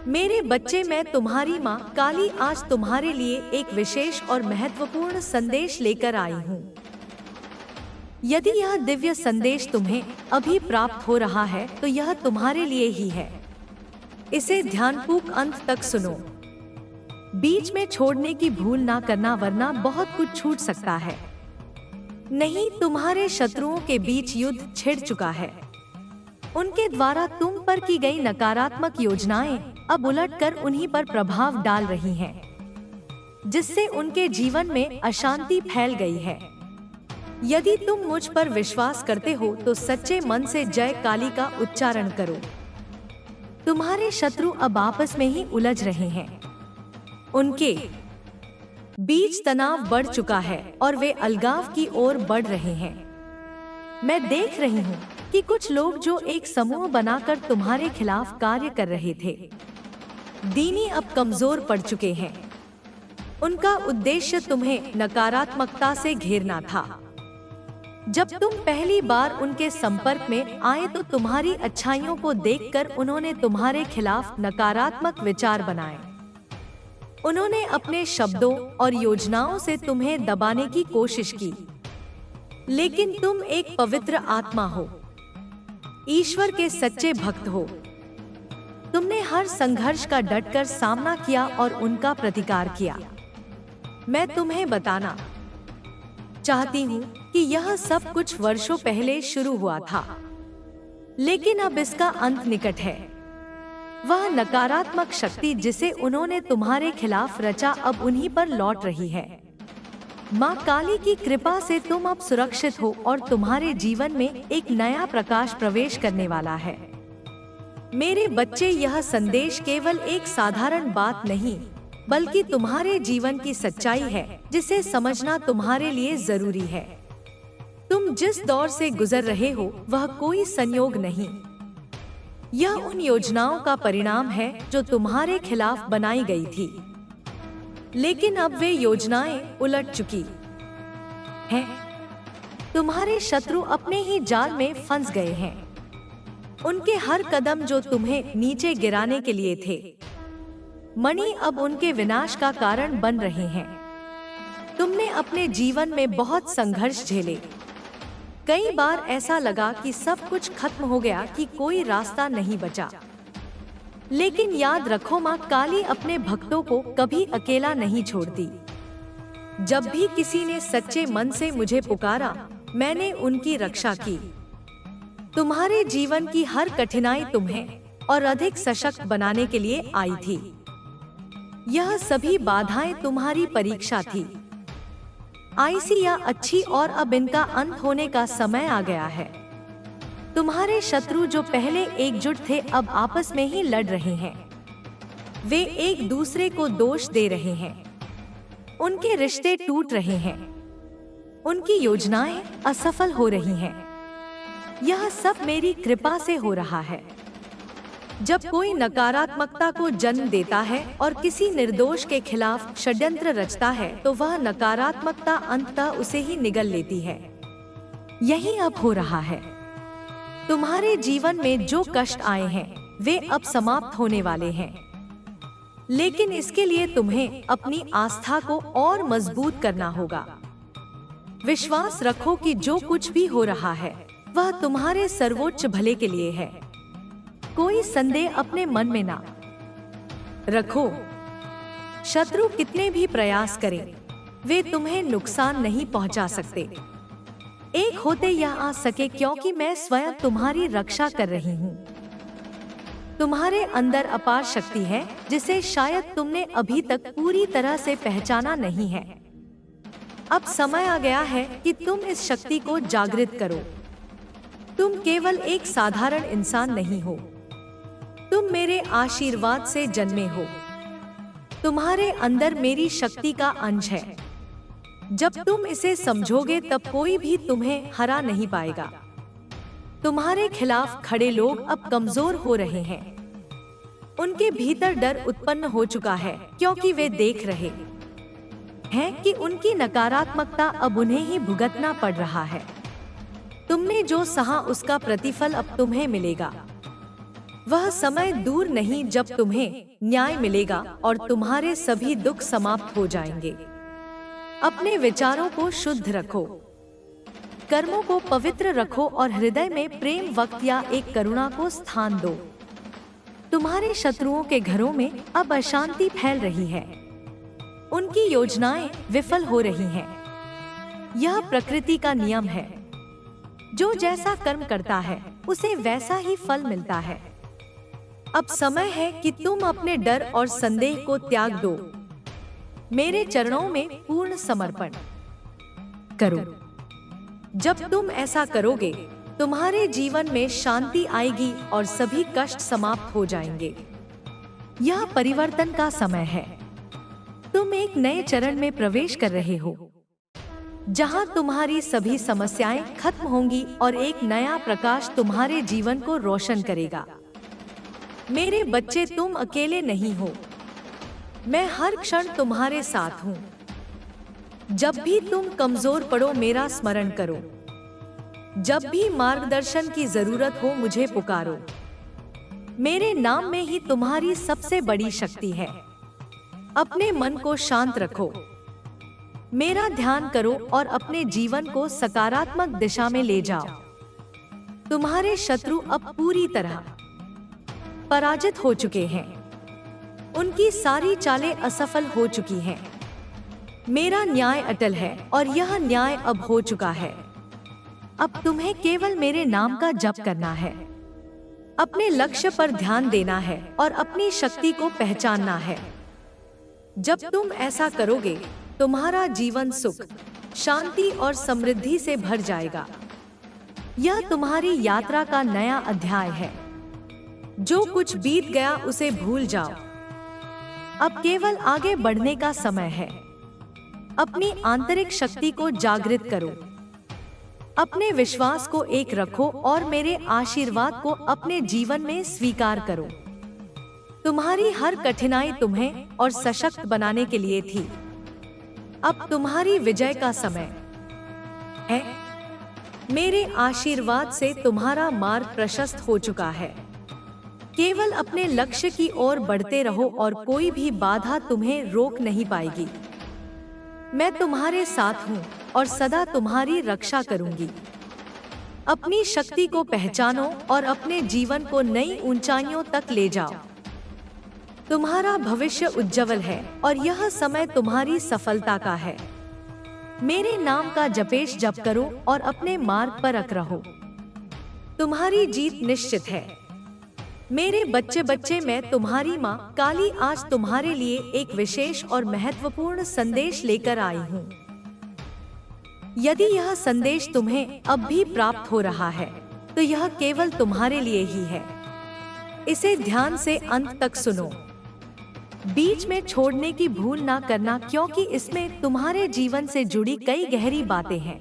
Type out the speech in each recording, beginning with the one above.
मेरे बच्चे, मैं तुम्हारी माँ काली आज तुम्हारे लिए एक विशेष और महत्वपूर्ण संदेश लेकर आई हूँ। यदि यह दिव्य संदेश तुम्हें अभी प्राप्त हो रहा है तो यह तुम्हारे लिए ही है। इसे ध्यानपूर्वक अंत तक सुनो। बीच में छोड़ने की भूल ना करना, वरना बहुत कुछ छूट सकता है। नहीं, तुम्हारे शत्रुओं के बीच युद्ध छिड़ चुका है। उनके द्वारा तुम पर की गई नकारात्मक योजनाएं अब उलटकर उन्हीं पर प्रभाव डाल रही हैं, जिससे उनके जीवन में अशांति फैल गई है। यदि तुम मुझ पर विश्वास करते हो तो सच्चे मन से जय काली का उच्चारण करो। तुम्हारे शत्रु अब आपस में ही उलझ रहे हैं। उनके बीच तनाव बढ़ चुका है और वे अलगाव की ओर बढ़ रहे हैं। मैं देख रही हूँ कि कुछ लोग जो एक समूह बनाकर तुम्हारे खिलाफ कार्य कर रहे थे, दीनी अब कमजोर पड़ चुके हैं। उनका उद्देश्य तुम्हें नकारात्मकता से घेरना था। जब तुम पहली बार उनके संपर्क में आए तो तुम्हारी अच्छाइयों को देखकर उन्होंने तुम्हारे खिलाफ नकारात्मक विचार बनाए। उन्होंने अपने शब्दों और योजनाओं से तुम्हें दबाने की कोशिश की, लेकिन तुम एक पवित्र आत्मा हो, ईश्वर के सच्चे भक्त हो। तुमने हर संघर्ष का डटकर सामना किया और उनका प्रतिकार किया। मैं तुम्हें बताना चाहती हूँ कि यह सब कुछ वर्षों पहले शुरू हुआ था, लेकिन अब इसका अंत निकट है। वह नकारात्मक शक्ति जिसे उन्होंने तुम्हारे खिलाफ रचा अब उन्हीं पर लौट रही है। माँ काली की कृपा से तुम अब सुरक्षित हो और तुम्हारे जीवन में एक नया प्रकाश प्रवेश करने वाला है। मेरे बच्चे, यह संदेश केवल एक साधारण बात नहीं, बल्कि तुम्हारे जीवन की सच्चाई है जिसे समझना तुम्हारे लिए जरूरी है। तुम जिस दौर से गुजर रहे हो वह कोई संयोग नहीं, यह उन योजनाओं का परिणाम है जो तुम्हारे खिलाफ बनाई गई थी। लेकिन अब वे योजनाएं उलट चुकी हैं। तुम्हारे शत्रु अपने ही जाल में फंस गए हैं। उनके हर कदम जो तुम्हें नीचे गिराने के लिए थे, मणि अब उनके विनाश का कारण बन रहे हैं। तुमने अपने जीवन में बहुत संघर्ष झेले। कई बार ऐसा लगा कि सब कुछ खत्म हो गया, कि कोई रास्ता नहीं बचा। लेकिन याद रखो, माँ काली अपने भक्तों को कभी अकेला नहीं छोड़ती। जब भी किसी ने सच्चे मन से मुझे पुकारा, मैंने उनकी रक्षा की। तुम्हारे जीवन की हर कठिनाई तुम्हें और अधिक सशक्त बनाने के लिए आई थी। यह सभी बाधाएं तुम्हारी परीक्षा थी। आईसी या अच्छी, और अब इनका अंत होने का समय आ गया है। तुम्हारे शत्रु जो पहले एकजुट थे अब आपस में ही लड़ रहे हैं। वे एक दूसरे को दोष दे रहे हैं। उनके रिश्ते टूट रहे हैं। उनकी योजनाएं असफल हो रही हैं। यह सब मेरी कृपा से हो रहा है। जब कोई नकारात्मकता को जन्म देता है और किसी निर्दोष के खिलाफ षड्यंत्र रचता है तो वह नकारात्मकता अंततः उसे ही निगल लेती है। यही अब हो रहा है। तुम्हारे जीवन में जो कष्ट आए हैं वे अब समाप्त होने वाले हैं, लेकिन इसके लिए तुम्हें अपनी आस्था को और मजबूत करना होगा। विश्वास रखो कि जो कुछ भी हो रहा है वह तुम्हारे सर्वोच्च भले के लिए है। कोई संदेह अपने मन में ना रखो। शत्रु कितने भी प्रयास करें, वे तुम्हें नुकसान नहीं पहुंचा सकते। एक होते यह आ सके क्योंकि मैं स्वयं तुम्हारी रक्षा कर रही हूँ। तुम्हारे अंदर अपार शक्ति है जिसे शायद तुमने अभी तक पूरी तरह से पहचाना नहीं है। अब समय आ गया है कि तुम इस शक्ति को जागृत करो। तुम केवल एक साधारण इंसान नहीं हो, तुम मेरे आशीर्वाद से जन्मे हो। तुम्हारे अंदर मेरी शक्ति का अंश है। जब तुम इसे समझोगे तब कोई भी तुम्हें हरा नहीं पाएगा। तुम्हारे खिलाफ खड़े लोग अब कमजोर हो रहे हैं। उनके भीतर डर उत्पन्न हो चुका है क्योंकि वे देख रहे हैं कि उनकी नकारात्मकता अब उन्हें ही भुगतना पड़ रहा है। तुमने जो सहा उसका प्रतिफल अब तुम्हें मिलेगा। वह समय दूर नहीं जब तुम्हें न्याय मिलेगा और तुम्हारे सभी दुख समाप्त हो जाएंगे। अपने विचारों को शुद्ध रखो, कर्मों को पवित्र रखो और हृदय में प्रेम, वक्त या एक करुणा को स्थान दो। तुम्हारे शत्रुओं के घरों में अब अशांति फैल रही है, उनकी योजनाएं विफल हो रही हैं। यह प्रकृति का नियम है, जो जैसा कर्म करता है उसे वैसा ही फल मिलता है। अब समय है कि तुम अपने डर और संदेह को त्याग दो, मेरे चरणों में पूर्ण समर्पण करो। जब तुम ऐसा करोगे, तुम्हारे जीवन में शांति आएगी और सभी कष्ट समाप्त हो जाएंगे। यह परिवर्तन का समय है। तुम एक नए चरण में प्रवेश कर रहे हो, जहां तुम्हारी सभी समस्याएं खत्म होंगी और एक नया प्रकाश तुम्हारे जीवन को रोशन करेगा। मेरे बच्चे, तुम अकेले नहीं हो। मैं हर क्षण तुम्हारे साथ हूँ। जब भी तुम कमजोर पड़ो, मेरा स्मरण करो। जब भी मार्गदर्शन की जरूरत हो, मुझे पुकारो। मेरे नाम में ही तुम्हारी सबसे बड़ी शक्ति है। अपने मन को शांत रखो, मेरा ध्यान करो और अपने जीवन को सकारात्मक दिशा में ले जाओ। तुम्हारे शत्रु अब पूरी तरह पराजित हो चुके हैं, उनकी सारी चालें असफल हो चुकी हैं। मेरा न्याय अटल है और यह न्याय अब हो चुका है। अब तुम्हें केवल मेरे नाम का जप करना है, अपने लक्ष्य पर ध्यान देना है और अपनी शक्ति को पहचानना है। जब तुम ऐसा करोगे, तुम्हारा जीवन सुख, शांति और समृद्धि से भर जाएगा। यह तुम्हारी यात्रा का नया अध्याय है। जो कुछ बीत गया उसे भूल जाओ। अब केवल आगे बढ़ने का समय है। अपनी आंतरिक शक्ति को जागृत करो, अपने विश्वास को एक रखो और मेरे आशीर्वाद को अपने जीवन में स्वीकार करो। तुम्हारी हर कठिनाई तुम्हें और सशक्त बनाने के लिए थी। अब तुम्हारी विजय का समय है। मेरे आशीर्वाद से तुम्हारा मार्ग प्रशस्त हो चुका है। केवल अपने लक्ष्य की ओर बढ़ते रहो और कोई भी बाधा तुम्हें रोक नहीं पाएगी। मैं तुम्हारे साथ हूँ और सदा तुम्हारी रक्षा करूंगी। अपनी शक्ति को पहचानो और अपने जीवन को नई ऊंचाइयों तक ले जाओ। तुम्हारा भविष्य उज्जवल है और यह समय तुम्हारी सफलता का है। मेरे नाम का जपेश जप करो और अपने मार्ग पर अक रहो। तुम्हारी जीत निश्चित है। मेरे बच्चे, मैं तुम्हारी माँ काली आज तुम्हारे लिए एक विशेष और महत्वपूर्ण संदेश लेकर आई हूँ। यदि यह संदेश तुम्हें अब भी प्राप्त हो रहा है, तो यह केवल तुम्हारे लिए ही है। इसे ध्यान से अंत तक सुनो। बीच में छोड़ने की भूल ना करना, क्योंकि इसमें तुम्हारे जीवन से जुड़ी कई गहरी बातें हैं।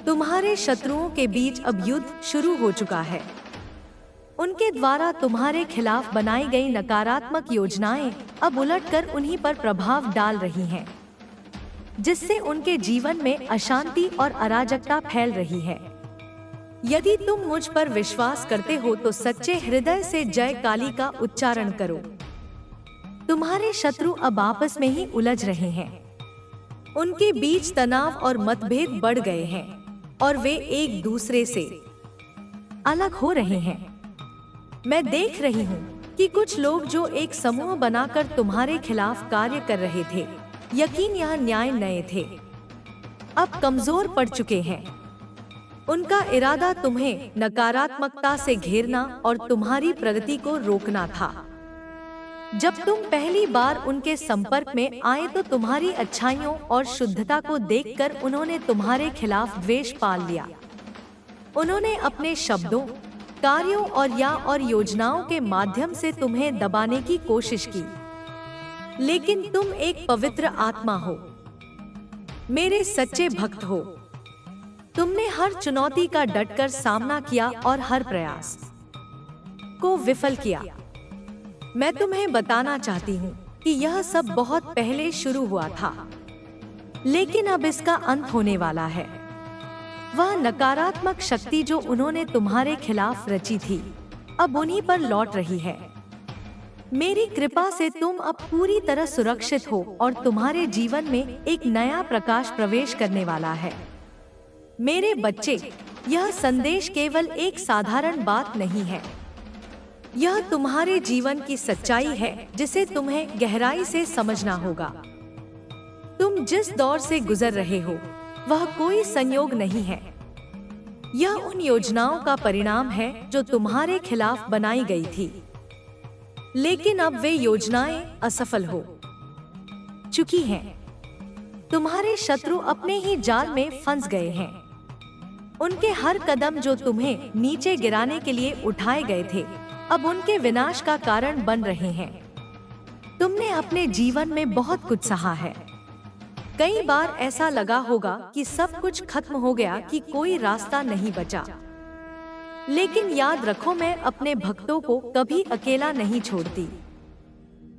तुम्हारे शत्रुओं के बीच अब युद्ध शुरू हो चुका है। उनके द्वारा तुम्हारे खिलाफ बनाई गई नकारात्मक योजनाएं अब उलटकर उन्हीं पर प्रभाव डाल रही हैं, जिससे उनके जीवन में अशांति और अराजकता फैल रही है। यदि तुम मुझ पर विश्वास करते हो तो सच्चे हृदय से जय काली का उच्चारण करो। तुम्हारे शत्रु अब आपस में ही उलझ रहे हैं। उनके बीच तनाव और मतभेद बढ़ गए हैं और वे एक दूसरे से अलग हो रहे हैं। मैं देख रही हूँ कि कुछ लोग जो एक समूह बनाकर तुम्हारे खिलाफ कार्य कर रहे थे, यकीन यह न्याय नए थे, अब कमजोर पड़ चुके हैं। उनका इरादा तुम्हें नकारात्मकता से घेरना और तुम्हारी प्रगति को रोकना था। जब तुम पहली बार उनके संपर्क में आए तो तुम्हारी अच्छाइयों और शुद्धता को देखकर उन्होंने तुम्हारे खिलाफ द्वेष पाल लिया। उन्होंने अपने शब्दों, कार्यों और योजनाओं के माध्यम से तुम्हें दबाने की कोशिश की, लेकिन तुम एक पवित्र आत्मा हो, मेरे सच्चे भक्त हो। तुमने हर चुनौती का डटकर सामना किया और हर प्रयास को विफल किया। मैं तुम्हें बताना चाहती हूँ कि यह सब बहुत पहले शुरू हुआ था, लेकिन अब इसका अंत होने वाला है। वह नकारात्मक शक्ति जो उन्होंने तुम्हारे खिलाफ रची थी, अब उन्हीं पर लौट रही है। मेरी कृपा से तुम अब पूरी तरह सुरक्षित हो और तुम्हारे जीवन में एक नया प्रकाश प्रवेश करने वाला है। मेरे बच्चे, यह संदेश केवल एक साधारण बात नहीं है। यह तुम्हारे जीवन की सच्चाई है जिसे तुम्हें गहराई से समझना होगा। तुम जिस दौर से गुजर रहे हो वह कोई संयोग नहीं है। यह उन योजनाओं का परिणाम है जो तुम्हारे खिलाफ बनाई गई थी, लेकिन अब वे योजनाएं असफल हो चुकी हैं। तुम्हारे शत्रु अपने ही जाल में फंस गए हैं। उनके हर कदम जो तुम्हें नीचे गिराने के लिए उठाए गए थे, अब उनके विनाश का कारण बन रहे हैं। तुमने अपने जीवन में बहुत कुछ सहा है। कई बार ऐसा लगा होगा कि सब कुछ खत्म हो गया, कि कोई रास्ता नहीं बचा। लेकिन याद रखो, मैं अपने भक्तों को कभी अकेला नहीं छोड़ती।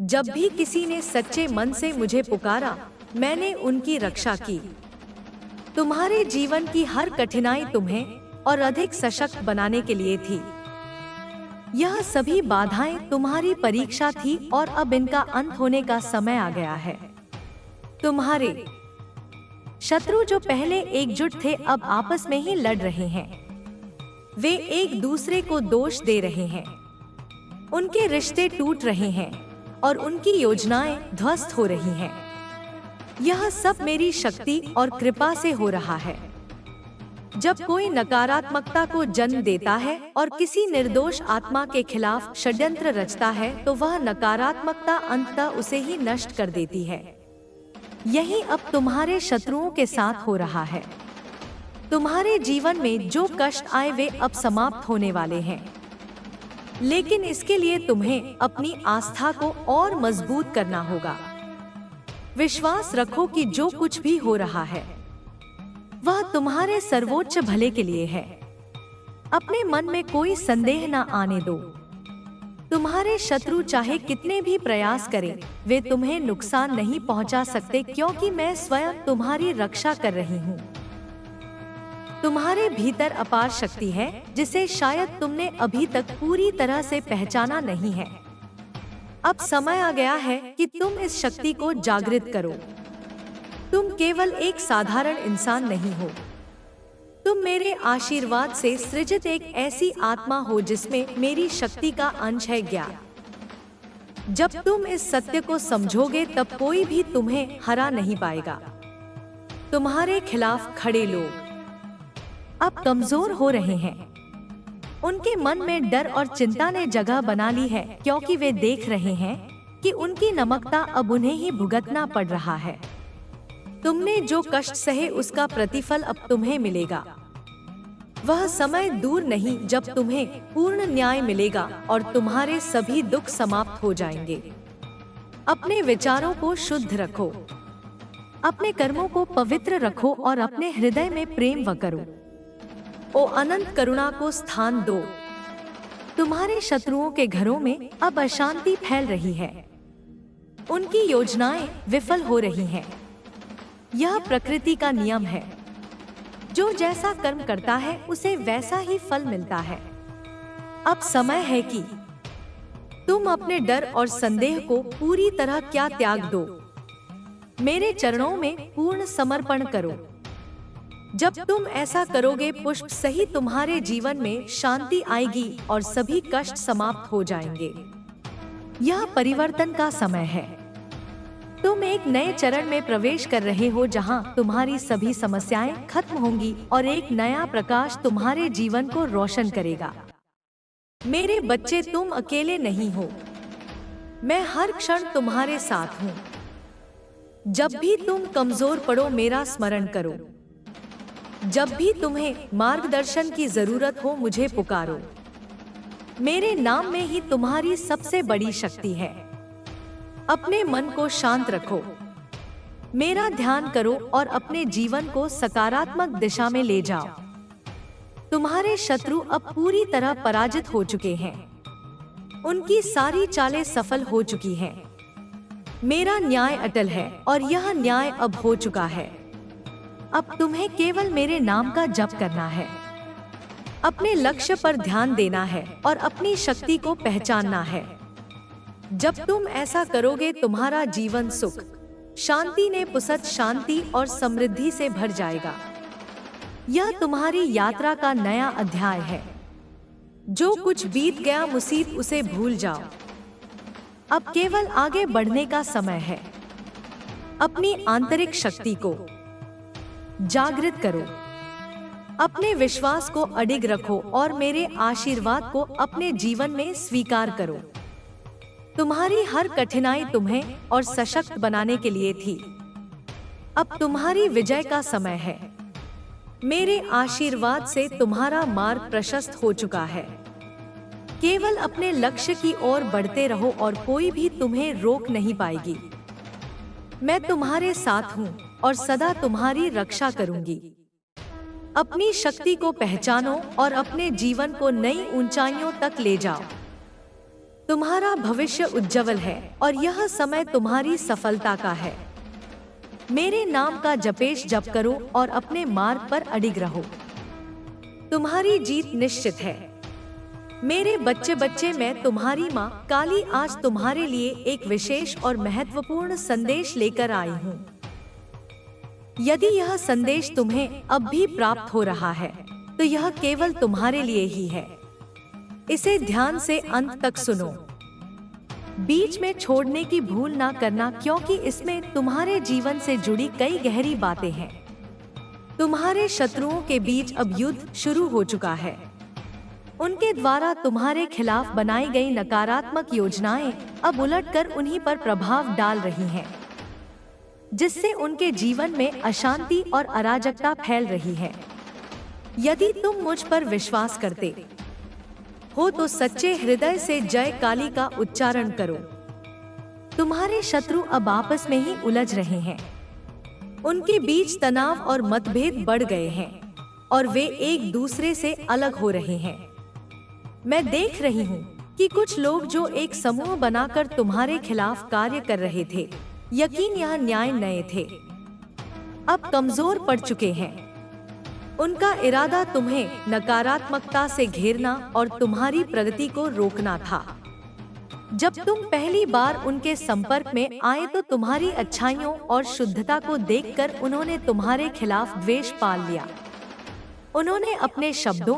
जब भी किसी ने सच्चे मन से मुझे पुकारा, मैंने उनकी रक्षा की। तुम्हारे जीवन की हर कठिनाई तुम्हें और अधिक सशक्त बनाने के लिए थी। यह सभी बाधाएं तुम्हारी परीक्षा थी और अब इनका अंत होने का समय आ गया है। तुम्हारे शत्रु जो पहले एकजुट थे, अब आपस में ही लड़ रहे हैं। वे एक दूसरे को दोष दे रहे हैं। उनके रिश्ते टूट रहे हैं और उनकी योजनाएं ध्वस्त हो रही हैं। यह सब मेरी शक्ति और कृपा से हो रहा है। जब कोई नकारात्मकता को जन्म देता है और किसी निर्दोष आत्मा के खिलाफ षड्यंत्र रचता है, तो वह नकारात्मकता अंततः उसे ही नष्ट कर देती है। यही अब तुम्हारे शत्रुओं के साथ हो रहा है। तुम्हारे जीवन में जो कष्ट आए वे अब समाप्त होने वाले हैं, लेकिन इसके लिए तुम्हें अपनी आस्था को और मजबूत करना होगा। विश्वास रखो कि जो कुछ भी हो रहा है वह तुम्हारे सर्वोच्च भले के लिए है। अपने मन में कोई संदेह न आने दो। तुम्हारे शत्रु चाहे कितने भी प्रयास करें, वे तुम्हें नुकसान नहीं पहुंचा सकते, क्योंकि मैं स्वयं तुम्हारी रक्षा कर रही हूँ। तुम्हारे भीतर अपार शक्ति है जिसे शायद तुमने अभी तक पूरी तरह से पहचाना नहीं है। अब समय आ गया है कि तुम इस शक्ति को जागृत करो। तुम केवल एक साधारण इंसान नहीं हो। तुम मेरे आशीर्वाद से सृजित एक ऐसी आत्मा हो जिसमें मेरी शक्ति का अंश है, ज्ञान। जब तुम इस सत्य को समझोगे तब कोई भी तुम्हें हरा नहीं पाएगा। तुम्हारे खिलाफ खड़े लोग अब कमजोर हो रहे हैं। उनके मन में डर और चिंता ने जगह बना ली है, क्योंकि वे देख रहे हैं कि उनकी नमकता अब उन्हें ही भुगतना पड़ रहा है। तुमने जो कष्ट सहे उसका प्रतिफल अब तुम्हें मिलेगा। वह समय दूर नहीं जब तुम्हें पूर्ण न्याय मिलेगा और तुम्हारे सभी दुख समाप्त हो जाएंगे। अपने विचारों को शुद्ध रखो, अपने कर्मों को पवित्र रखो और अपने हृदय में प्रेम व करो। ओ अनंत करुणा को स्थान दो। तुम्हारे शत्रुओं के घरों में अब अशांति फैल रही है। उनकी योजनाएं विफल हो रही हैं। यह प्रकृति का नियम है। जो जैसा कर्म करता है उसे वैसा ही फल मिलता है। अब समय है कि तुम अपने डर और संदेह को पूरी तरह क्या त्याग दो। मेरे चरणों में पूर्ण समर्पण करो। जब तुम ऐसा करोगे, पुष्प सही तुम्हारे जीवन में शांति आएगी और सभी कष्ट समाप्त हो जाएंगे। यह परिवर्तन का समय है। तुम एक नए चरण में प्रवेश कर रहे हो जहां तुम्हारी सभी समस्याएं खत्म होंगी और एक नया प्रकाश तुम्हारे जीवन को रोशन करेगा। मेरे बच्चे, तुम अकेले नहीं हो। मैं हर क्षण तुम्हारे साथ हूँ। जब भी तुम कमजोर पड़ो, मेरा स्मरण करो। जब भी तुम्हें मार्गदर्शन की जरूरत हो, मुझे पुकारो। मेरे नाम में ही तुम्हारी सबसे बड़ी शक्ति है। अपने मन को शांत रखो, मेरा ध्यान करो और अपने जीवन को सकारात्मक दिशा में ले जाओ। तुम्हारे शत्रु अब पूरी तरह पराजित हो चुके हैं। उनकी सारी चालें सफल हो चुकी हैं। मेरा न्याय अटल है और यह न्याय अब हो चुका है। अब तुम्हें केवल मेरे नाम का जप करना है। अपने लक्ष्य पर ध्यान देना है और अपनी शक्ति को पहचानना है। जब तुम ऐसा करोगे तुम्हारा जीवन सुख, शांति ने पुसत शांति और समृद्धि से भर जाएगा। यह तुम्हारी यात्रा का नया अध्याय है। जो कुछ बीत गया मुसीबत उसे भूल जाओ। अब केवल आगे बढ़ने का समय है। अपनी आंतरिक शक्ति को जागृत करो, अपने विश्वास को अडिग रखो और मेरे आशीर्वाद को अपने जीवन में स्वीकार करो। तुम्हारी हर कठिनाई तुम्हें और सशक्त बनाने के लिए थी। अब तुम्हारी विजय का समय है। मेरे आशीर्वाद से तुम्हारा मार्ग प्रशस्त हो चुका है। केवल अपने लक्ष्य की ओर बढ़ते रहो और कोई भी तुम्हें रोक नहीं पाएगी। मैं तुम्हारे साथ हूँ और सदा तुम्हारी रक्षा करूंगी। अपनी शक्ति को पहचानो और अपने जीवन को नई ऊंचाइयों तक ले जाओ। तुम्हारा भविष्य उज्जवल है और यह समय तुम्हारी सफलता का है। मेरे नाम का जपेश जप करो और अपने मार्ग पर अडिग रहो। तुम्हारी जीत निश्चित है। मेरे बच्चे, मैं तुम्हारी माँ काली आज तुम्हारे लिए एक विशेष और महत्वपूर्ण संदेश लेकर आई हूँ। यदि यह संदेश तुम्हें अब भी प्राप्त हो रहा है तो यह केवल तुम्हारे लिए ही है। इसे ध्यान से अंत तक सुनो। बीच में छोड़ने की भूल ना करना, क्योंकि इसमें तुम्हारे जीवन से जुड़ी कई गहरी बातें हैं। तुम्हारे शत्रुओं के बीच अब युद्ध शुरू हो चुका है। उनके द्वारा तुम्हारे खिलाफ बनाई गई नकारात्मक योजनाएं अब उलटकर उन्हीं पर प्रभाव डाल रही हैं, जिससे उनके जीवन में अशांति और अराजकता फैल रही है। यदि तुम मुझ पर विश्वास करते हो तो सच्चे हृदय से जय काली का उच्चारण करो। तुम्हारे शत्रु अब आपस में ही उलझ रहे हैं। उनके बीच तनाव और मतभेद बढ़ गए हैं और वे एक दूसरे से अलग हो रहे हैं। मैं देख रही हूँ कि कुछ लोग जो एक समूह बनाकर तुम्हारे खिलाफ कार्य कर रहे थे, यकीन यह न्याय नए थे, अब कमजोर पड़ चुके हैं। उनका इरादा तुम्हें नकारात्मकता से घेरना और तुम्हारी प्रगति को रोकना था। जब तुम पहली बार उनके संपर्क में आए तो तुम्हारी अच्छाइयों और शुद्धता को देखकर उन्होंने तुम्हारे खिलाफ द्वेष पाल लिया। उन्होंने अपने शब्दों,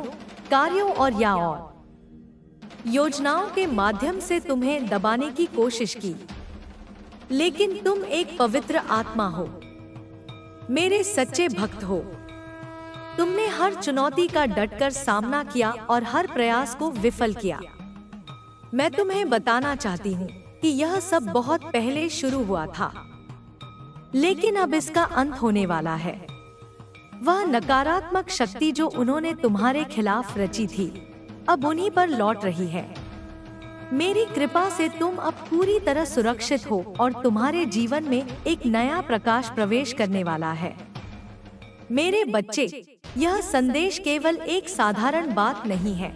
कार्यों और योजनाओं के माध्यम से तुम्हें दबाने की कोशिश की, लेकिन तुम एक पवित्र आत्मा हो, मेरे सच्चे भक्त हो। तुमने हर चुनौती का डटकर सामना किया और हर प्रयास को विफल किया। मैं तुम्हें बताना चाहती हूँ कि यह सब बहुत पहले शुरू हुआ था, लेकिन अब इसका अंत होने वाला है। वह नकारात्मक शक्ति जो उन्होंने तुम्हारे खिलाफ रची थी, अब उन्हीं पर लौट रही है। मेरी कृपा से तुम अब पूरी तरह सुरक्षित हो और तुम्हारे जीवन में एक नया प्रकाश प्रवेश करने वाला है। मेरे बच्चे, यह संदेश केवल एक साधारण बात नहीं है।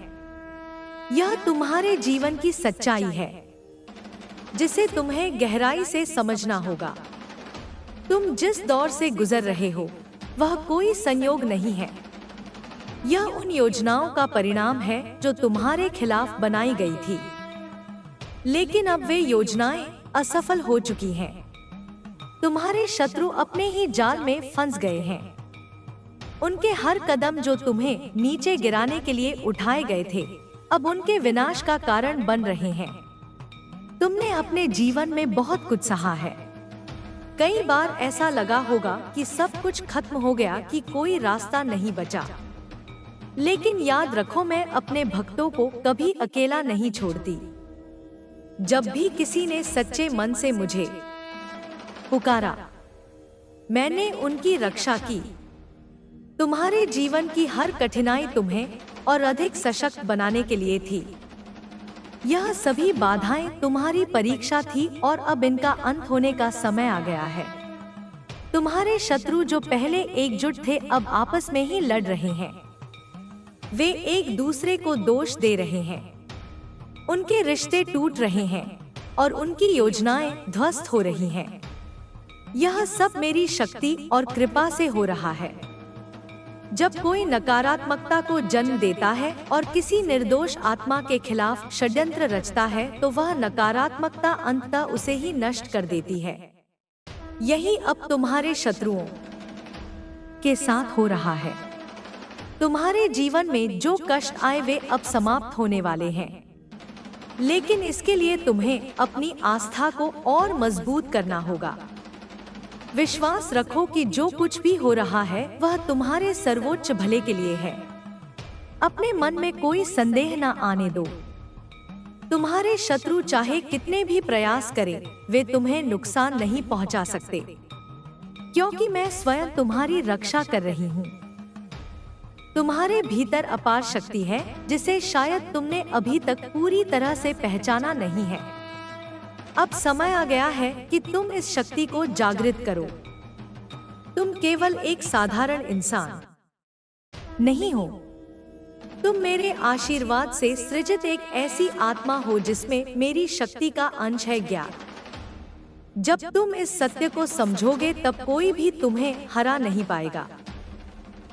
यह तुम्हारे जीवन की सच्चाई है, जिसे तुम्हें गहराई से समझना होगा। तुम जिस दौर से गुजर रहे हो, वह कोई संयोग नहीं है। यह उन योजनाओं का परिणाम है जो तुम्हारे खिलाफ बनाई गई थी, लेकिन अब वे योजनाएं असफल हो चुकी हैं। तुम्हारे शत्रु अपने ही जाल में फंस गए हैं। उनके हर कदम जो तुम्हें नीचे गिराने के लिए उठाए गए थे, अब उनके विनाश का कारण बन रहे हैं। तुमने अपने जीवन में बहुत कुछ सहा है। कई बार ऐसा लगा होगा कि सब कुछ खत्म हो गया, कि कोई रास्ता नहीं बचा। लेकिन याद रखो, मैं अपने भक्तों को कभी अकेला नहीं छोड़ती। जब भी किसी ने सच्चे मन से मुझे पुकारा, मैंने उनकी रक्षा की। तुम्हारे जीवन की हर कठिनाई तुम्हें और अधिक सशक्त बनाने के लिए थी। यह सभी बाधाएं तुम्हारी परीक्षा थी और अब इनका अंत होने का समय आ गया है। तुम्हारे शत्रु जो पहले एकजुट थे, अब आपस में ही लड़ रहे हैं। वे एक दूसरे को दोष दे रहे हैं। उनके रिश्ते टूट रहे हैं और उनकी योजनाएं ध्वस्त हो रही हैं। यह सब मेरी शक्ति और कृपा से हो रहा है। जब कोई नकारात्मकता को जन्म देता है और किसी निर्दोष आत्मा के खिलाफ षड्यंत्र रचता है तो वह नकारात्मकता अंततः उसे ही नष्ट कर देती है। यही अब तुम्हारे शत्रुओं के साथ हो रहा है। तुम्हारे जीवन में जो कष्ट आए वे अब समाप्त होने वाले हैं, लेकिन इसके लिए तुम्हें अपनी आस्था को और मजबूत करना होगा। विश्वास रखो कि जो कुछ भी हो रहा है वह तुम्हारे सर्वोच्च भले के लिए है। अपने मन में कोई संदेह न आने दो। तुम्हारे शत्रु चाहे कितने भी प्रयास करें, वे तुम्हें नुकसान नहीं पहुंचा सकते, क्योंकि मैं स्वयं तुम्हारी रक्षा कर रही हूँ। तुम्हारे भीतर अपार शक्ति है जिसे शायद तुमने अभी तक पूरी तरह से पहचाना नहीं है। अब समय आ गया है कि तुम इस शक्ति को जागृत करो। तुम केवल एक साधारण इंसान नहीं हो, तुम मेरे आशीर्वाद से सृजित एक ऐसी आत्मा हो जिसमें मेरी शक्ति का अंश है ज्ञान। जब तुम इस सत्य को समझोगे तब कोई भी तुम्हें हरा नहीं पाएगा।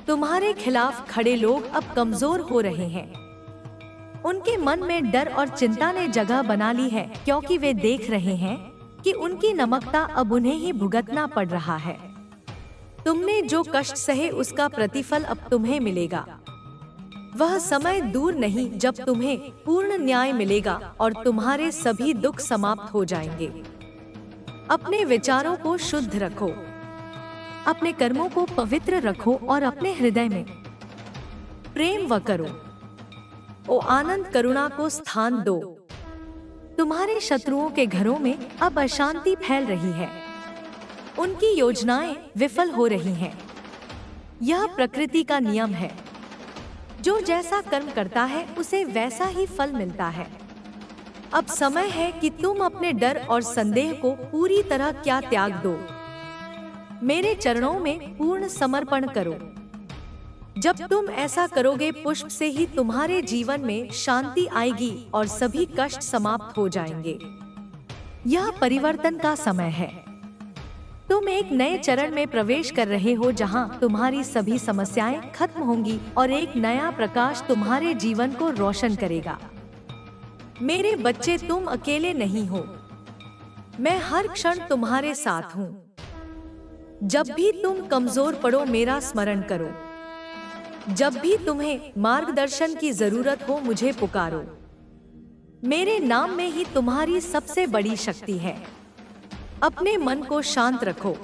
तुम्हारे खिलाफ खड़े लोग अब कमजोर हो रहे हैं। उनके मन में डर और चिंता ने जगह बना ली है, क्योंकि वे देख रहे हैं कि उनकी नमकता अब उन्हें ही भुगतना पड़ रहा है। तुमने जो कष्ट सहे उसका प्रतिफल अब तुम्हें मिलेगा। वह समय दूर नहीं जब तुम्हें पूर्ण न्याय मिलेगा और तुम्हारे सभी दुख समाप्त हो जाएंगे। अपने विचारों को शुद्ध रखो, अपने कर्मों को पवित्र रखो और अपने हृदय में प्रेम व करो। ओ आनंद करुणा को स्थान दो। तुम्हारे शत्रुओं के घरों में अब अशांति फैल रही है। उनकी योजनाएं विफल हो रही हैं। यह प्रकृति का नियम है। जो जैसा कर्म करता है उसे वैसा ही फल मिलता है। अब समय है कि तुम अपने डर और संदेह को पूरी तरह क्या त्याग दो। मेरे चरणों में पूर्ण समर्पण करो। जब तुम ऐसा करोगे, पुष्प से ही तुम्हारे जीवन में शांति आएगी और सभी कष्ट समाप्त हो जाएंगे। यह परिवर्तन का समय है। तुम एक नए चरण में प्रवेश कर रहे हो जहां तुम्हारी सभी समस्याएं खत्म होंगी और एक नया प्रकाश तुम्हारे जीवन को रोशन करेगा। मेरे बच्चे, तुम अकेले नहीं हो। मैं हर क्षण तुम्हारे साथ हूँ। जब भी तुम कमजोर पड़ो, मेरा स्मरण करो। जब भी तुम्हें मार्गदर्शन की जरूरत हो, मुझे पुकारो। मेरे नाम में ही तुम्हारी सबसे बड़ी शक्ति है। अपने मन को शांत रखो,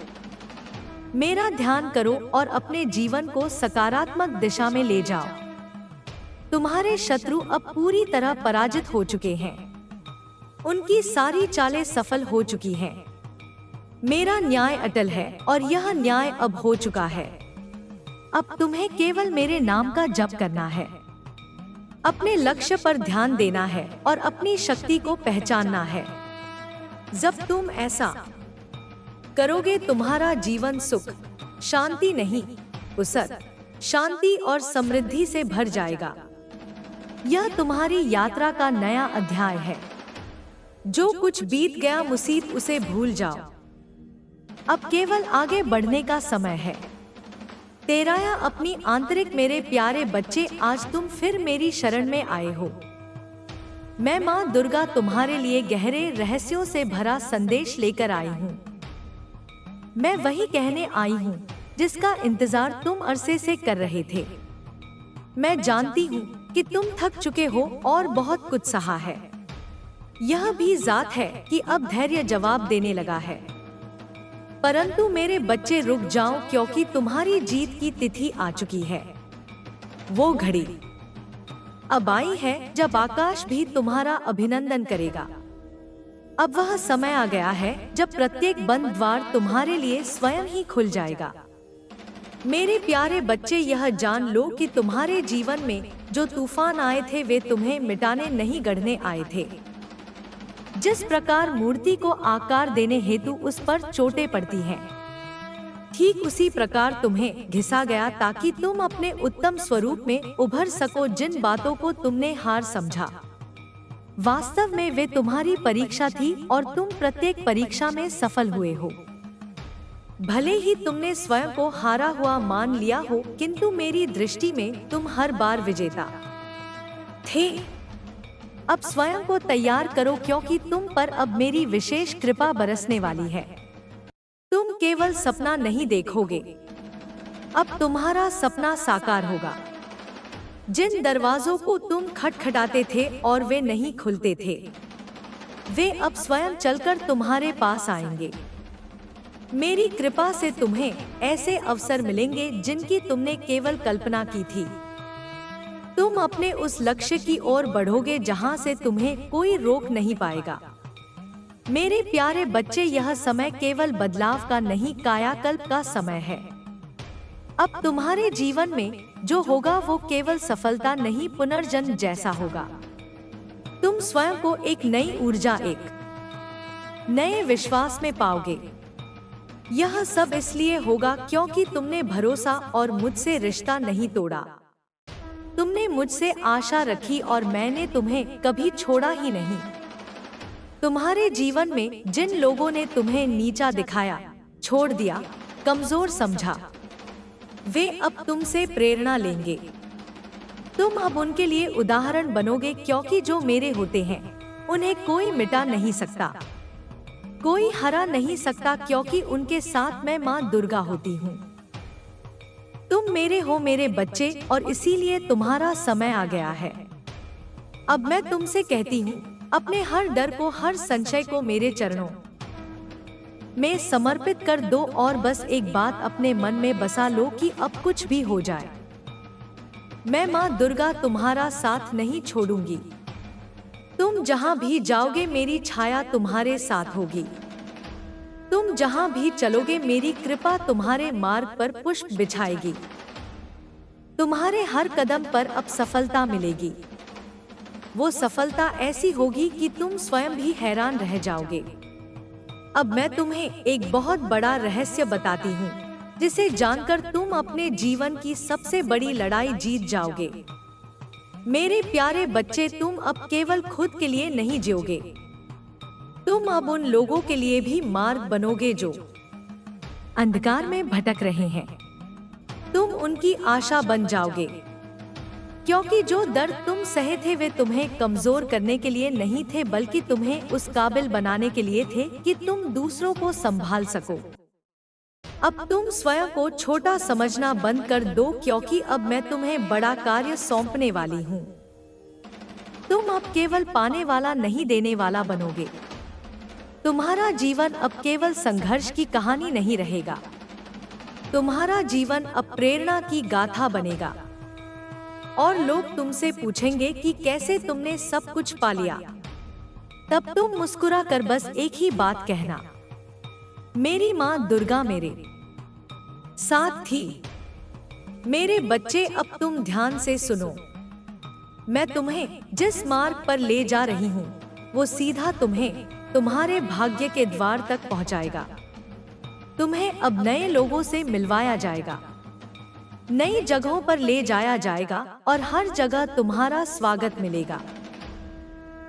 मेरा ध्यान करो और अपने जीवन को सकारात्मक दिशा में ले जाओ। तुम्हारे शत्रु अब पूरी तरह पराजित हो चुके हैं। उनकी सारी चालें सफल हो चुकी हैं। मेरा न्याय अटल है और यह न्याय अब हो चुका है। अब तुम्हें केवल मेरे नाम का जप करना है, अपने लक्ष्य पर ध्यान देना है और अपनी शक्ति को पहचानना है। जब तुम ऐसा करोगे, तुम्हारा जीवन सुख, शांति नहीं, उसर, शांति और समृद्धि से भर जाएगा। यह तुम्हारी यात्रा का नया अध्याय है। जो कुछ बीत गया मुसीबत, उसे भूल जाओ। अब केवल आगे बढ़ने का समय है। तेराया अपनी आंतरिक मेरे प्यारे बच्चे, आज तुम फिर मेरी शरण में आए हो। मैं माँ दुर्गा तुम्हारे लिए गहरे रहस्यों से भरा संदेश लेकर आई हूँ। मैं वही कहने आई हूँ जिसका इंतजार तुम अरसे से कर रहे थे। मैं जानती हूँ कि तुम थक चुके हो और बहुत कुछ सहा है। यह भी जात है कि अब धैर्य जवाब देने लगा है। परंतु मेरे बच्चे, रुक जाओ, क्योंकि तुम्हारी जीत की तिथि आ चुकी है। वो घड़ी अब आई है जब आकाश भी तुम्हारा अभिनंदन करेगा। अब वह समय आ गया है जब प्रत्येक बंद द्वार तुम्हारे लिए स्वयं ही खुल जाएगा। मेरे प्यारे बच्चे, यह जान लो कि तुम्हारे जीवन में जो तूफान आए थे वे तुम्हें मिटाने नहीं, गढ़ने आए थे। जिस प्रकार मूर्ति को आकार देने हेतु उस पर चोटें पड़ती हैं, ठीक उसी प्रकार तुम्हें घिसा गया ताकि तुम अपने उत्तम स्वरूप में उभर सको। जिन बातों को तुमने हार समझा, वास्तव में वे तुम्हारी परीक्षा थी और तुम प्रत्येक परीक्षा में सफल हुए हो। भले ही तुमने स्वयं को हारा हुआ मान लिया हो, किंतु मेरी दृष्टि में तुम हर बार विजेता थे। अब स्वयं को तैयार करो, क्योंकि तुम पर अब मेरी विशेष कृपा बरसने वाली है। तुम केवल सपना नहीं देखोगे, अब तुम्हारा सपना साकार होगा। जिन दरवाजों को तुम खटखटाते थे और वे नहीं खुलते थे, वे अब स्वयं चलकर तुम्हारे पास आएंगे। मेरी कृपा से तुम्हें ऐसे अवसर मिलेंगे जिनकी तुमने केवल कल्पना की थी। तुम अपने उस लक्ष्य की ओर बढ़ोगे जहां से तुम्हें कोई रोक नहीं पाएगा। मेरे प्यारे बच्चे, यह समय केवल बदलाव का नहीं, कायाकल्प का समय है। अब तुम्हारे जीवन में जो होगा वो केवल सफलता नहीं, पुनर्जन्म जैसा होगा। तुम स्वयं को एक नई ऊर्जा, एक नए विश्वास में पाओगे। यह सब इसलिए होगा क्योंकि तुमने भरोसा और मुझसे रिश्ता नहीं तोड़ा। तुमने मुझसे आशा रखी और मैंने तुम्हें कभी छोड़ा ही नहीं। तुम्हारे जीवन में जिन लोगों ने तुम्हें नीचा दिखाया, छोड़ दिया, कमजोर समझा, वे अब तुमसे प्रेरणा लेंगे। तुम अब उनके लिए उदाहरण बनोगे, क्योंकि जो मेरे होते हैं उन्हें कोई मिटा नहीं सकता, कोई हरा नहीं सकता, क्योंकि उनके साथ मैं माँ दुर्गा होती हूँ। तुम मेरे हो मेरे बच्चे, और इसीलिए तुम्हारा समय आ गया है। अब मैं तुमसे कहती हूँ, अपने हर डर को, हर संशय को मेरे चरणों में समर्पित कर दो और बस एक बात अपने मन में बसा लो कि अब कुछ भी हो जाए, मैं माँ दुर्गा तुम्हारा साथ नहीं छोड़ूंगी। तुम जहाँ भी जाओगे मेरी छाया तुम्हारे साथ होगी। तुम जहाँ भी चलोगे मेरी कृपा तुम्हारे मार्ग पर पुष्प बिछाएगी। तुम्हारे हर कदम पर अब सफलता मिलेगी। वो सफलता ऐसी होगी कि तुम स्वयं भी हैरान रह जाओगे। अब मैं तुम्हें एक बहुत बड़ा रहस्य बताती हूँ, जिसे जानकर तुम अपने जीवन की सबसे बड़ी लड़ाई जीत जाओगे। मेरे प्यारे बच्चे, तुम अब केवल खुद के लिए नहीं जियोगे, तुम अब उन लोगों के लिए भी मार्ग बनोगे जो अंधकार में भटक रहे हैं। तुम उनकी आशा बन जाओगे, क्योंकि जो दर्द तुम सहे थे वे तुम्हें कमजोर करने के लिए नहीं थे, बल्कि तुम्हें उस काबिल बनाने के लिए थे कि तुम दूसरों को संभाल सको। अब तुम स्वयं को छोटा समझना बंद कर दो, क्योंकि अब मैं तुम्हें बड़ा कार्य सौंपने वाली हूँ। तुम अब केवल पाने वाला नहीं, देने वाला बनोगे। तुम्हारा जीवन अब केवल संघर्ष की कहानी नहीं रहेगा, तुम्हारा जीवन अब प्रेरणा की गाथा बनेगा। और लोग तुमसे पूछेंगे कि कैसे तुमने सब कुछ पा लिया। तब तुम मुस्कुरा कर बस एक ही बात कहना, मेरी माँ दुर्गा मेरे साथ थी। मेरे बच्चे, अब तुम ध्यान से सुनो। मैं तुम्हें जिस मार्ग पर ले जा रही हूँ वो सीधा तुम्हें तुम्हारे भाग्य के द्वार तक पहुँचाएगा। तुम्हें अब नए लोगों से मिलवाया जाएगा, नई जगहों पर ले जाया जाएगा और हर जगह तुम्हारा स्वागत मिलेगा,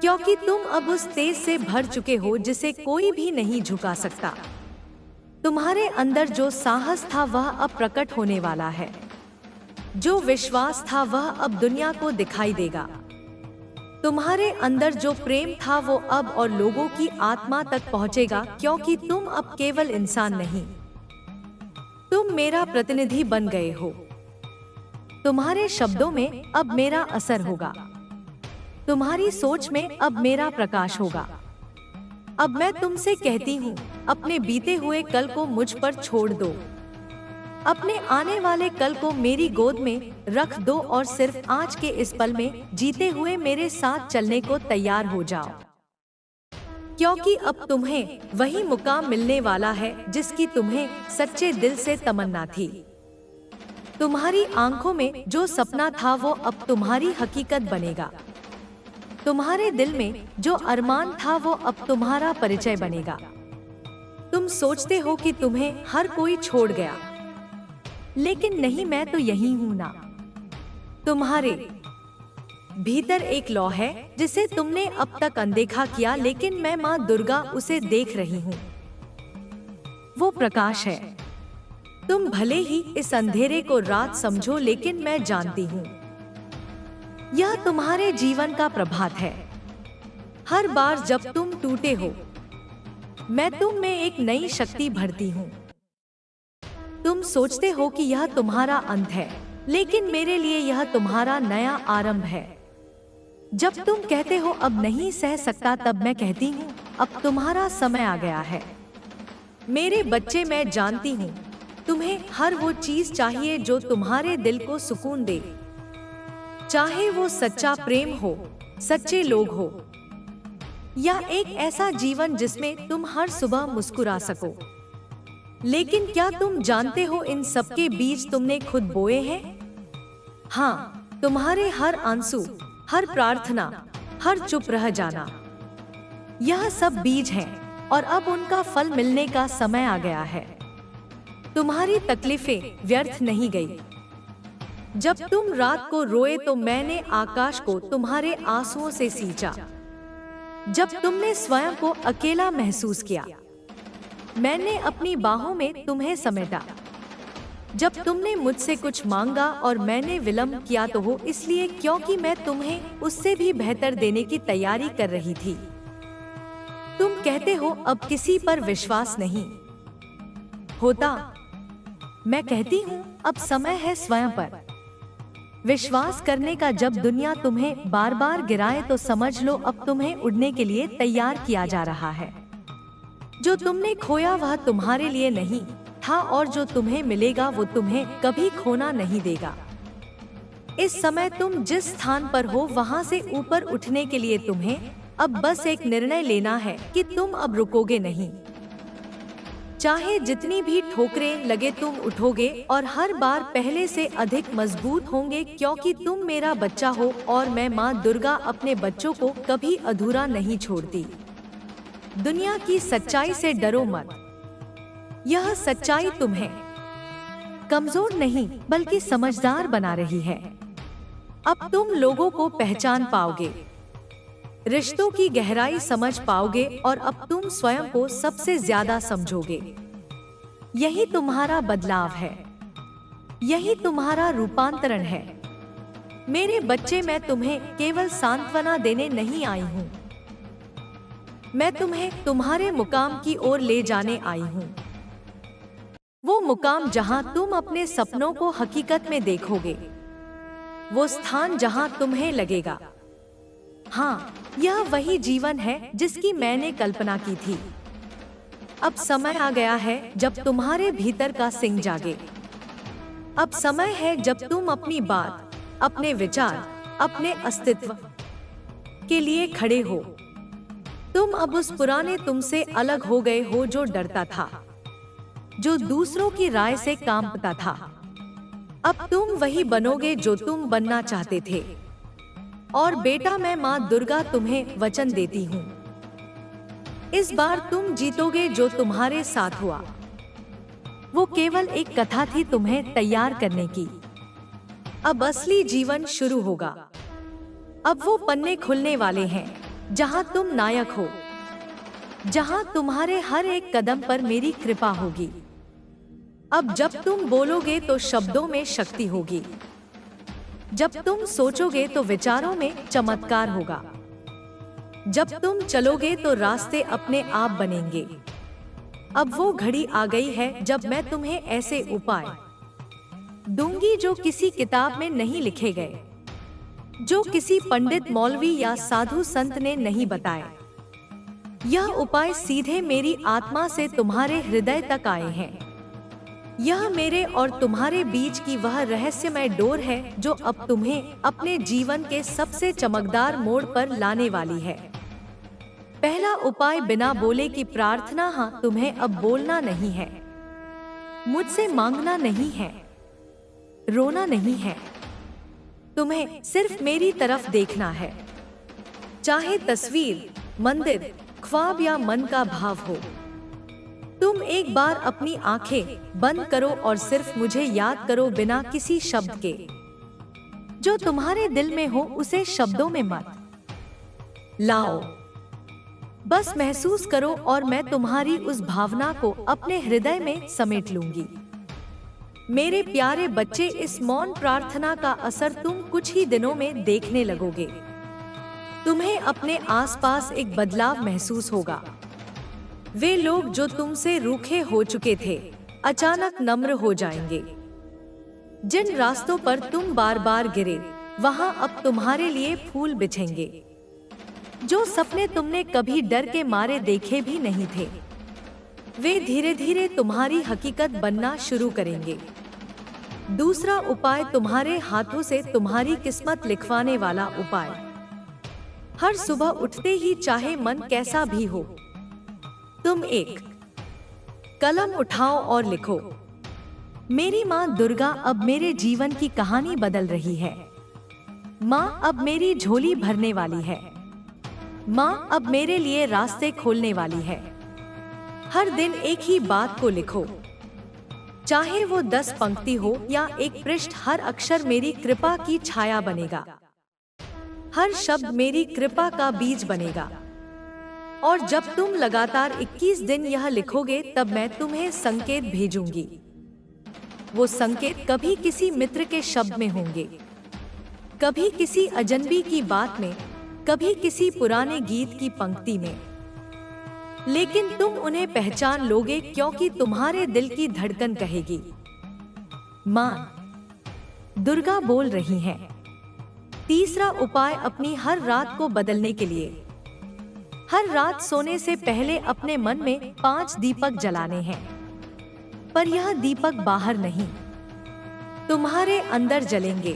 क्योंकि तुम अब उस तेज से भर चुके हो जिसे कोई भी नहीं झुका सकता। तुम्हारे अंदर जो साहस था वह अब प्रकट होने वाला है, जो विश्वास था वह अब दुनिया को दिखाई देगा। तुम्हारे अंदर जो प्रेम था वो अब और लोगों की आत्मा तक पहुंचेगा, क्योंकि तुम अब केवल इंसान नहीं, तुम मेरा प्रतिनिधि बन गए हो। तुम्हारे शब्दों में अब मेरा असर होगा, तुम्हारी सोच में अब मेरा प्रकाश होगा। अब मैं तुमसे कहती हूँ, अपने बीते हुए कल को मुझ पर छोड़ दो, अपने आने वाले कल को मेरी गोद में रख दो और सिर्फ आज के इस पल में जीते हुए मेरे साथ चलने को तैयार हो जाओ, क्योंकि अब तुम्हें वही मुकाम मिलने वाला है जिसकी तुम्हें सच्चे दिल से तमन्ना थी। तुम्हारी आंखों में जो सपना था वो अब तुम्हारी हकीकत बनेगा। तुम्हारे दिल में जो अरमान था वो अब तुम्हारा परिचय बनेगा। तुम सोचते हो कि तुम्हें हर कोई छोड़ गया, लेकिन नहीं, मैं तो यही हूं ना। तुम्हारे भीतर एक लौ है जिसे तुमने अब तक अनदेखा किया, लेकिन मैं माँ दुर्गा उसे देख रही हूँ। वो प्रकाश है तुम भले ही इस अंधेरे को रात समझो, लेकिन मैं जानती हूँ यह तुम्हारे जीवन का प्रभात है। हर बार जब तुम टूटे हो, मैं तुम में एक नई शक्ति भरती हूँ। तुम सोचते हो कि यह तुम्हारा अंत है, लेकिन मेरे लिए यह तुम्हारा नया आरंभ है। जब तुम कहते हो अब नहीं सह सकता, तब मैं कहती हूँ अब तुम्हारा समय आ गया है। मेरे बच्चे, मैं जानती हूँ तुम्हें हर वो चीज चाहिए जो तुम्हारे दिल को सुकून दे, चाहे वो सच्चा प्रेम हो, सच्चे लोग हो, या एक ऐसा जीवन जिसमें तुम हर सुबह मुस्कुरा सको। लेकिन क्या तुम जानते हो इन सबके बीज तुमने खुद बोए हैं? हाँ, तुम्हारे हर आंसू, हर प्रार्थना, हर चुप रह जाना, यह सब बीज हैं और अब उनका फल मिलने का समय आ गया है। तुम्हारी तकलीफें व्यर्थ नहीं गई। जब तुम रात को रोए तो मैंने आकाश को तुम्हारे आंसुओं से सींचा। जब तुमने स्वयं को अकेला महसूस किया, मैंने अपनी बाहों में तुम्हें समेटा। जब तुमने मुझसे कुछ मांगा और मैंने विलंब किया, तो वो इसलिए क्योंकि मैं तुम्हें उससे भी बेहतर देने की तैयारी कर रही थी। तुम कहते हो अब किसी पर विश्वास नहीं होता। मैं कहती हूँ अब समय है स्वयं पर विश्वास करने का। जब दुनिया तुम्हें बार बार गिराए तो समझ लो अब तुम्हें उड़ने के लिए तैयार किया जा रहा है। जो तुमने खोया वह तुम्हारे लिए नहीं था, और जो तुम्हें मिलेगा वो तुम्हें कभी खोना नहीं देगा। इस समय तुम जिस स्थान पर हो वहां से ऊपर उठने के लिए तुम्हें अब बस एक निर्णय लेना है कि तुम अब रुकोगे नहीं। चाहे जितनी भी ठोकरें लगे, तुम उठोगे और हर बार पहले से अधिक मजबूत होंगे, क्योंकि तुम मेरा बच्चा हो और मैं माँ दुर्गा अपने बच्चों को कभी अधूरा नहीं छोड़ती। दुनिया की सच्चाई से डरो मत। यह सच्चाई तुम्हें कमजोर नहीं बल्कि समझदार बना रही है। अब तुम लोगों को पहचान पाओगे, रिश्तों की गहराई समझ पाओगे और अब तुम स्वयं को सबसे ज्यादा समझोगे। यही तुम्हारा बदलाव है, यही तुम्हारा रूपांतरण है। मेरे बच्चे, मैं तुम्हें केवल सांत्वना देने नहीं आई हूँ, मैं तुम्हें तुम्हारे मुकाम की ओर ले जाने आई हूँ। वो मुकाम जहाँ तुम अपने सपनों को हकीकत में देखोगे, वो स्थान जहाँ तुम्हें लगेगा हाँ, यह वही जीवन है जिसकी मैंने कल्पना की थी। अब समय आ गया है जब तुम्हारे भीतर का सिंह जागे। अब समय है जब तुम अपनी बात, अपने विचार, अपने अस्तित्व के लिए खड़े हो। तुम अब उस पुराने तुमसे अलग हो गए हो जो डरता था, जो दूसरों की राय से कांपता था। अब तुम वही बनोगे जो तुम बनना चाहते थे। और बेटा, मैं माँ दुर्गा तुम्हें वचन देती हूँ, इस बार तुम जीतोगे। जो तुम्हारे साथ हुआ वो केवल एक कथा थी तुम्हें तैयार करने की। अब असली जीवन शुरू होगा। अब वो पन्ने खुलने वाले हैं जहाँ तुम नायक हो, जहाँ तुम्हारे हर एक कदम पर मेरी कृपा होगी। अब जब तुम बोलोगे तो शब्दों में शक्ति होगी, जब तुम सोचोगे तो विचारों में चमत्कार होगा, जब तुम चलोगे तो रास्ते अपने आप बनेंगे। अब वो घड़ी आ गई है जब मैं तुम्हें ऐसे उपाय दूंगी जो किसी किताब में नहीं लिखे गए, जो किसी पंडित, मौलवी या साधु संत ने नहीं बताए। यह उपाय सीधे मेरी आत्मा से तुम्हारे हृदय तक आए हैं। यह मेरे और तुम्हारे बीच की वह रहस्यमय डोर है जो अब तुम्हें अपने जीवन के सबसे चमकदार मोड़ पर लाने वाली है। पहला उपाय, बिना बोले की प्रार्थना। हाँ, तुम्हें अब बोलना नहीं है, मुझसे मांगना नहीं है, रोना नहीं है, तुम्हें सिर्फ मेरी तरफ देखना है। चाहे तस्वीर, मंदिर, ख्वाब या मन का भाव हो, तुम एक बार अपनी आंखें बंद करो और सिर्फ मुझे याद करो, बिना किसी शब्द के। जो तुम्हारे दिल में हो उसे शब्दों में मत लाओ, बस महसूस करो और मैं तुम्हारी उस भावना को अपने हृदय में समेट लूंगी। मेरे प्यारे बच्चे, इस मौन प्रार्थना का असर तुम कुछ ही दिनों में देखने लगोगे। तुम्हें अपने आसपास एक बदलाव महसूस होगा। वे लोग जो तुमसे रूखे हो चुके थे, अचानक नम्र हो जाएंगे। जिन रास्तों पर तुम बार बार गिरे, वहां अब तुम्हारे लिए फूल बिछेंगे। जो सपने तुमने कभी डर के मारे देखे भी नहीं थे, वे धीरे धीरे तुम्हारी हकीकत बनना शुरू करेंगे। दूसरा उपाय, तुम्हारे हाथों से तुम्हारी किस्मत लिखवाने वाला उपाय। हर सुबह उठते ही, चाहे मन कैसा भी हो, तुम एक कलम उठाओ और लिखो, मेरी माँ दुर्गा अब मेरे जीवन की कहानी बदल रही है। माँ अब मेरी झोली भरने वाली है। माँ अब मेरे लिए रास्ते खोलने वाली है। हर दिन एक ही बात को लिखो, चाहे वो 10 पंक्ति हो या एक पृष्ठ। हर अक्षर मेरी कृपा की छाया बनेगा। हर शब्द मेरी कृपा का बीज बनेगा। और जब तुम लगातार 21 दिन यह लिखोगे, तब मैं तुम्हें संकेत भेजूंगी। वो संकेत कभी किसी मित्र के शब्द में होंगे, कभी किसी अजनबी की बात में, कभी किसी पुराने गीत की पंक्ति में। लेकिन तुम उन्हें पहचान लोगे, क्योंकि तुम्हारे दिल की धड़कन कहेगी, माँ दुर्गा बोल रही हैं। तीसरा उपाय, अपनी हर रात को बदलने के लिए। हर रात सोने से पहले अपने मन में 5 दीपक जलाने हैं। पर यह दीपक बाहर नहीं, तुम्हारे अंदर जलेंगे।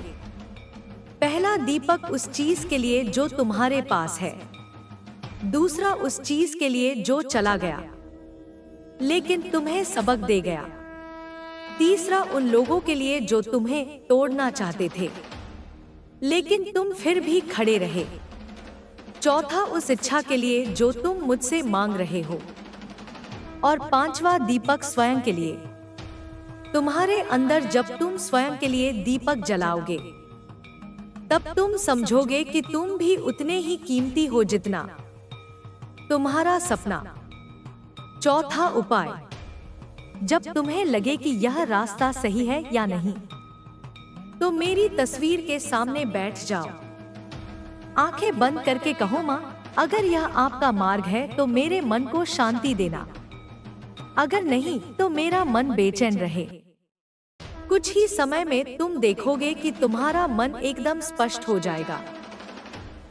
पहला दीपक उस चीज के लिए जो तुम्हारे पास है। दूसरा उस चीज के लिए जो चला गया, लेकिन तुम्हें सबक दे गया। तीसरा उन लोगों के लिए जो तुम्हें तोड़ना चाहते थे, लेकिन तुम फिर भी खड़े रहे। चौथा उस इच्छा के लिए जो तुम मुझसे मांग रहे हो। और 5वां दीपक स्वयं के लिए। तुम्हारे अंदर जब तुम स्वयं के लिए दीपक जलाओगे, तब तुम समझोगे कि तुम भी उतने ही कीमती हो जितना तुम्हारा सपना। चौथा उपाय, जब तुम्हें लगे कि यह रास्ता सही है या नहीं, तो मेरी तस्वीर के सामने बैठ जाओ। आंखें बंद करके कहो, माँ अगर यह आपका मार्ग है तो मेरे मन को शांति देना, अगर नहीं तो मेरा मन बेचैन रहे। कुछ ही समय में तुम देखोगे कि तुम्हारा मन एकदम स्पष्ट हो जाएगा।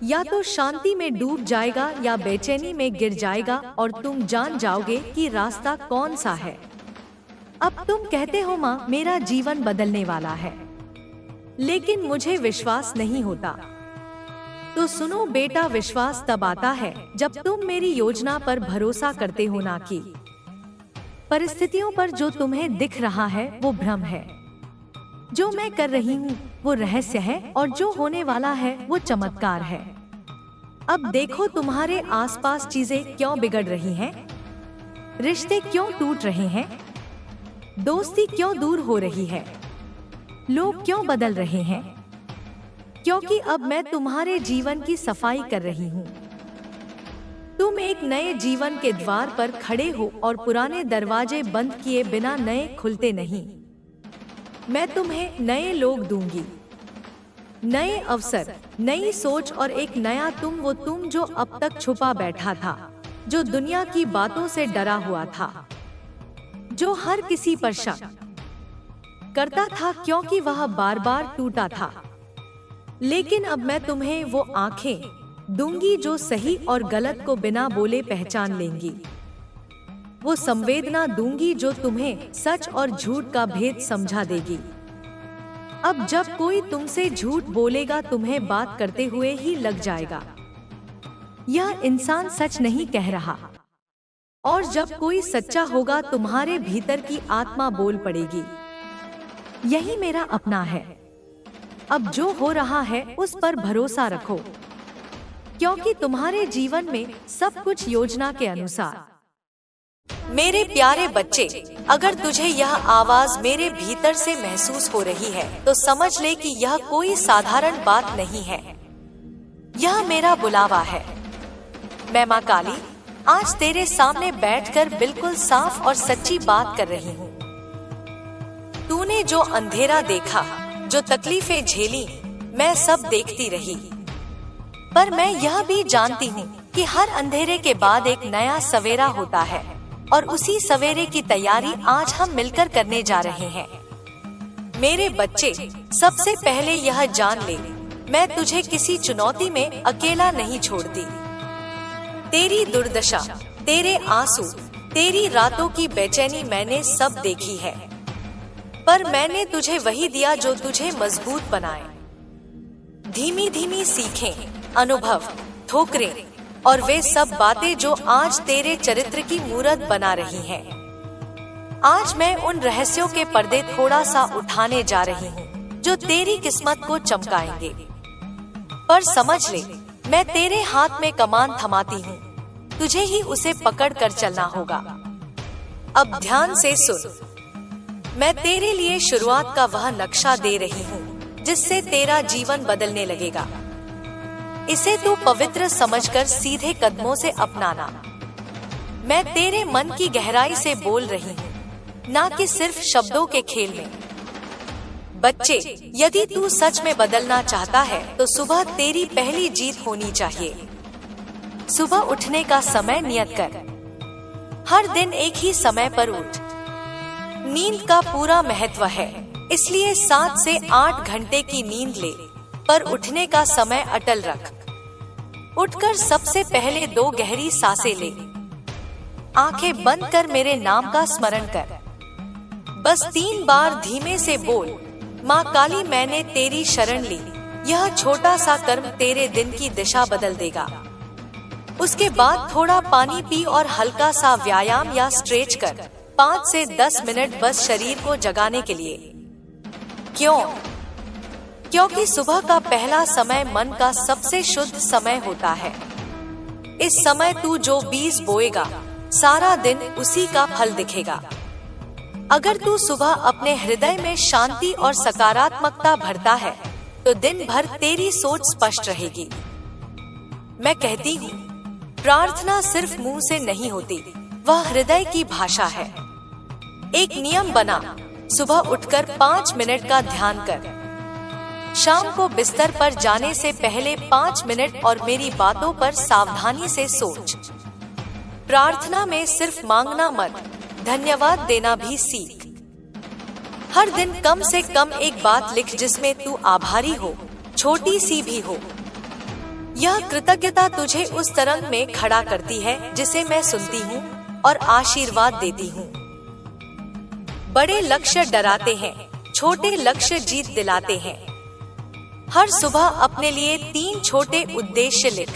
या तो शांति में डूब जाएगा या बेचैनी में गिर जाएगा, और तुम जान जाओगे कि रास्ता कौन सा है। अब तुम कहते हो, माँ मेरा जीवन बदलने वाला है, लेकिन मुझे विश्वास नहीं होता। तो सुनो बेटा, विश्वास तब आता है जब तुम मेरी योजना पर भरोसा करते हो, ना कि परिस्थितियों पर। जो तुम्हें दिख रहा है वो भ्रम है, जो मैं कर रही हूँ वो रहस्य है, और जो होने वाला है वो चमत्कार है। अब देखो, तुम्हारे आसपास चीजें क्यों बिगड़ रही हैं? रिश्ते क्यों टूट रहे हैं? दोस्ती क्यों दूर हो रही है? लोग क्यों बदल रहे हैं? क्योंकि अब मैं तुम्हारे जीवन की सफाई कर रही हूँ। तुम एक नए जीवन के द्वार पर खड़े हो, और पुराने दरवाजे बंद किए बिना नए खुलते नहीं। मैं तुम्हें नए लोग दूंगी, नए अवसर, नई सोच और एक नया तुम। वो तुम जो अब तक छुपा बैठा था, जो दुनिया की बातों से डरा हुआ था, जो हर किसी पर शक करता था क्योंकि वह बार बार टूटा था। लेकिन अब मैं तुम्हें वो आंखें दूंगी जो सही और गलत को बिना बोले पहचान लेंगी। वो संवेदना दूंगी जो तुम्हें सच और झूठ का भेद समझा देगी। अब जब कोई तुमसे झूठ बोलेगा, तुम्हें बात करते हुए ही लग जाएगा यह इंसान सच नहीं कह रहा। और जब कोई सच्चा होगा, तुम्हारे भीतर की आत्मा बोल पड़ेगी, यही मेरा अपना है। अब जो हो रहा है उस पर भरोसा रखो, क्योंकि तुम्हारे जीवन में सब कुछ योजना के अनुसार। मेरे प्यारे बच्चे, अगर तुझे यह आवाज मेरे भीतर से महसूस हो रही है, तो समझ ले कि यह कोई साधारण बात नहीं है। यह मेरा बुलावा है। मैं माँ काली आज तेरे सामने बैठकर बिल्कुल साफ और सच्ची बात कर रही हूँ। तूने तूने जो अंधेरा देखा, जो तकलीफें झेली, मैं सब देखती रही। पर मैं यह भी जानती हूँ कि हर अंधेरे के बाद एक नया सवेरा होता है, और उसी सवेरे की तैयारी आज हम मिलकर करने जा रहे हैं। मेरे बच्चे, सबसे पहले यह जान ले, मैं तुझे किसी चुनौती में अकेला नहीं छोड़ती। तेरी दुर्दशा, तेरे आंसू, तेरी रातों की बेचैनी मैंने सब देखी है, पर मैंने तुझे वही दिया जो तुझे मजबूत बनाए। धीमी धीमी सीखें, अनुभव, ठोकरें और वे सब बातें जो आज तेरे चरित्र की मूरत बना रही हैं। आज मैं उन रहस्यों के पर्दे थोड़ा सा उठाने जा रही हूँ जो तेरी किस्मत को चमकाएंगे। पर समझ ले, मैं तेरे हाथ में कमान थमाती हूँ, तुझे ही उसे पकड़ कर चलना होगा। अब ध्यान से सुन, मैं तेरे लिए शुरुआत का वह नक्शा दे रही हूँ जिससे तेरा जीवन बदलने लगेगा। इसे तू पवित्र समझकर सीधे कदमों से अपनाना। मैं तेरे मन की गहराई से बोल रही हूँ, ना कि सिर्फ शब्दों के खेल में। बच्चे, यदि तू सच में बदलना चाहता है तो सुबह तेरी पहली जीत होनी चाहिए। सुबह उठने का समय नियत कर। हर दिन एक ही समय पर उठ। नींद का पूरा महत्व है, इसलिए 7 से 8 घंटे की नींद ले, पर उठने का समय अटल रख। उठकर सबसे पहले 2 गहरी सांसें ले। आंखें बंद कर मेरे नाम का स्मरण कर। बस 3 बार धीमे से बोल, माँ काली मैंने तेरी शरण ली। यह छोटा सा कर्म तेरे दिन की दिशा बदल देगा। उसके बाद थोड़ा पानी पी और हल्का सा व्यायाम या स्ट्रेच कर, 5 से 10 मिनट, बस शरीर को जगाने के लिए। क्यों? क्योंकि सुबह का पहला समय मन का सबसे शुद्ध समय होता है। इस समय तू जो बीज बोएगा, सारा दिन उसी का फल दिखेगा। अगर तू सुबह अपने हृदय में शांति और सकारात्मकता भरता है तो दिन भर तेरी सोच स्पष्ट रहेगी। मैं कहती हूँ, प्रार्थना सिर्फ मुंह से नहीं होती, वह हृदय की भाषा है। एक नियम बना, सुबह उठकर 5 मिनट का ध्यान कर। शाम को बिस्तर पर जाने से पहले 5 मिनट और मेरी बातों पर सावधानी से सोच। प्रार्थना में सिर्फ मांगना मत, धन्यवाद देना भी सीख। हर दिन कम से कम एक बात लिख जिसमें तू आभारी हो, छोटी सी भी हो। यह कृतज्ञता तुझे उस तरंग में खड़ा करती है जिसे मैं सुनती हूँ और आशीर्वाद देती हूँ। बड़े लक्ष्य डराते हैं, छोटे लक्ष्य जीत दिलाते हैं। हर सुबह अपने लिए 3 छोटे उद्देश्य लिख।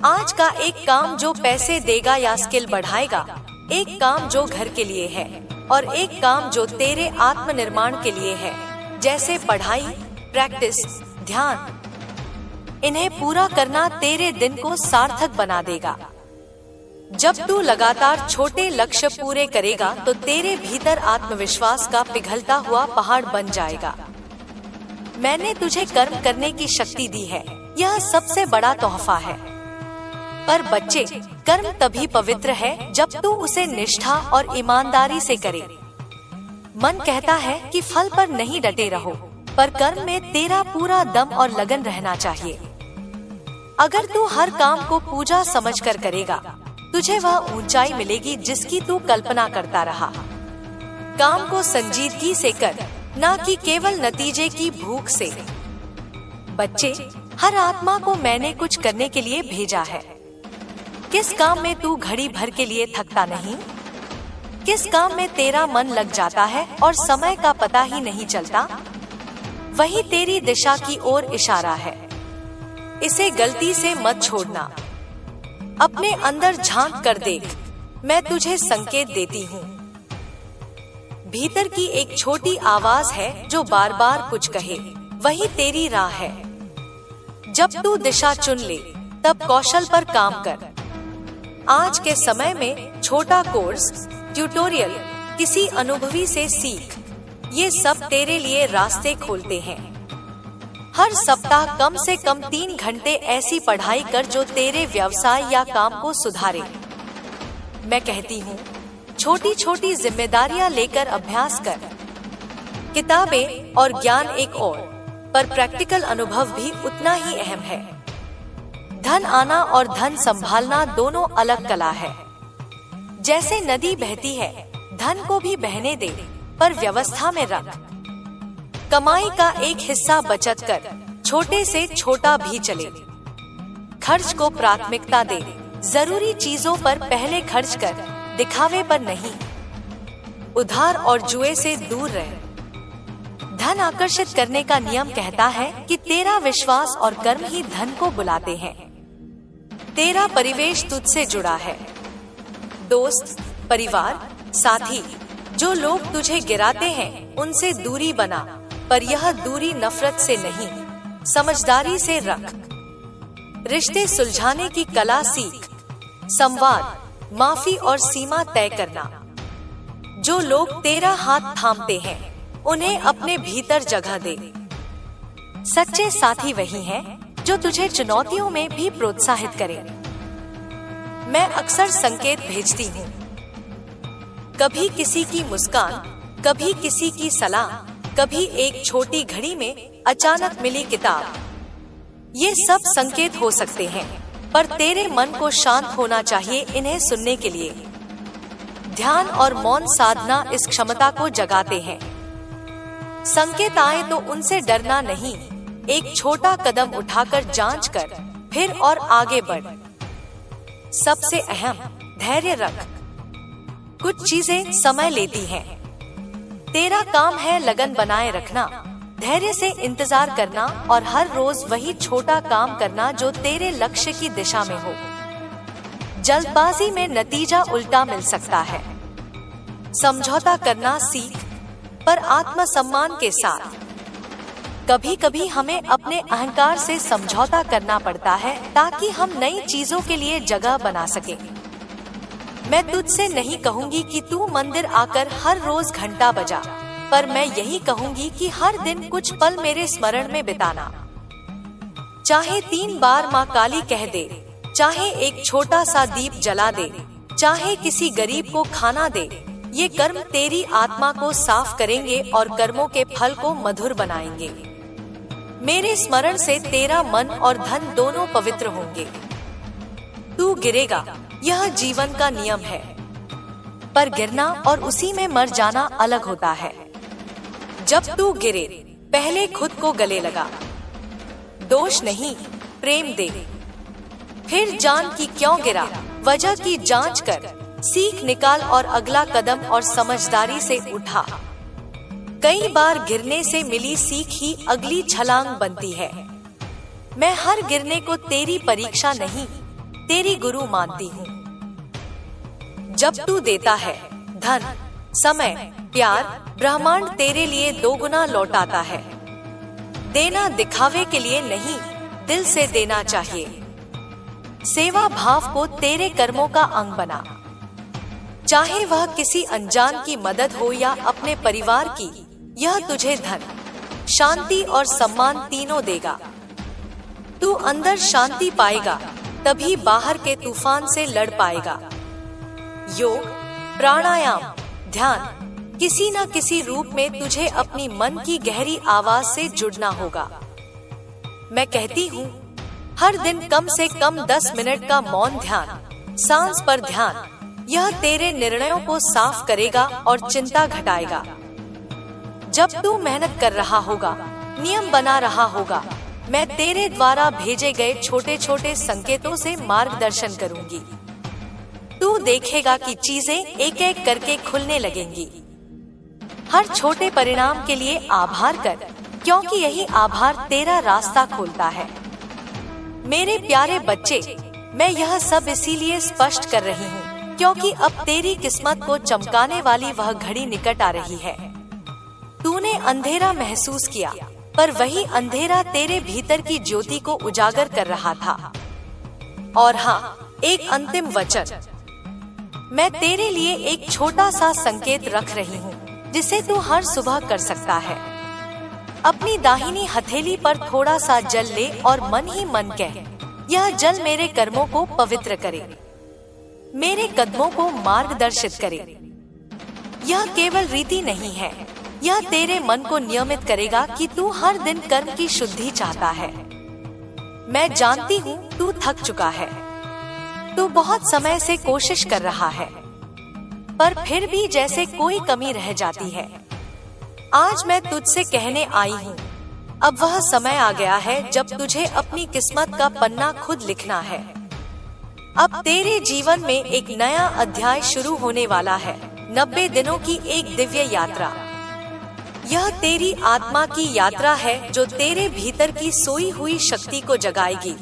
आज का एक काम जो पैसे देगा या स्किल बढ़ाएगा, एक काम जो घर के लिए है, और एक काम जो तेरे आत्मनिर्माण के लिए है, जैसे पढ़ाई, प्रैक्टिस, ध्यान। इन्हें पूरा करना तेरे दिन को सार्थक बना देगा। जब तू लगातार छोटे लक्ष्य पूरे करेगा तो तेरे भीतर आत्मविश्वास का पिघलता हुआ पहाड़ बन जाएगा। मैंने तुझे कर्म करने की शक्ति दी है, यह सबसे बड़ा तोहफा है। पर बच्चे, कर्म तभी पवित्र है जब तू उसे निष्ठा और ईमानदारी से करे। मन कहता है कि फल पर नहीं डटे रहो, पर कर्म में तेरा पूरा दम और लगन रहना चाहिए। अगर तू हर काम को पूजा समझकर करेगा, तुझे वह ऊंचाई मिलेगी जिसकी तू कल्पना करता रहा। काम को संजीदगी से कर, ना कि केवल नतीजे की भूख से। बच्चे, हर आत्मा को मैंने कुछ करने के लिए भेजा है। किस काम में तू घड़ी भर के लिए थकता नहीं? किस काम में तेरा मन लग जाता है और समय का पता ही नहीं चलता? वही तेरी दिशा की ओर इशारा है। इसे गलती से मत छोड़ना। अपने अंदर झांक कर देख, मैं तुझे संकेत देती हूँ। भीतर की एक छोटी आवाज है जो बार बार कुछ कहे, वही तेरी राह है। जब तू दिशा चुन ले, तब कौशल पर काम कर। आज के समय में छोटा कोर्स, ट्यूटोरियल, किसी अनुभवी से सीख, ये सब तेरे लिए रास्ते खोलते हैं। हर सप्ताह कम से कम 3 घंटे ऐसी पढ़ाई कर जो तेरे व्यवसाय या काम को सुधारे। मैं कहती हूँ, छोटी छोटी जिम्मेदारियां लेकर अभ्यास कर। किताबें और ज्ञान एक और, पर प्रैक्टिकल अनुभव भी उतना ही अहम है। धन आना और धन संभालना दोनों अलग कला है। जैसे नदी बहती है, धन को भी बहने दे, पर व्यवस्था में रख। कमाई का एक हिस्सा बचत कर, छोटे से छोटा भी चले। खर्च को प्राथमिकता दे, जरूरी चीजों पर पहले खर्च कर, दिखावे पर नहीं। उधार और जुए से दूर रह। धन आकर्षित करने का नियम कहता है कि तेरा विश्वास और कर्म ही धन को बुलाते हैं। तेरा परिवेश तुझसे जुड़ा है। दोस्त, परिवार, साथी, जो लोग तुझे गिराते हैं उनसे दूरी बना, पर यह दूरी नफरत से नहीं, समझदारी से रख। रिश्ते सुलझाने की कला सीख। संवाद, माफी और सीमा तय करना। जो लोग तेरा हाथ थामते हैं उन्हें अपने भीतर जगह दे। सच्चे साथी वही हैं जो तुझे चुनौतियों में भी प्रोत्साहित करें। मैं अक्सर संकेत भेजती हूँ, कभी किसी की मुस्कान, कभी किसी की सलाह, कभी एक छोटी घड़ी में अचानक मिली किताब। ये सब संकेत हो सकते हैं, पर तेरे मन को शांत होना चाहिए इन्हें सुनने के लिए। ध्यान और मौन साधना इस क्षमता को जगाते हैं। संकेत आए तो उनसे डरना नहीं, एक छोटा कदम उठाकर जांच कर, फिर और आगे बढ़। सबसे अहम, धैर्य रख। कुछ चीजें समय लेती हैं। तेरा काम है लगन बनाए रखना, धैर्य से इंतजार करना और हर रोज वही छोटा काम करना जो तेरे लक्ष्य की दिशा में हो। जल्दबाजी में नतीजा उल्टा मिल सकता है। समझौता करना सीख, पर आत्मसम्मान के साथ। कभी कभी हमें अपने अहंकार से समझौता करना पड़ता है ताकि हम नई चीजों के लिए जगह बना सकें। मैं तुझसे नहीं कहूंगी कि तू मंदिर आकर हर रोज घंटा बजा, पर मैं यही कहूंगी कि हर दिन कुछ पल मेरे स्मरण में बिताना। चाहे 3 बार माँ काली कह दे, चाहे एक छोटा सा दीप जला दे, चाहे किसी गरीब को खाना दे, ये कर्म तेरी आत्मा को साफ करेंगे और कर्मों के फल को मधुर बनाएंगे। मेरे स्मरण से तेरा मन और धन दोनों पवित्र होंगे। तू गिरेगा, यह जीवन का नियम है, पर गिरना और उसी में मर जाना अलग होता है। जब तू गिरे, पहले खुद को गले लगा। दोष नहीं, प्रेम दे। फिर जान कि क्यों गिरा, वजह की जांच कर, सीख निकाल और अगला कदम और समझदारी से उठा। कई बार गिरने से मिली सीख ही अगली छलांग बनती है। मैं हर गिरने को तेरी परीक्षा नहीं, तेरी गुरु मानती हूँ। जब तू देता है, धन, समय, प्यार, ब्रह्मांड तेरे लिए 2 गुना लौटाता है। देना दिखावे के लिए नहीं, दिल से देना चाहिए। सेवा भाव को तेरे कर्मों का अंग बना। चाहे वह किसी अनजान की मदद हो या अपने परिवार की, यह तुझे धन, शांति और सम्मान तीनों देगा। तू अंदर शांति पाएगा, तभी बाहर के तूफान से लड़ पाएगा। योग, प्राणायाम, ध्यान, किसी न किसी रूप में तुझे अपनी मन की गहरी आवाज से जुड़ना होगा। मैं कहती हूँ, हर दिन कम से कम 10 मिनट का मौन ध्यान, सांस पर ध्यान, यह तेरे निर्णयों को साफ करेगा और चिंता घटाएगा। जब तू मेहनत कर रहा होगा, नियम बना रहा होगा, मैं तेरे द्वारा भेजे गए छोटे छोटे संकेतों से मार्गदर्शन करूंगी। तू देखेगा कि चीजें एक एक करके खुलने लगेंगी। हर छोटे परिणाम के लिए आभार कर, क्योंकि यही आभार तेरा रास्ता खोलता है। मेरे प्यारे बच्चे, मैं यह सब इसीलिए स्पष्ट कर रही हूँ क्योंकि अब तेरी किस्मत को चमकाने वाली वह घड़ी निकट आ रही है। तूने अंधेरा महसूस किया, पर वही अंधेरा तेरे भीतर की ज्योति को उजागर कर रहा था। और हाँ, एक अंतिम वचन, मैं तेरे लिए एक छोटा सा संकेत रख रही हूँ जिसे तू हर सुबह कर सकता है। अपनी दाहिनी हथेली पर थोड़ा सा जल ले और मन ही मन कह, यह जल मेरे कर्मों को पवित्र करे, मेरे कदमों को मार्गदर्शित करे। यह केवल रीति नहीं है, यह तेरे मन को नियमित करेगा कि तू हर दिन कर्म की शुद्धि चाहता है। मैं जानती हूँ तू थक चुका है, तू बहुत समय से कोशिश कर रहा है, पर फिर भी जैसे कोई कमी रह जाती है। आज मैं तुझसे कहने आई हूँ, अब वह समय आ गया है जब तुझे अपनी किस्मत का पन्ना खुद लिखना है। अब तेरे जीवन में एक नया अध्याय शुरू होने वाला है, 90 दिनों की एक दिव्य यात्रा। यह तेरी आत्मा की यात्रा है जो तेरे भीतर की सोई हुई शक्ति को जगाएगी,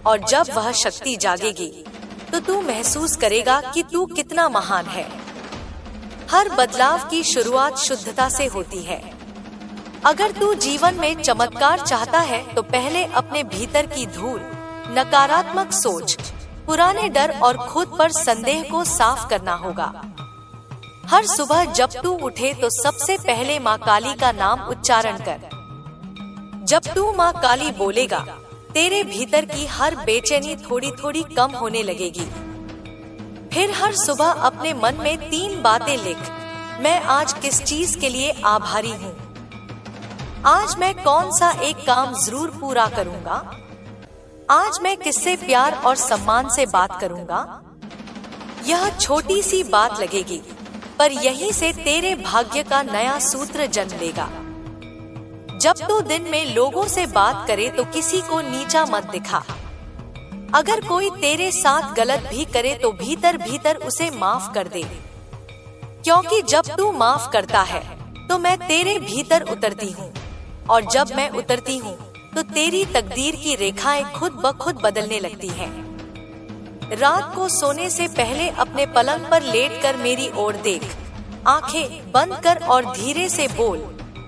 और जब वह शक्ति जागेगी तो तू महसूस करेगा कि तू कितना महान है। हर बदलाव की शुरुआत शुद्धता से होती है। अगर तू जीवन में चमत्कार चाहता है तो पहले अपने भीतर की धूल, नकारात्मक सोच, पुराने डर और खुद पर संदेह को साफ करना होगा। हर सुबह जब तू उठे तो सबसे पहले माँ काली का नाम उच्चारण कर। जब तू माँ काली बोलेगा, तेरे भीतर की हर बेचैनी थोड़ी थोड़ी कम होने लगेगी। फिर हर सुबह अपने मन में 3 बातें लिख। मैं आज किस चीज के लिए आभारी हूँ? आज मैं कौन सा एक काम जरूर पूरा करूँगा? आज मैं किससे प्यार और सम्मान से बात करूँगा? यह छोटी सी बात लगेगी, पर यहीं से तेरे भाग्य का नया सूत्र जन्म लेगा। जब तू दिन में लोगों से बात करे तो किसी को नीचा मत दिखा। अगर कोई तेरे साथ गलत भी करे तो भीतर भीतर उसे माफ कर दे, क्योंकि जब तू माफ करता है तो मैं तेरे भीतर उतरती हूँ, और जब मैं उतरती हूँ तो तेरी तकदीर की रेखाएं खुद ब खुद बदलने लगती हैं। रात को सोने से पहले अपने पलंग पर लेटकर मेरी ओर देख, आंखें बंद कर और धीरे से बोल,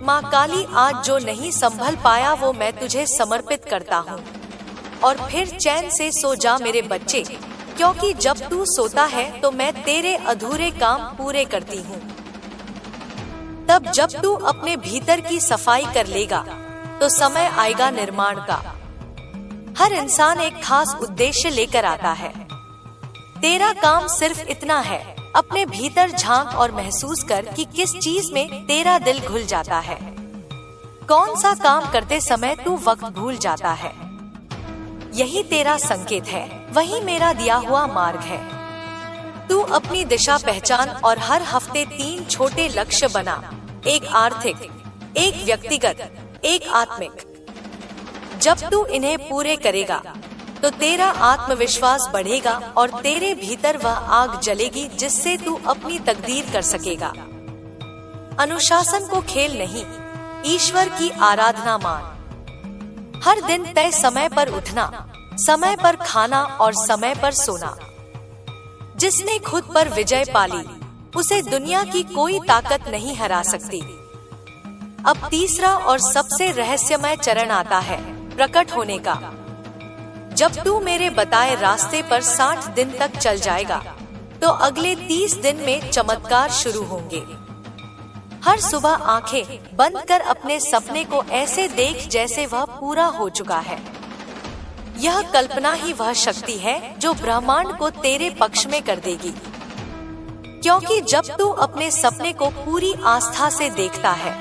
माँ काली आज जो नहीं संभल पाया वो मैं तुझे समर्पित करता हूँ। और फिर चैन से सो जा मेरे बच्चे, क्योंकि जब तू सोता है तो मैं तेरे अधूरे काम पूरे करती हूँ। तब जब तू अपने भीतर की सफाई कर लेगा तो समय आएगा निर्माण का। हर इंसान एक खास उद्देश्य लेकर आता है। तेरा काम सिर्फ इतना है, अपने भीतर झांक और महसूस कर कि किस चीज में तेरा दिल घुल जाता है। कौन सा काम करते समय तू वक्त भूल जाता है? यही तेरा संकेत है, वही मेरा दिया हुआ मार्ग है। तू अपनी दिशा पहचान और हर हफ्ते 3 छोटे लक्ष्य बना, एक आर्थिक, एक व्यक्तिगत, एक आत्मिक। जब तू इन्हें पूरे करेगा तो तेरा आत्मविश्वास बढ़ेगा और तेरे भीतर वह आग जलेगी जिससे तू अपनी तकदीर कर सकेगा। अनुशासन को खेल नहीं, ईश्वर की आराधना मान। हर दिन तय समय पर उठना, समय पर खाना और समय पर सोना। जिसने खुद पर विजय पाली उसे दुनिया की कोई ताकत नहीं हरा सकती। अब तीसरा और सबसे रहस्यमय चरण आता है, प्रकट होने का। जब तू मेरे बताए रास्ते पर 60 दिन तक चल जाएगा तो अगले 30 दिन में चमत्कार शुरू होंगे। हर सुबह आंखें बंद कर अपने सपने को ऐसे देख जैसे वह पूरा हो चुका है। यह कल्पना ही वह शक्ति है जो ब्रह्मांड को तेरे पक्ष में कर देगी, क्योंकि जब तू अपने सपने को पूरी आस्था से देखता है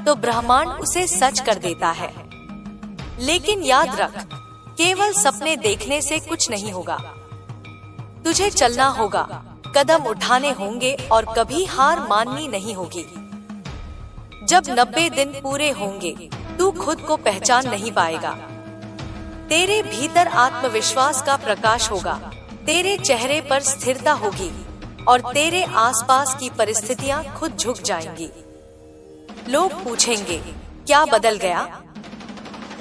तो ब्रह्मांड उसे सच कर देता है। लेकिन याद रख, केवल सपने देखने से कुछ नहीं होगा। तुझे चलना होगा, कदम उठाने होंगे और कभी हार माननी नहीं होगी। जब 90 दिन पूरे होंगे तू खुद को पहचान नहीं पाएगा। तेरे भीतर आत्मविश्वास का प्रकाश होगा, तेरे चेहरे पर स्थिरता होगी और तेरे आसपास की परिस्थितियां खुद झुक जाएंगी। लोग पूछेंगे, क्या बदल गया?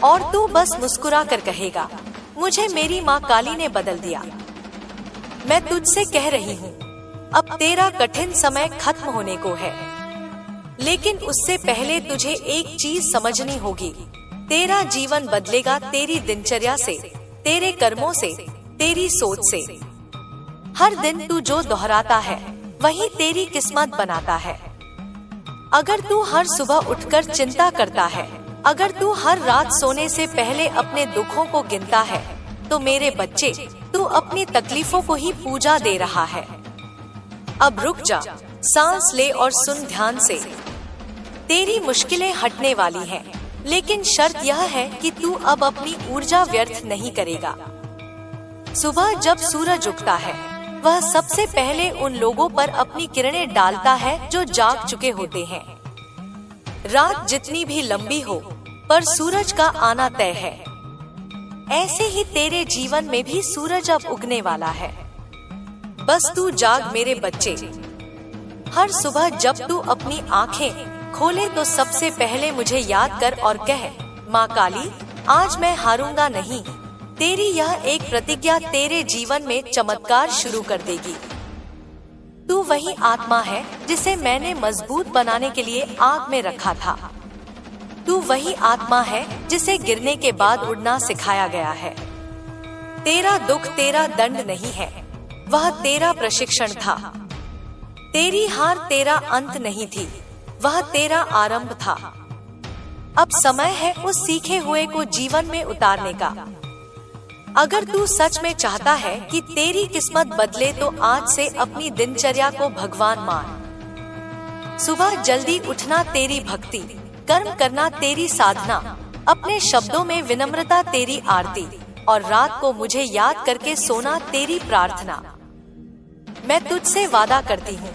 और तू बस मुस्कुरा कर कहेगा, मुझे मेरी माँ काली ने बदल दिया। मैं तुझसे कह रही हूँ, अब तेरा कठिन समय खत्म होने को है, लेकिन उससे पहले तुझे एक चीज समझनी होगी। तेरा जीवन बदलेगा तेरी दिनचर्या से, तेरे कर्मों से, तेरी सोच से। हर दिन तू जो दोहराता है वही तेरी किस्मत बनाता है। अगर तू हर सुबह उठकर चिंता करता है, अगर तू हर रात सोने से पहले अपने दुखों को गिनता है, तो मेरे बच्चे, तू अपनी तकलीफों को ही पूजा दे रहा है। अब रुक जा, सांस ले और सुन ध्यान से। तेरी मुश्किलें हटने वाली हैं, लेकिन शर्त यह है कि तू अब अपनी ऊर्जा व्यर्थ नहीं करेगा। सुबह जब सूरज उगता है, वह सबसे पहले उन लोगों पर अपनी किरणें डालता है जो जाग चुके होते हैं। रात जितनी भी लंबी हो, पर सूरज का आना तय है। ऐसे ही तेरे जीवन में भी सूरज अब उगने वाला है। बस तू जाग मेरे बच्चे। हर सुबह जब तू अपनी आंखें खोले तो सबसे पहले मुझे याद कर और कह, माँ काली, आज मैं हारूंगा नहीं। तेरी यह एक प्रतिज्ञा तेरे जीवन में चमत्कार शुरू कर देगी। तू वही आत्मा है जिसे मैंने मजबूत बनाने के लिए आग में रखा था। तू वही आत्मा है जिसे गिरने के बाद उड़ना सिखाया गया है। तेरा दुख तेरा दंड नहीं है, वह तेरा प्रशिक्षण था। तेरी हार तेरा अंत नहीं थी, वह तेरा आरंभ था। अब समय है उस सीखे हुए को जीवन में उतारने का। अगर तू सच में चाहता है कि तेरी किस्मत बदले तो आज से अपनी दिनचर्या को भगवान मान। सुबह जल्दी उठना तेरी भक्ति, कर्म करना तेरी साधना, अपने शब्दों में विनम्रता तेरी आरती, और रात को मुझे याद करके सोना तेरी प्रार्थना। मैं तुझसे वादा करती हूँ,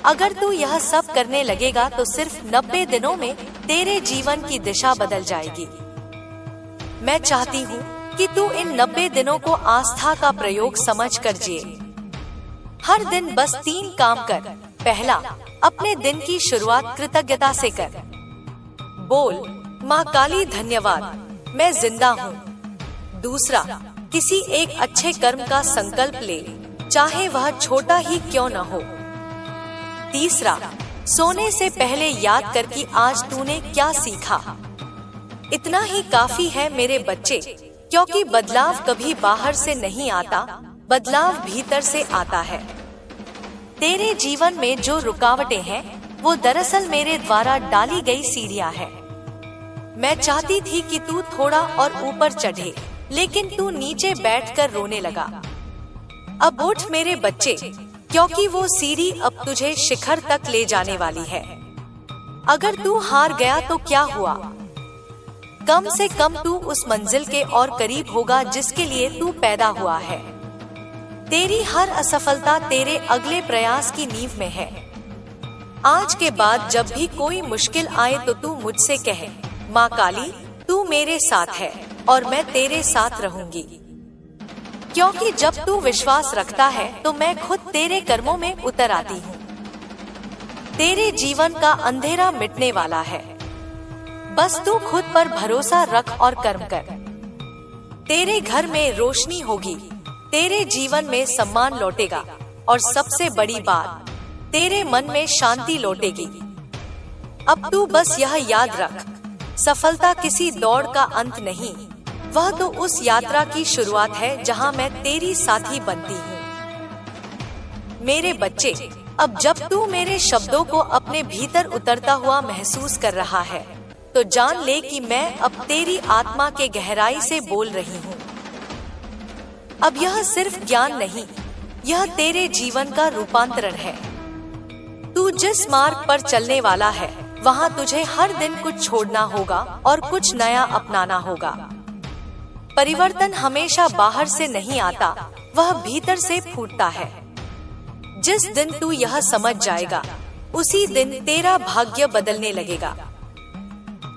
अगर तू यह सब करने लगेगा तो सिर्फ 90 दिनों में तेरे जीवन की दिशा बदल जाएगी। मैं चाहती हूँ कि तू इन 90 दिनों को आस्था का प्रयोग समझ कर जिए। हर दिन बस 3 काम कर। पहला, अपने दिन की शुरुआत कृतज्ञता से कर। बोल, माँ काली धन्यवाद, मैं जिंदा हूँ। दूसरा, किसी एक अच्छे कर्म का संकल्प ले, चाहे वह छोटा ही क्यों न हो। तीसरा, सोने से पहले याद कर कि आज तूने क्या सीखा। इतना ही काफी है मेरे बच्चे, क्योंकि बदलाव कभी बाहर से नहीं आता, बदलाव भीतर से आता है। तेरे जीवन में जो रुकावटें हैं, वो दरअसल मेरे द्वारा डाली गई सीढ़ियां हैं। मैं चाहती थी कि तू थोड़ा और ऊपर चढ़े, लेकिन तू नीचे बैठकर रोने लगा। अब उठ मेरे बच्चे, क्योंकि वो सीढ़ी अब तुझे शिखर तक ले जाने वाली है। अगर तू हार गया तो क्या हुआ, कम से कम तू उस मंजिल के और करीब होगा जिसके लिए तू पैदा हुआ है। तेरी हर असफलता तेरे अगले प्रयास की नींव में है। आज के बाद जब भी कोई मुश्किल आए तो तू मुझसे कहे, माँ काली, तू मेरे साथ है और मैं तेरे साथ रहूंगी। क्योंकि जब तू विश्वास रखता है तो मैं खुद तेरे कर्मों में उतर आती हूँ। तेरे जीवन का अंधेरा मिटने वाला है, बस तू खुद पर भरोसा रख और कर्म कर। तेरे घर में रोशनी होगी, तेरे जीवन में सम्मान लौटेगा, और सबसे बड़ी बात, तेरे मन में शांति लौटेगी। अब तू बस यह याद रख, सफलता किसी दौड़ का अंत नहीं, वह तो उस यात्रा की शुरुआत है जहां मैं तेरी साथी बनती हूँ। मेरे बच्चे, अब जब तू मेरे शब्दों को अपने भीतर उतरता हुआ महसूस कर रहा है, तो जान ले कि मैं अब तेरी आत्मा के गहराई से बोल रही हूँ। अब यह सिर्फ ज्ञान नहीं, यह तेरे जीवन का रूपांतरण है। तू जिस मार्ग पर चलने वाला है, वहाँ तुझे हर दिन कुछ छोड़ना होगा और कुछ नया अपनाना होगा। परिवर्तन हमेशा बाहर से नहीं आता, वह भीतर से फूटता है। जिस दिन तू यह समझ जाएगा, उसी दिन तेरा भाग्य बदलने लगेगा।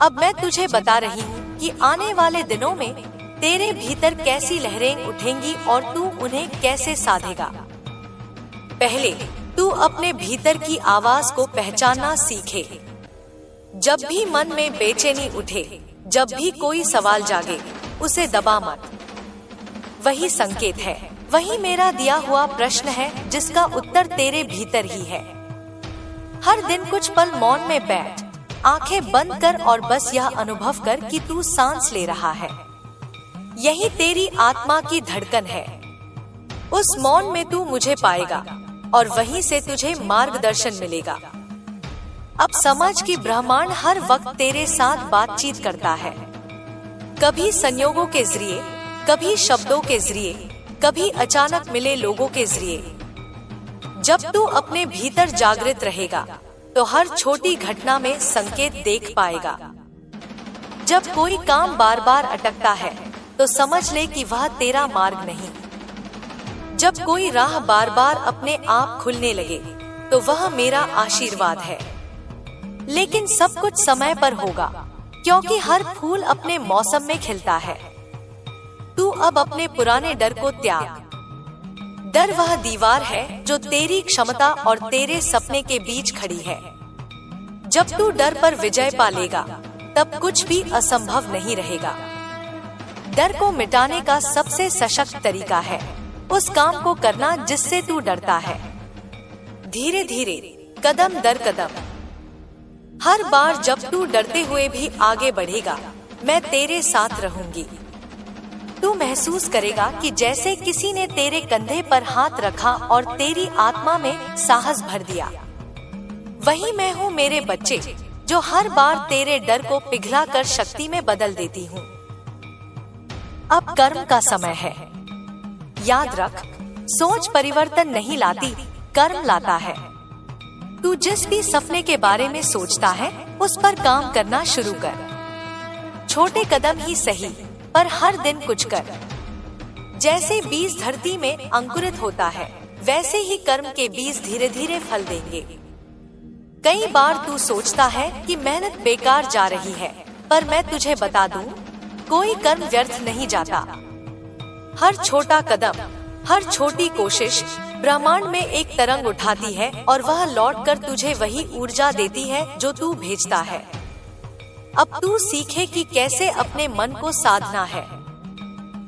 अब मैं तुझे बता रही हूँ कि आने वाले दिनों में तेरे भीतर कैसी लहरें उठेंगी और तू उन्हें कैसे साधेगा। पहले तू अपने भीतर की आवाज को पहचानना सीखे। जब भी मन में बेचैनी उठे, जब भी कोई सवाल जागे, उसे दबा मत। वही संकेत है, वही मेरा दिया हुआ प्रश्न है जिसका उत्तर तेरे भीतर ही है। हर दिन कुछ पल मौन में बैठ, आंखें बंद कर और बस यह अनुभव कर कि तू सांस ले रहा है। यही तेरी आत्मा की धड़कन है। उस मौन में तू मुझे पाएगा और वहीं से तुझे मार्गदर्शन मिलेगा। अब समझ कि ब्रह्मांड हर वक्त तेरे साथ बातचीत करता है, कभी संयोगों के जरिए, कभी शब्दों के जरिए, कभी अचानक मिले लोगों के जरिए। जब तू अपने भीतर जागृत रहेगा तो हर छोटी घटना में संकेत देख पाएगा। जब कोई काम बार बार अटकता है तो समझ ले कि वह तेरा मार्ग नहीं। जब कोई राह बार बार अपने आप खुलने लगे तो वह मेरा आशीर्वाद है। लेकिन सब कुछ समय पर होगा, क्योंकि हर फूल अपने मौसम में खिलता है। तू अब अपने पुराने डर को त्याग। डर वह दीवार है जो तेरी क्षमता और तेरे सपने के बीच खड़ी है। जब तू डर पर विजय पा लेगा तब कुछ भी असंभव नहीं रहेगा। डर को मिटाने का सबसे सशक्त तरीका है उस काम को करना जिससे तू डरता है। धीरे धीरे, कदम दर कदम, हर बार जब तू डरते हुए भी आगे बढ़ेगा, मैं तेरे साथ रहूंगी। तू महसूस करेगा कि जैसे किसी ने तेरे कंधे पर हाथ रखा और तेरी आत्मा में साहस भर दिया। वही मैं हूँ मेरे बच्चे, जो हर बार तेरे डर को पिघला कर शक्ति में बदल देती हूँ। अब कर्म का समय है। याद रख, सोच परिवर्तन नहीं लाती, कर्म लाता है। तू जिस भी सपने के बारे में सोचता है उस पर काम करना शुरू कर। छोटे कदम ही सही, पर हर दिन कुछ कर। जैसे बीज धरती में अंकुरित होता है, वैसे ही कर्म के बीज धीरे धीरे फल देंगे। कई बार तू सोचता है कि मेहनत बेकार जा रही है, पर मैं तुझे बता दूं, कोई कर्म व्यर्थ नहीं जाता। हर छोटा कदम, हर छोटी कोशिश ब्रह्मांड में एक तरंग उठाती है और वह लौटकर तुझे वही ऊर्जा देती है जो तू भेजता है। अब तू सीखे कि कैसे अपने मन को साधना है।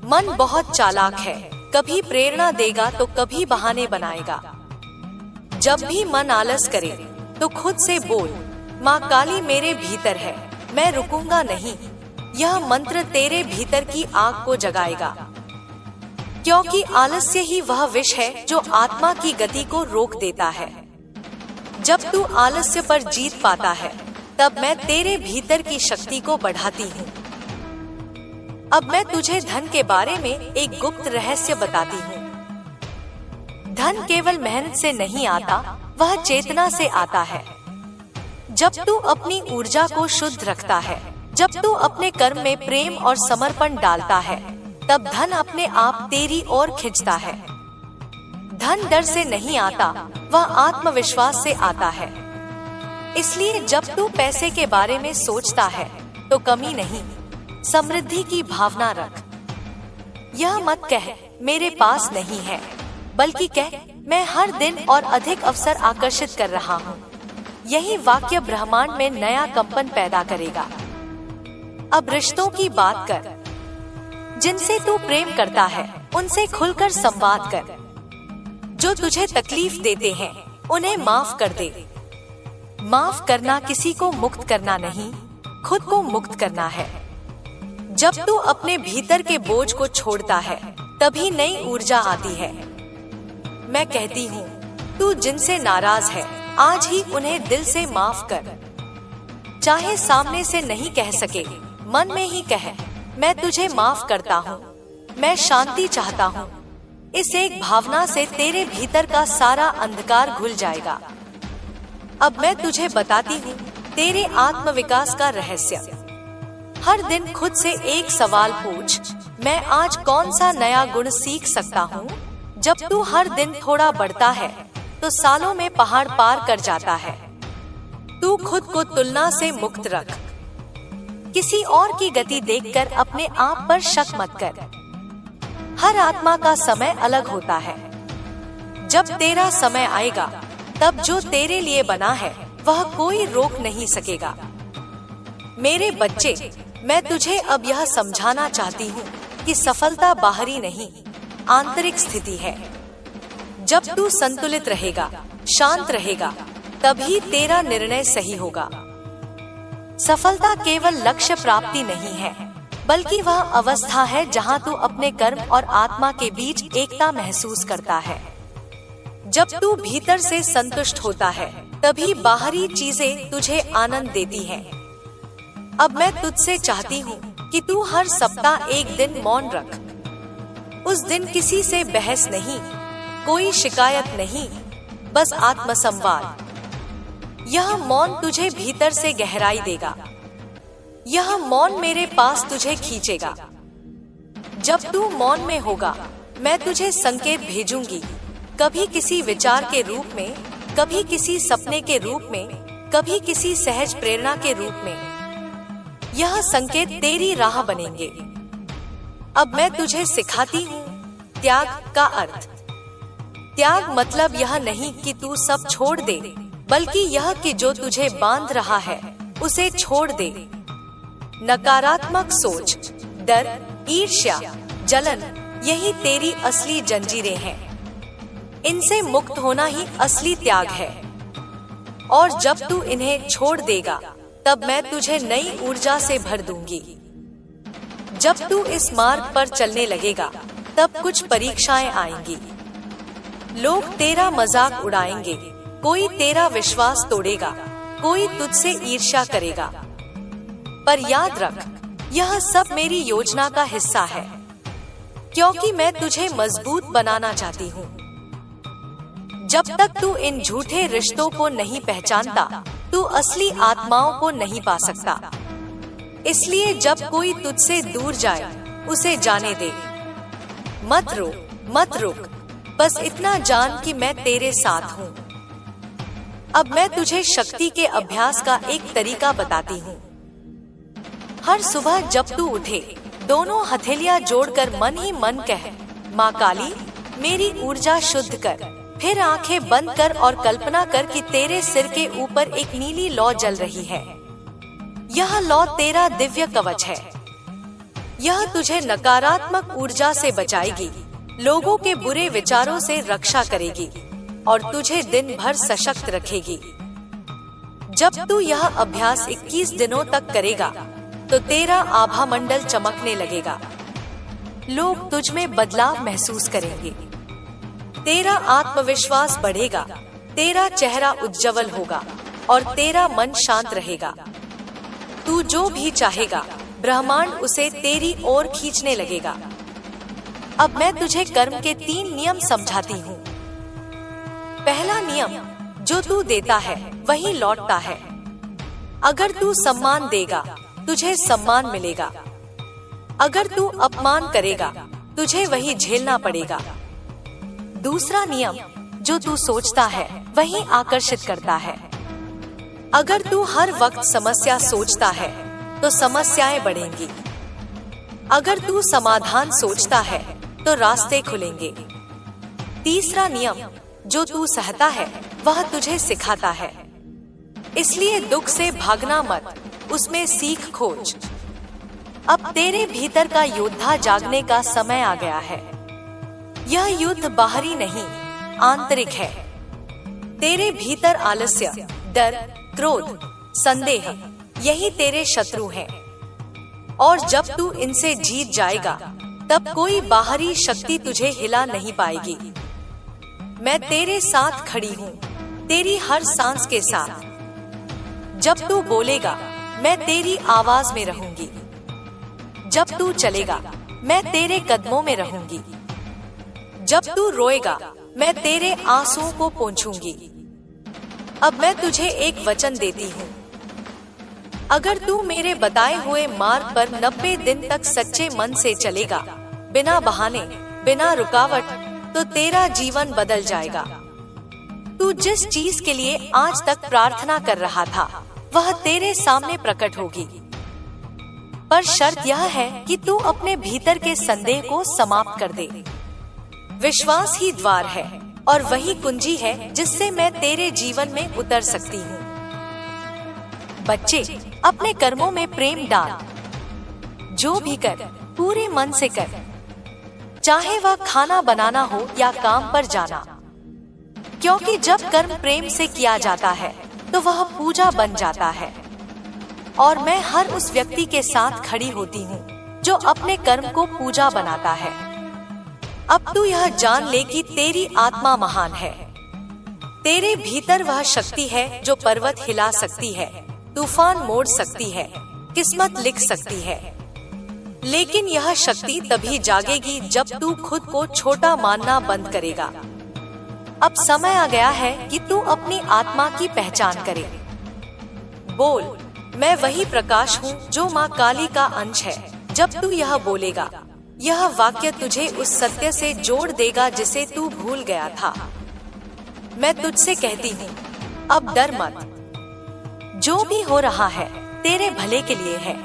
मन बहुत चालाक है, कभी प्रेरणा देगा तो कभी बहाने बनाएगा। जब भी मन आलस करे तो खुद से बोल, माँ काली मेरे भीतर है, मैं रुकूंगा नहीं। यह मंत्र तेरे भीतर की आग को जगाएगा, क्योंकि आलस्य ही वह विष है जो आत्मा की गति को रोक देता है। जब तू आलस्य पर जीत पाता है, तब मैं तेरे भीतर की शक्ति को बढ़ाती हूँ। अब मैं तुझे धन के बारे में एक गुप्त रहस्य बताती हूँ। धन केवल मेहनत से नहीं आता, वह चेतना से आता है। जब तू अपनी ऊर्जा को शुद्ध रखता है, जब तू अपने कर्म में प्रेम और समर्पण डालता है, तब धन अपने आप तेरी ओर खिंचता है। धन डर से नहीं आता, वह आत्मविश्वास से आता है। इसलिए जब तू पैसे के बारे में सोचता है तो कमी नहीं, समृद्धि की भावना रख। यह मत कह मेरे पास नहीं है, बल्कि कह मैं हर दिन और अधिक अवसर आकर्षित कर रहा हूँ। यही वाक्य ब्रह्मांड में नया कंपन पैदा करेगा। अब रिश्तों की बात कर। जिनसे तू प्रेम करता है उनसे खुलकर संवाद कर। जो तुझे तकलीफ देते हैं उन्हें माफ कर दे। माफ करना किसी को मुक्त करना नहीं, खुद को मुक्त करना है। जब तू अपने भीतर के बोझ को छोड़ता है, तभी नई ऊर्जा आती है। मैं कहती हूँ, तू जिनसे नाराज है आज ही उन्हें दिल से माफ कर। चाहे सामने से नहीं कह सके, मन में ही कह, मैं तुझे माफ करता हूँ, मैं शांति चाहता हूँ। इस एक भावना से तेरे भीतर का सारा अंधकार घुल जाएगा। अब मैं तुझे बताती हूँ तेरे आत्मविकास का रहस्य। हर दिन खुद से एक सवाल पूछ, मैं आज कौन सा नया गुण सीख सकता हूँ? जब तू हर दिन थोड़ा बढ़ता है तो सालों में पहाड़ पार कर जाता है। तू खुद को तुलना से मुक्त रख। किसी और की गति देखकर अपने आप पर शक मत कर। हर आत्मा का समय अलग होता है। जब तेरा समय आएगा, तब जो तेरे लिए बना है वह कोई रोक नहीं सकेगा। मेरे बच्चे, मैं तुझे अब यह समझाना चाहती हूँ कि सफलता बाहरी नहीं, आंतरिक स्थिति है। जब तू संतुलित रहेगा, शांत रहेगा, तभी तेरा निर्णय सही होगा। सफलता केवल लक्ष्य प्राप्ति नहीं है, बल्कि वह अवस्था है जहां तू अपने कर्म और आत्मा के बीच एकता महसूस करता है। जब तू भीतर से संतुष्ट होता है, तभी बाहरी चीजें तुझे आनंद देती हैं। अब मैं तुझसे चाहती हूँ कि तू हर सप्ताह एक दिन मौन रख। उस दिन किसी से बहस नहीं, कोई शिकायत नहीं, बस आत्मसंवाद। यह मौन तुझे भीतर से गहराई देगा। यह मौन मेरे पास तुझे खींचेगा। जब तू मौन में होगा, मैं तुझे संकेत भेजूंगी, कभी किसी विचार के रूप में, कभी किसी सपने के रूप में, कभी किसी सहज प्रेरणा के रूप में। यह संकेत तेरी राह बनेंगे। अब मैं तुझे सिखाती हूँ त्याग का अर्थ। त्याग मतलब यह नहीं कि तू सब छोड़ दे, बल्कि यह कि जो तुझे बांध रहा है उसे छोड़ दे। नकारात्मक सोच, डर, ईर्ष्या, जलन, यही तेरी असली जंजीरें हैं। इनसे मुक्त होना ही असली त्याग है। और जब तू इन्हें छोड़ देगा, तब मैं तुझे नई ऊर्जा से भर दूंगी। जब तू इस मार्ग पर चलने लगेगा, तब कुछ परीक्षाएं आएंगी। लोग तेरा मजाक उड़ाएंगे, कोई तेरा विश्वास तोड़ेगा, कोई तुझसे ईर्ष्या करेगा। पर याद रख, यह सब मेरी योजना का हिस्सा है, क्योंकि मैं तुझे मजबूत बनाना चाहती हूँ। जब तक तू इन झूठे रिश्तों को नहीं पहचानता, तू असली आत्माओं को नहीं पा सकता। इसलिए जब कोई तुझसे दूर जाए, उसे जाने दे। मत रो, मत रुक, बस इतना जान कि मैं तेरे साथ हूँ। अब मैं तुझे शक्ति के अभ्यास का एक तरीका बताती हूँ। हर सुबह जब तू उठे, दोनों हथेलियां जोड़कर मन ही मन कह, माँ काली, मेरी ऊर्जा शुद्ध कर। फिर आंखें बंद कर और कल्पना कर कि तेरे सिर के ऊपर एक नीली लौ जल रही है। यह लौ तेरा दिव्य कवच है। यह तुझे नकारात्मक ऊर्जा से बचाएगी, लोगों के बुरे विचारों से रक्षा करेगी और तुझे दिन भर सशक्त रखेगी। जब तू यह अभ्यास 21 दिनों तक करेगा, तो तेरा आभा मंडल चमकने लगेगा। लोग तुझ में बदलाव महसूस करेंगे। तेरा आत्मविश्वास बढ़ेगा, तेरा चेहरा उज्जवल होगा और तेरा मन शांत रहेगा। तू जो भी चाहेगा, ब्रह्मांड उसे तेरी ओर खींचने लगेगा। अब मैं तुझे कर्म के 3 नियम समझाती हूँ। पहला नियम, जो तू देता है वही लौटता है। अगर तू सम्मान देगा, तुझे सम्मान मिलेगा। अगर तू अपमान करेगा, तुझे वही झेलना पड़ेगा। दूसरा नियम, जो तू सोचता है वही आकर्षित करता है। अगर तू हर वक्त समस्या सोचता है, तो समस्याएं बढ़ेंगी। अगर तू समाधान सोचता है, तो रास्ते खुलेंगे। तीसरा नियम, जो तू सहता है वह तुझे सिखाता है। इसलिए दुख से भागना मत, उसमें सीख खोज। अब तेरे भीतर का योद्धा जागने का समय आ गया है। यह युद्ध बाहरी नहीं, आंतरिक है। तेरे भीतर आलस्य, डर, क्रोध, संदेह, यही तेरे शत्रु हैं। और जब तू इनसे जीत जाएगा, तब कोई बाहरी शक्ति तुझे हिला नहीं पाएगी। मैं तेरे साथ खड़ी हूँ, तेरी हर सांस के साथ। जब तू बोलेगा, मैं तेरी आवाज में रहूंगी। जब तू चलेगा, मैं तेरे कदमों में रहूंगी। जब तू रोएगा, मैं तेरे आंसुओं को पोंछूंगी। अब मैं तुझे एक वचन देती हूँ। अगर तू मेरे बताए हुए मार्ग पर 90 दिन तक सच्चे मन से चलेगा, बिना बहाने, बिना रुकावट, तो तेरा जीवन बदल जाएगा। तू जिस चीज के लिए आज तक प्रार्थना कर रहा था, वह तेरे सामने प्रकट होगी। पर शर्त यह है कि तू अपने भीतर के संदेह को समाप्त कर दे। विश्वास ही द्वार है और वही कुंजी है जिससे मैं तेरे जीवन में उतर सकती हूँ। बच्चे, अपने कर्मों में प्रेम डाल। जो भी कर, पूरे मन से कर, चाहे वह खाना बनाना हो या काम पर जाना। क्योंकि जब कर्म प्रेम से किया जाता है, तो वह पूजा बन जाता है। और मैं हर उस व्यक्ति के साथ खड़ी होती हूँ जो अपने कर्म को पूजा बनाता है। अब तू यह जान ले कि तेरी आत्मा महान है। तेरे भीतर वह शक्ति है जो पर्वत हिला सकती है, तूफान मोड़ सकती है, किस्मत लिख सकती है। लेकिन यह शक्ति तभी जागेगी जब तू खुद को छोटा मानना बंद करेगा। अब समय आ गया है कि तू अपनी आत्मा की पहचान करे। बोल, मैं वही प्रकाश हूँ जो माँ काली का अंश है। जब तू यह बोलेगा, यह वाक्य तुझे उस सत्य से जोड़ देगा जिसे तू भूल गया था। मैं तुझसे कहती हूँ, अब डर मत। जो भी हो रहा है तेरे भले के लिए है।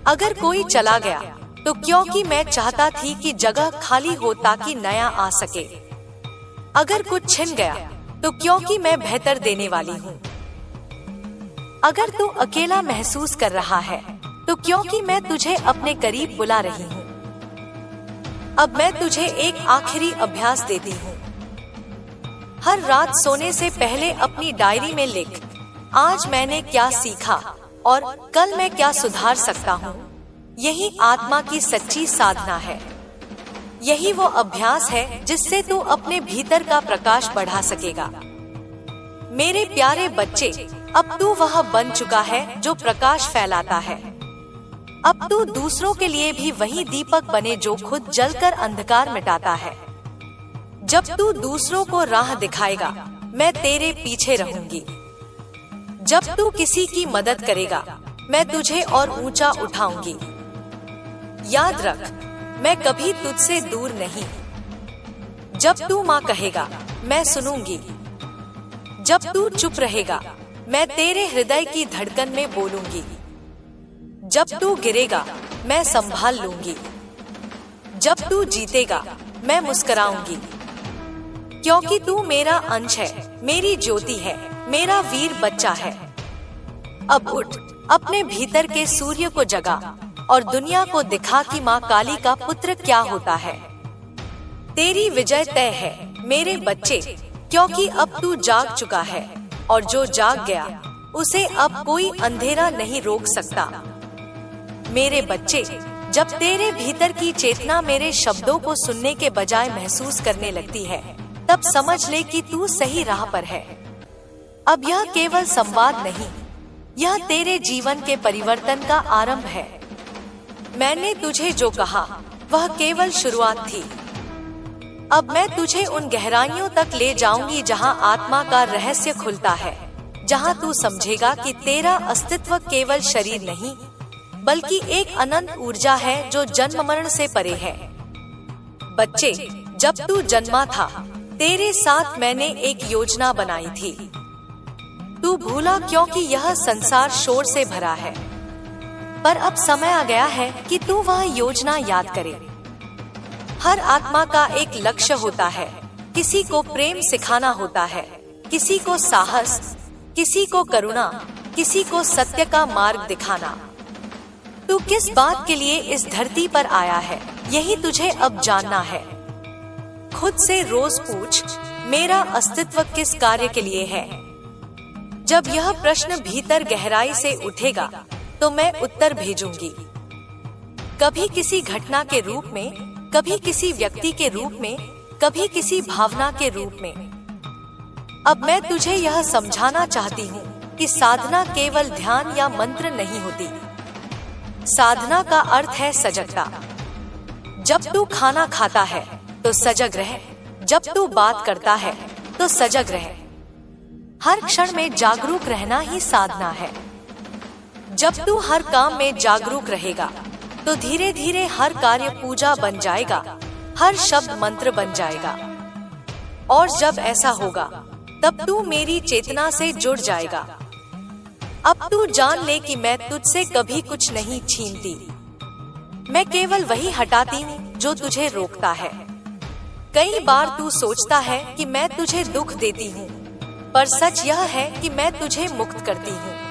अगर कोई चला गया तो क्योंकि मैं चाहता थी कि जगह खाली हो ताकि नया आ सके। अगर कुछ छिन गया तो क्योंकि मैं बेहतर देने वाली हूँ। अगर तू अकेला महसूस कर रहा है तो क्योंकि मैं तुझे अपने करीब बुला रही हूँ। अब मैं तुझे एक आखिरी अभ्यास देती हूँ। हर रात सोने से पहले अपनी डायरी में लिख, आज मैंने क्या सीखा और कल मैं क्या सुधार सकता हूँ। यही आत्मा की सच्ची साधना है। यही वो अभ्यास है जिससे तू अपने भीतर का प्रकाश बढ़ा सकेगा। मेरे प्यारे बच्चे, अब तू वह बन चुका है जो प्रकाश फैलाता है। अब तू दूसरों के लिए भी वही दीपक बने जो खुद जलकर अंधकार मिटाता है। जब तू दूसरों को राह दिखाएगा, मैं तेरे पीछे रहूंगी। जब तू किसी की मदद करेगा, मैं तुझे और ऊंचा उठाऊंगी। याद रख, मैं कभी तुझसे दूर नहीं। जब तू माँ कहेगा, मैं सुनूंगी। जब तू चुप रहेगा, मैं तेरे हृदय की धड़कन में बोलूंगी। जब तू गिरेगा, मैं संभाल लूंगी। जब तू जीतेगा, मैं मुस्कुराऊंगी। क्योंकि तू मेरा अंश है, मेरी ज्योति है, मेरा वीर बच्चा है। अब उठ, अपने भीतर के सूर्य को जगा और दुनिया को दिखा कि माँ काली का पुत्र क्या होता है। तेरी विजय तय है मेरे बच्चे, क्योंकि अब तू जाग चुका है और जो जाग गया उसे अब कोई अंधेरा नहीं रोक सकता। मेरे बच्चे, जब तेरे भीतर की चेतना मेरे शब्दों को सुनने के बजाय महसूस करने लगती है, तब समझ ले कि तू सही राह पर है। अब यह केवल संवाद नहीं, यह तेरे जीवन के परिवर्तन का आरंभ है। मैंने तुझे जो कहा वह केवल शुरुआत थी। अब मैं तुझे उन गहराइयों तक ले जाऊंगी जहां आत्मा का रहस्य खुलता है, जहां तू समझेगा कि तेरा अस्तित्व केवल शरीर नहीं बल्कि एक अनंत ऊर्जा है जो जन्म मरण से परे है। बच्चे, जब तू जन्मा था, तेरे साथ मैंने एक योजना बनाई थी। तू भूला क्योंकि यह संसार शोर से भरा है। पर अब समय आ गया है कि तू वह योजना याद करे। हर आत्मा का एक लक्ष्य होता है। किसी को प्रेम सिखाना होता है, किसी को साहस, किसी को करुणा, किसी को सत्य का मार्ग दिखाना। तू किस बात के लिए इस धरती पर आया है, यही तुझे अब जानना है। खुद से रोज पूछ, मेरा अस्तित्व किस कार्य के लिए है? जब यह प्रश्न भीतर गहराई से उठेगा तो मैं उत्तर भेजूंगी। कभी किसी घटना के रूप में, कभी किसी व्यक्ति के रूप में, कभी किसी भावना के रूप में। अब मैं तुझे यह समझाना चाहती हूँ कि साधना केवल ध्यान या मंत्र नहीं होती। साधना का अर्थ है सजगता। जब तू खाना खाता है तो सजग रहे, जब तू बात करता है तो सजग रहे। हर क्षण में जागरूक रहना ही साधना है। जब तू हर काम में जागरूक रहेगा तो धीरे धीरे हर कार्य पूजा बन जाएगा, हर शब्द मंत्र बन जाएगा। और जब ऐसा होगा तब तू मेरी चेतना से जुड़ जाएगा। अब तू जान ले कि मैं तुझसे कभी कुछ नहीं छीनती। मैं केवल वही हटाती हूँ जो तुझे रोकता है। कई बार तू सोचता है कि मैं तुझे दुख देती हूँ, पर सच यह है कि मैं तुझे मुक्त करती हूँ।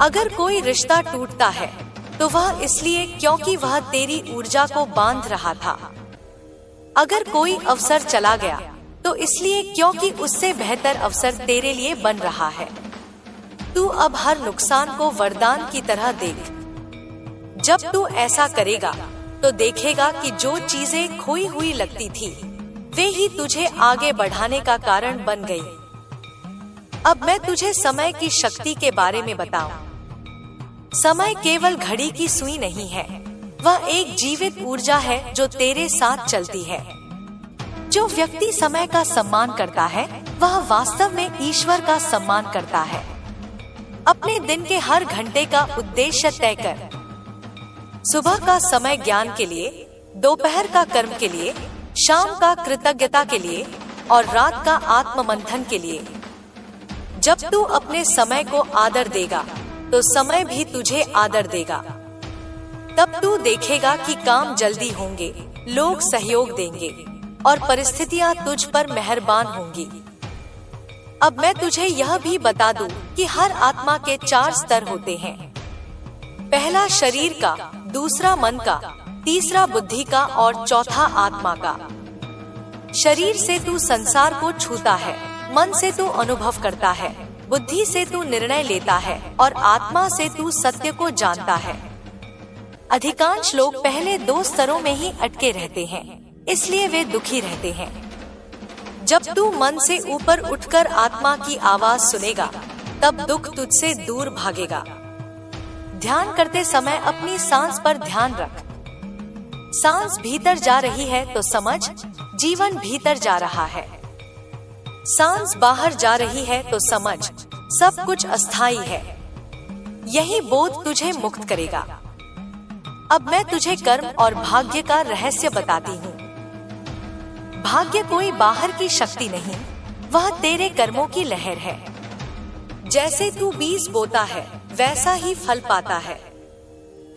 अगर कोई रिश्ता टूटता है तो वह इसलिए क्योंकि वह तेरी ऊर्जा को बांध रहा था। अगर कोई अवसर चला गया तो इसलिए क्योंकि उससे बेहतर अवसर तेरे लिए बन रहा है। तू अब हर नुकसान को वरदान की तरह देख। जब तू ऐसा करेगा तो देखेगा कि जो चीजें खोई हुई लगती थी वे ही तुझे आगे बढ़ाने का कारण बन गई। अब मैं तुझे समय की शक्ति के बारे में बताऊं। समय केवल घड़ी की सुई नहीं है, वह एक जीवित ऊर्जा है जो तेरे साथ चलती है। जो व्यक्ति समय का सम्मान करता है वह वास्तव में ईश्वर का सम्मान करता है। अपने दिन के हर घंटे का उद्देश्य तय कर। सुबह का समय ज्ञान के लिए, दोपहर का कर्म के लिए, शाम का कृतज्ञता के लिए और रात का आत्ममंथन के लिए। जब तू अपने समय को आदर देगा तो समय भी तुझे आदर देगा। तब तू देखेगा कि काम जल्दी होंगे, लोग सहयोग देंगे और परिस्थितियां तुझ पर मेहरबान होंगी। अब मैं तुझे यह भी बता दूं कि हर आत्मा के 4 स्तर होते हैं। पहला शरीर का, दूसरा मन का, तीसरा बुद्धि का और चौथा आत्मा का। शरीर से तू संसार को छूता है, मन से तू अनुभव करता है, बुद्धि से तू निर्णय लेता है और आत्मा से तू सत्य को जानता है। अधिकांश लोग पहले 2 स्तरों में ही अटके रहते हैं, इसलिए वे दुखी रहते हैं। जब तू मन से ऊपर उठकर आत्मा की आवाज सुनेगा, तब दुख तुझसे दूर भागेगा। ध्यान करते समय अपनी सांस पर ध्यान रख। सांस भीतर जा रही है तो समझ जीवन भीतर जा रहा है। सांस बाहर जा रही है तो समझ सब कुछ अस्थायी है। यही बोध तुझे मुक्त करेगा। अब मैं तुझे कर्म और भाग्य का रहस्य बताती हूँ। भाग्य कोई बाहर की शक्ति नहीं, वह तेरे कर्मों की लहर है। जैसे तू बीज बोता है वैसा ही फल पाता है।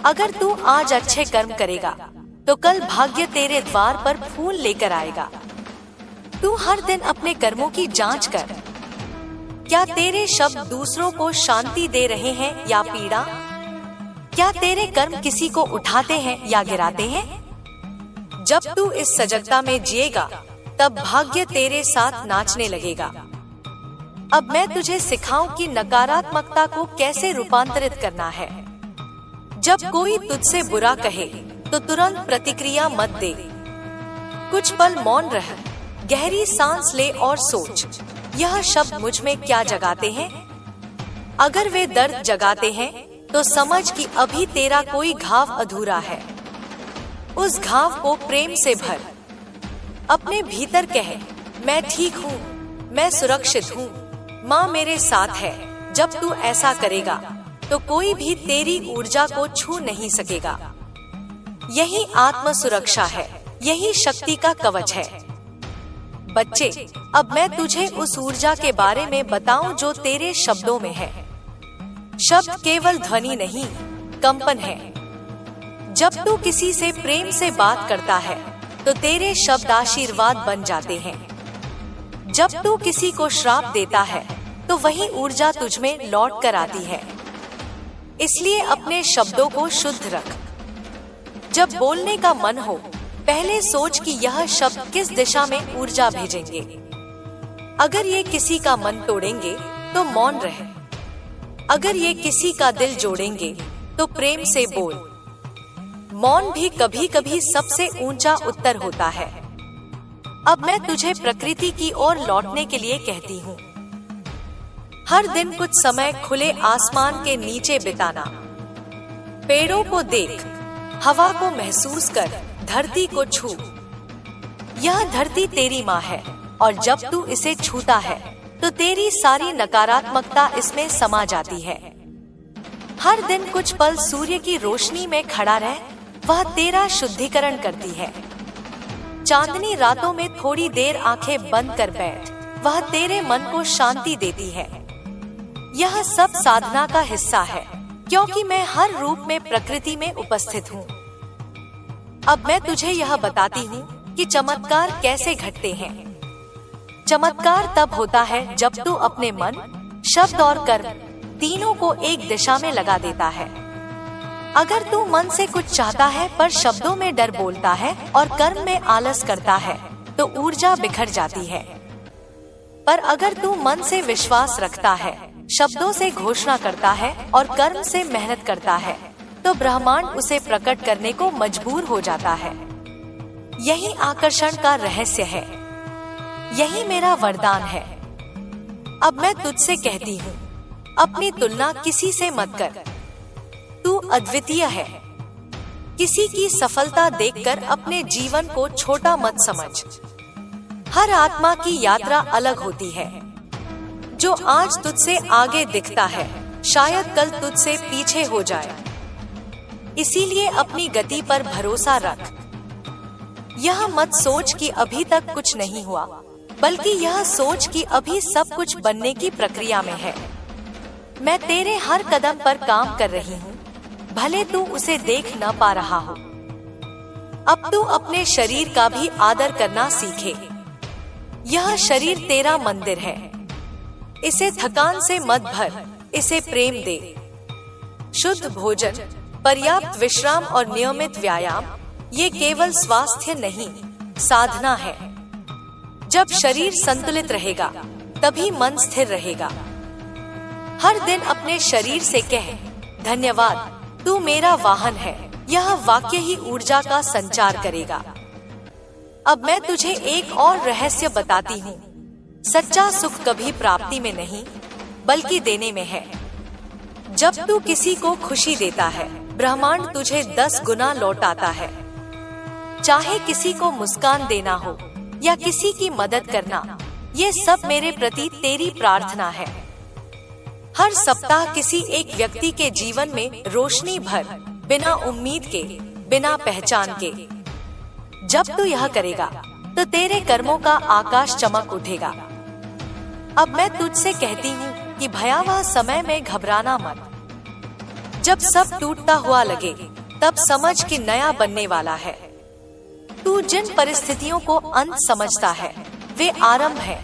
अगर तू आज अच्छे कर्म करेगा तो कल भाग्य तेरे द्वार पर फूल लेकर आएगा। तू हर दिन अपने कर्मों की जांच कर। क्या तेरे शब्द दूसरों को शांति दे रहे हैं या पीड़ा? क्या तेरे कर्म किसी को उठाते हैं या गिराते हैं? जब तू इस सजगता में जिएगा, तब भाग्य तेरे साथ नाचने लगेगा। अब मैं तुझे सिखाऊं कि नकारात्मकता को कैसे रूपांतरित करना है। जब कोई तुझसे बुरा कहे तो तुरंत प्रतिक्रिया मत दे। कुछ पल मौन रह, गहरी सांस ले और सोच, यह शब्द मुझ में क्या जगाते हैं? अगर वे दर्द जगाते हैं तो समझ कि अभी तेरा कोई घाव अधूरा है। उस घाव को प्रेम से भर। अपने भीतर कह, मैं ठीक हूँ, मैं सुरक्षित हूँ, माँ मेरे साथ है। जब तू ऐसा करेगा तो कोई भी तेरी ऊर्जा को छू नहीं सकेगा। यही आत्म सुरक्षा है, यही शक्ति का कवच है। बच्चे, अब मैं तुझे उस ऊर्जा के बारे में बताऊं जो तेरे शब्दों में है। शब्द केवल ध्वनि नहीं, कंपन है। जब तू किसी से प्रेम से बात करता है तो तेरे शब्द आशीर्वाद बन जाते हैं। जब तू किसी को श्राप देता है तो वही ऊर्जा तुझ में लौट कर आती है। इसलिए अपने शब्दों को शुद्ध रख। जब बोलने का मन हो, पहले सोच कि यह शब्द किस दिशा में ऊर्जा भेजेंगे। अगर ये किसी का मन तोड़ेंगे तो मौन रहे। अगर ये किसी का दिल जोड़ेंगे तो प्रेम से बोल। मौन भी कभी कभी सबसे ऊंचा उत्तर होता है। अब मैं तुझे प्रकृति की ओर लौटने के लिए कहती हूँ। हर दिन कुछ समय खुले आसमान के नीचे बिताना। पेड़ों को देख, हवा को महसूस कर, धरती को छू। यह धरती तेरी माँ है और जब तू इसे छूता है तो तेरी सारी नकारात्मकता इसमें समा जाती है। हर दिन कुछ पल सूर्य की रोशनी में खड़ा रह, वह तेरा शुद्धिकरण करती है। चांदनी रातों में थोड़ी देर आंखें बंद कर बैठ, वह तेरे मन को शांति देती है। यह सब साधना का हिस्सा है, क्योंकि मैं हर रूप में प्रकृति में उपस्थित हूँ। अब मैं तुझे यह बताती हूँ कि चमत्कार कैसे घटते हैं। चमत्कार तब होता है जब तू अपने मन, शब्द और कर्म तीनों को एक दिशा में लगा देता है। अगर तू मन से कुछ चाहता है पर शब्दों में डर बोलता है और कर्म में आलस करता है तो ऊर्जा बिखर जाती है। पर अगर तू मन से विश्वास रखता है, शब्दों से घोषणा करता है और कर्म से मेहनत करता है तो ब्रह्मांड उसे प्रकट करने को मजबूर हो जाता है। यही आकर्षण का रहस्य है, यही मेरा वरदान है। अब मैं तुझसे कहती हूँ, अपनी तुलना किसी से मत कर। तू अद्वितीय है। किसी की सफलता देखकर अपने जीवन को छोटा मत समझ। हर आत्मा की यात्रा अलग होती है। जो आज तुझसे आगे दिखता है शायद कल तुझसे पीछे हो जाए। इसीलिए अपनी गति पर भरोसा रख। यह मत सोच कि अभी तक कुछ नहीं हुआ, बल्कि यह सोच कि अभी सब कुछ बनने की प्रक्रिया में है। मैं तेरे हर कदम पर काम कर रही हूँ, भले तू उसे देख न पा रहा हो। अब तू अपने शरीर का भी आदर करना सीखे। यह शरीर तेरा मंदिर है। इसे थकान से मत भर, इसे प्रेम दे। शुद्ध भोजन, पर्याप्त विश्राम और नियमित व्यायाम ये केवल स्वास्थ्य नहीं, साधना है। जब शरीर संतुलित रहेगा तभी मन स्थिर रहेगा। हर दिन अपने शरीर से कह, धन्यवाद, तू मेरा वाहन है। यह वाक्य ही ऊर्जा का संचार करेगा। अब मैं तुझे एक और रहस्य बताती हूँ। सच्चा सुख कभी प्राप्ति में नहीं, बल्कि देने में है। जब तू किसी को खुशी देता है, ब्रह्मांड तुझे 10 गुना लौटाता है। चाहे किसी को मुस्कान देना हो या किसी की मदद करना, ये सब मेरे प्रति तेरी प्रार्थना है। हर सप्ताह किसी एक व्यक्ति के जीवन में रोशनी भर, बिना उम्मीद के, बिना पहचान के। जब तू यह करेगा तो तेरे कर्मों का आकाश चमक उठेगा। अब मैं तुझसे कहती हूँ कि भयावह समय में घबराना मत। जब सब टूटता हुआ लगे तब समझ कि नया बनने वाला है। तू जिन परिस्थितियों को अंत समझता है वे आरंभ है।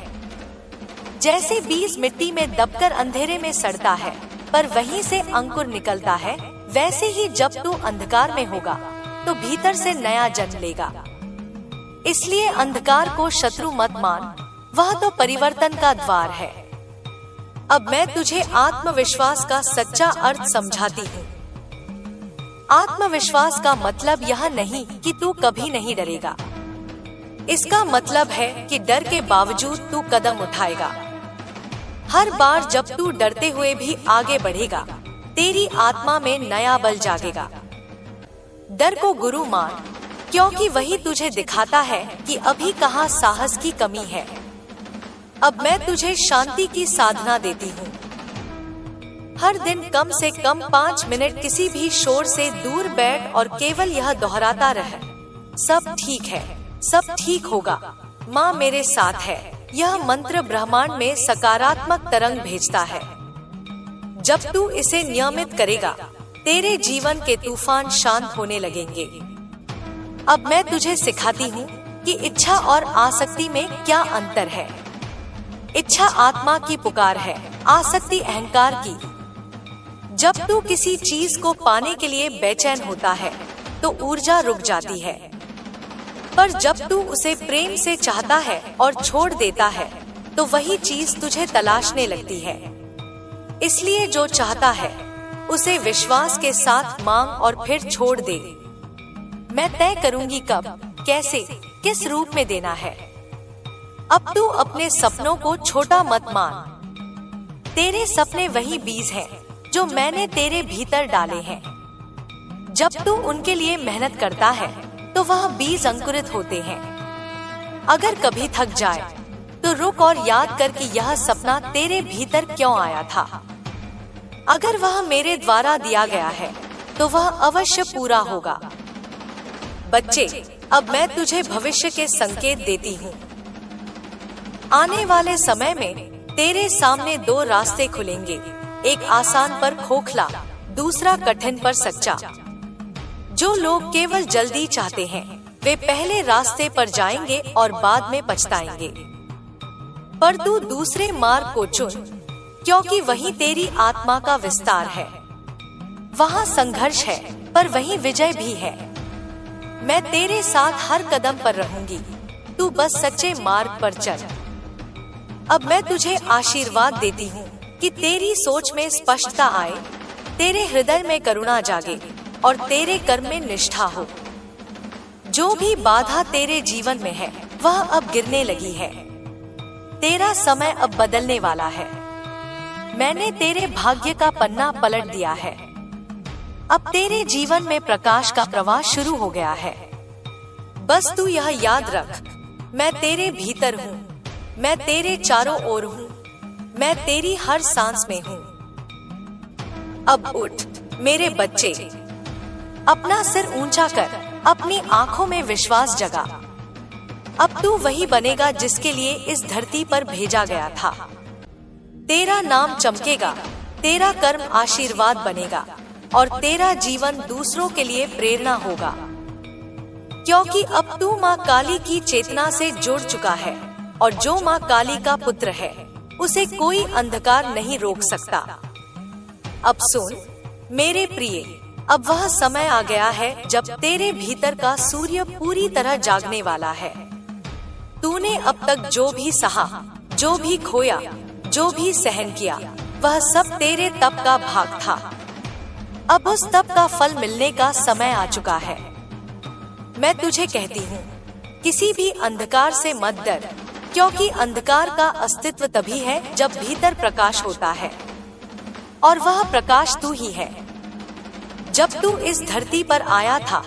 जैसे बीज मिट्टी में दबकर अंधेरे में सड़ता है पर वहीं से अंकुर निकलता है, वैसे ही जब तू अंधकार में होगा तो भीतर से नया जन्म लेगा। इसलिए अंधकार को शत्रु मत मान, वह तो परिवर्तन का द्वार है। अब मैं तुझे आत्मविश्वास का सच्चा अर्थ समझाती हूँ। आत्मविश्वास का मतलब यह नहीं कि तू कभी नहीं डरेगा। इसका मतलब है कि डर के बावजूद तू कदम उठाएगा। हर बार जब तू डरते हुए भी आगे बढ़ेगा, तेरी आत्मा में नया बल जागेगा। डर को गुरु मान, क्योंकि वही तुझे दिखाता है कि अभी कहाँ साहस की कमी है। अब मैं तुझे शांति की साधना देती हूँ। हर दिन कम से कम 5 मिनट किसी भी शोर से दूर बैठ और केवल यह दोहराता रह, सब ठीक है, सब ठीक होगा, माँ मेरे साथ है। यह मंत्र ब्रह्मांड में सकारात्मक तरंग भेजता है। जब तू इसे नियमित करेगा, तेरे जीवन के तूफान शांत होने लगेंगे। अब मैं तुझे सिखाती हूँ कि इच्छा और आसक्ति में क्या अंतर है। इच्छा आत्मा की पुकार है, आसक्ति अहंकार की। जब तू किसी चीज को पाने के लिए बेचैन होता है तो ऊर्जा रुक जाती है, पर जब तू उसे प्रेम से चाहता है और छोड़ देता है तो वही चीज तुझे तलाशने लगती है। इसलिए जो चाहता है उसे विश्वास के साथ मांग और फिर छोड़ दे। मैं तय करूंगी कब, कैसे, किस रूप में देना है। अब तू अपने सपनों को छोटा मत मान। तेरे सपने वही बीज हैं जो मैंने तेरे भीतर डाले हैं। जब तू उनके लिए मेहनत करता है तो वह बीज अंकुरित होते हैं। अगर कभी थक जाए तो रुक और याद कर कि यह सपना तेरे भीतर क्यों आया था। अगर वह मेरे द्वारा दिया गया है तो वह अवश्य पूरा होगा। बच्चे, अब मैं तुझे भविष्य के संकेत देती हूँ। आने वाले समय में तेरे सामने 2 रास्ते खुलेंगे, एक आसान पर खोखला, दूसरा कठिन पर सच्चा। जो लोग केवल जल्दी चाहते हैं वे पहले रास्ते पर जाएंगे और बाद में पछताएंगे। पर तू दूसरे मार्ग को चुन, क्योंकि वही तेरी आत्मा का विस्तार है। वहाँ संघर्ष है पर वहीं विजय भी है। मैं तेरे साथ हर कदम पर रहूंगी, तू बस सच्चे मार्ग पर चल। अब मैं तुझे आशीर्वाद देती हूँ कि तेरी सोच में स्पष्टता आए, तेरे हृदय में करुणा जागे और तेरे कर्म में निष्ठा हो। जो भी बाधा तेरे जीवन में है वह अब गिरने लगी है। तेरा समय अब बदलने वाला है। मैंने तेरे भाग्य का पन्ना पलट दिया है। अब तेरे जीवन में प्रकाश का प्रवाह शुरू हो गया है। बस तू यह याद रख, मैं तेरे भीतर हूँ, मैं तेरे चारों ओर हूँ, मैं तेरी हर सांस में हूँ। अब उठ मेरे बच्चे, अपना सिर ऊंचा कर, अपनी आंखों में विश्वास जगा। अब तू वही बनेगा जिसके लिए इस धरती पर भेजा गया था। तेरा नाम चमकेगा, तेरा कर्म आशीर्वाद बनेगा और तेरा जीवन दूसरों के लिए प्रेरणा होगा, क्योंकि अब तू माँ काली की चेतना से जुड़ चुका है और जो माँ काली का पुत्र है उसे कोई अंधकार नहीं रोक सकता। अब सुन मेरे प्रिय, अब वह समय आ गया है जब तेरे भीतर का सूर्य पूरी तरह जागने वाला है। तूने अब तक जो भी सहा, जो भी खोया, जो भी सहन किया, वह सब तेरे तप का भाग था। अब उस तप का फल मिलने का समय आ चुका है। मैं तुझे कहती हूँ, किसी भी अंधकार से मत डर, क्योंकि अंधकार का अस्तित्व तभी है जब भीतर प्रकाश होता है, और वह प्रकाश तू ही है। जब तू इस धरती पर आया था,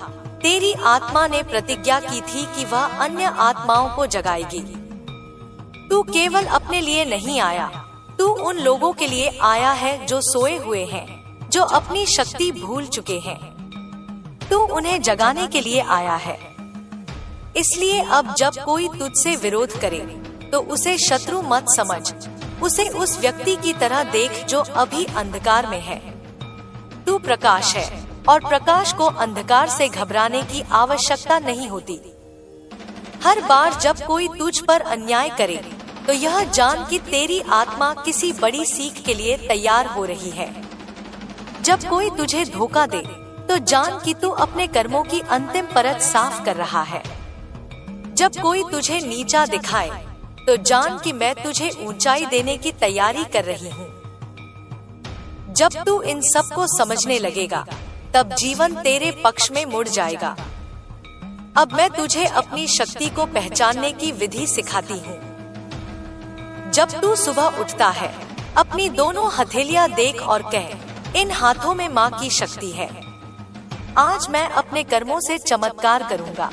तेरी आत्मा ने प्रतिज्ञा की थी कि वह अन्य आत्माओं को जगाएगी। तू केवल अपने लिए नहीं आया, तू उन लोगों के लिए आया है जो सोए हुए हैं, जो अपनी शक्ति भूल चुके हैं। तू उन्हें जगाने के लिए आया है। इसलिए अब जब कोई तुझसे विरोध करे तो उसे शत्रु मत समझ, उसे उस व्यक्ति की तरह देख जो अभी अंधकार में है। तू प्रकाश है और प्रकाश को अंधकार से घबराने की आवश्यकता नहीं होती। हर बार जब कोई तुझ पर अन्याय करे तो यह जान कि तेरी आत्मा किसी बड़ी सीख के लिए तैयार हो रही है। जब कोई तुझे धोखा दे तो जान कि तू अपने कर्मों की अंतिम परत साफ कर रहा है। जब कोई तुझे नीचा दिखाए तो जान कि मैं तुझे ऊंचाई देने की तैयारी कर रही हूँ। जब तू इन सब को समझने लगेगा तब जीवन तेरे पक्ष में मुड़ जाएगा। अब मैं तुझे अपनी शक्ति को पहचानने की विधि सिखाती हूँ। जब तू सुबह उठता है, अपनी दोनों हथेलियां देख और कह, इन हाथों में माँ की शक्ति है। आज मैं अपने कर्मों से चमत्कार करूँगा।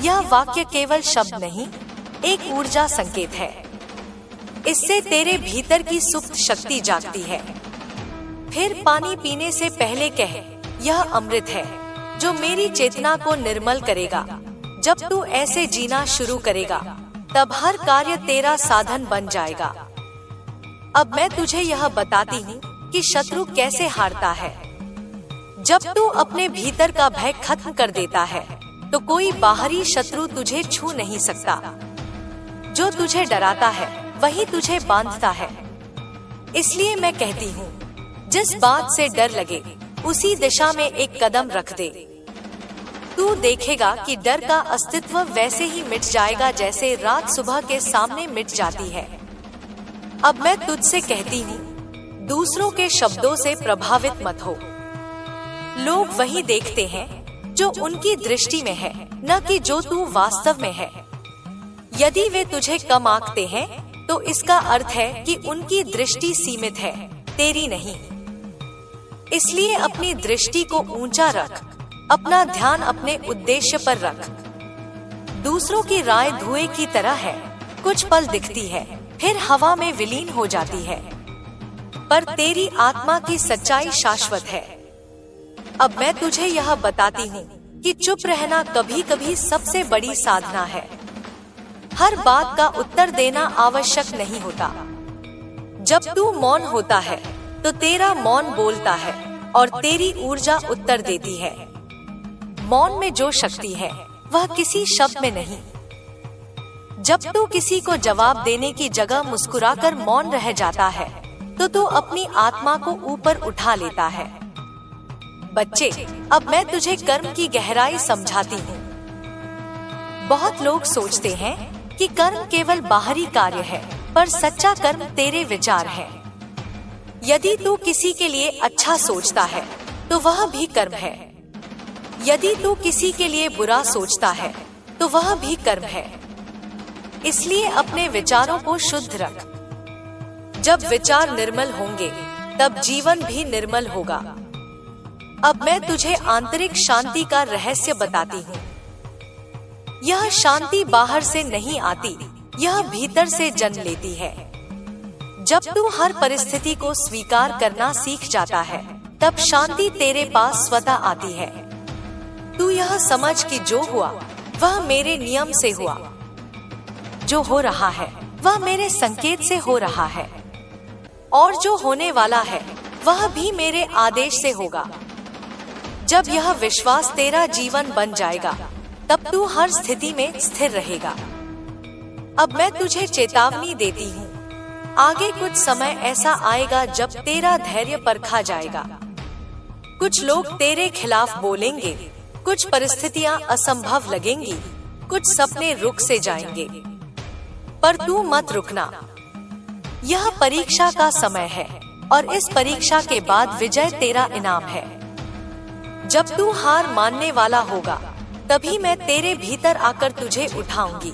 यह वाक्य केवल शब्द नहीं, एक ऊर्जा संकेत है। इससे तेरे भीतर की सुप्त शक्ति जागती है। फिर पानी पीने से पहले कह, यह अमृत है जो मेरी चेतना को निर्मल करेगा। जब तू ऐसे जीना शुरू करेगा तब हर कार्य तेरा साधन बन जाएगा। अब मैं तुझे यह बताती हूँ कि शत्रु कैसे हारता है। जब तू अपने भीतर का भय खत्म कर देता है तो कोई बाहरी शत्रु तुझे छू नहीं सकता। जो तुझे डराता है वही तुझे बांधता है। इसलिए मैं कहती हूँ, जिस बात से डर लगे उसी दिशा में एक कदम रख दे। तू देखेगा कि डर का अस्तित्व वैसे ही मिट जाएगा जैसे रात सुबह के सामने मिट जाती है। अब मैं तुझसे कहती हूँ, दूसरों के शब्दों से प्रभावित मत हो। लोग वही देखते हैं जो उनकी दृष्टि में है, न कि जो तू वास्तव में है। यदि वे तुझे कम आंकते हैं तो इसका अर्थ है कि उनकी दृष्टि सीमित है, तेरी नहीं। इसलिए अपनी दृष्टि को ऊंचा रख, अपना ध्यान अपने उद्देश्य पर रख। दूसरों की राय धुएं की तरह है, कुछ पल दिखती है फिर हवा में विलीन हो जाती है, पर तेरी आत्मा की सच्चाई शाश्वत है। अब मैं तुझे यह बताती हूँ कि चुप रहना कभी कभी सबसे बड़ी साधना है। हर बात का उत्तर देना आवश्यक नहीं होता। जब तू मौन होता है तो तेरा मौन बोलता है और तेरी ऊर्जा उत्तर देती है। मौन में जो शक्ति है वह किसी शब्द में नहीं। जब तू किसी को जवाब देने की जगह मुस्कुराकर मौन रह जाता है तो तू अपनी आत्मा को ऊपर उठा लेता है। बच्चे, अब मैं तुझे कर्म की गहराई समझाती हूँ। बहुत लोग सोचते हैं कि कर्म केवल बाहरी कार्य है, पर सच्चा कर्म तेरे विचार है। यदि तू किसी के लिए अच्छा सोचता है तो वह भी कर्म है। यदि तू किसी के लिए बुरा सोचता है तो वह भी कर्म है। इसलिए अपने विचारों को शुद्ध रख। जब विचार निर्मल होंगे तब जीवन भी निर्मल होगा। अब मैं तुझे आंतरिक शांति का रहस्य बताती हूँ। यह शांति बाहर से नहीं आती, यह भीतर से जन्म लेती है। जब तू हर परिस्थिति को स्वीकार करना सीख जाता है, तब शांति तेरे पास स्वतः आती है। तू यह समझ कि जो हुआ वह मेरे नियम से हुआ, जो हो रहा है वह मेरे संकेत से हो रहा है, और जो होने वाला है वह भी मेरे आदेश से होगा। जब यह विश्वास तेरा जीवन बन जाएगा, तब तू हर स्थिति में स्थिर रहेगा। अब मैं तुझे चेतावनी देती हूँ, आगे कुछ समय ऐसा आएगा जब तेरा धैर्य परखा जाएगा। कुछ लोग तेरे खिलाफ बोलेंगे, कुछ परिस्थितियाँ असंभव लगेंगी, कुछ सपने रुक से जाएंगे, पर तू मत रुकना। यह परीक्षा का समय है, और इस परीक्षा के बाद विजय तेरा इनाम है। जब तू हार मानने वाला होगा, तभी मैं तेरे भीतर आकर तुझे उठाऊंगी।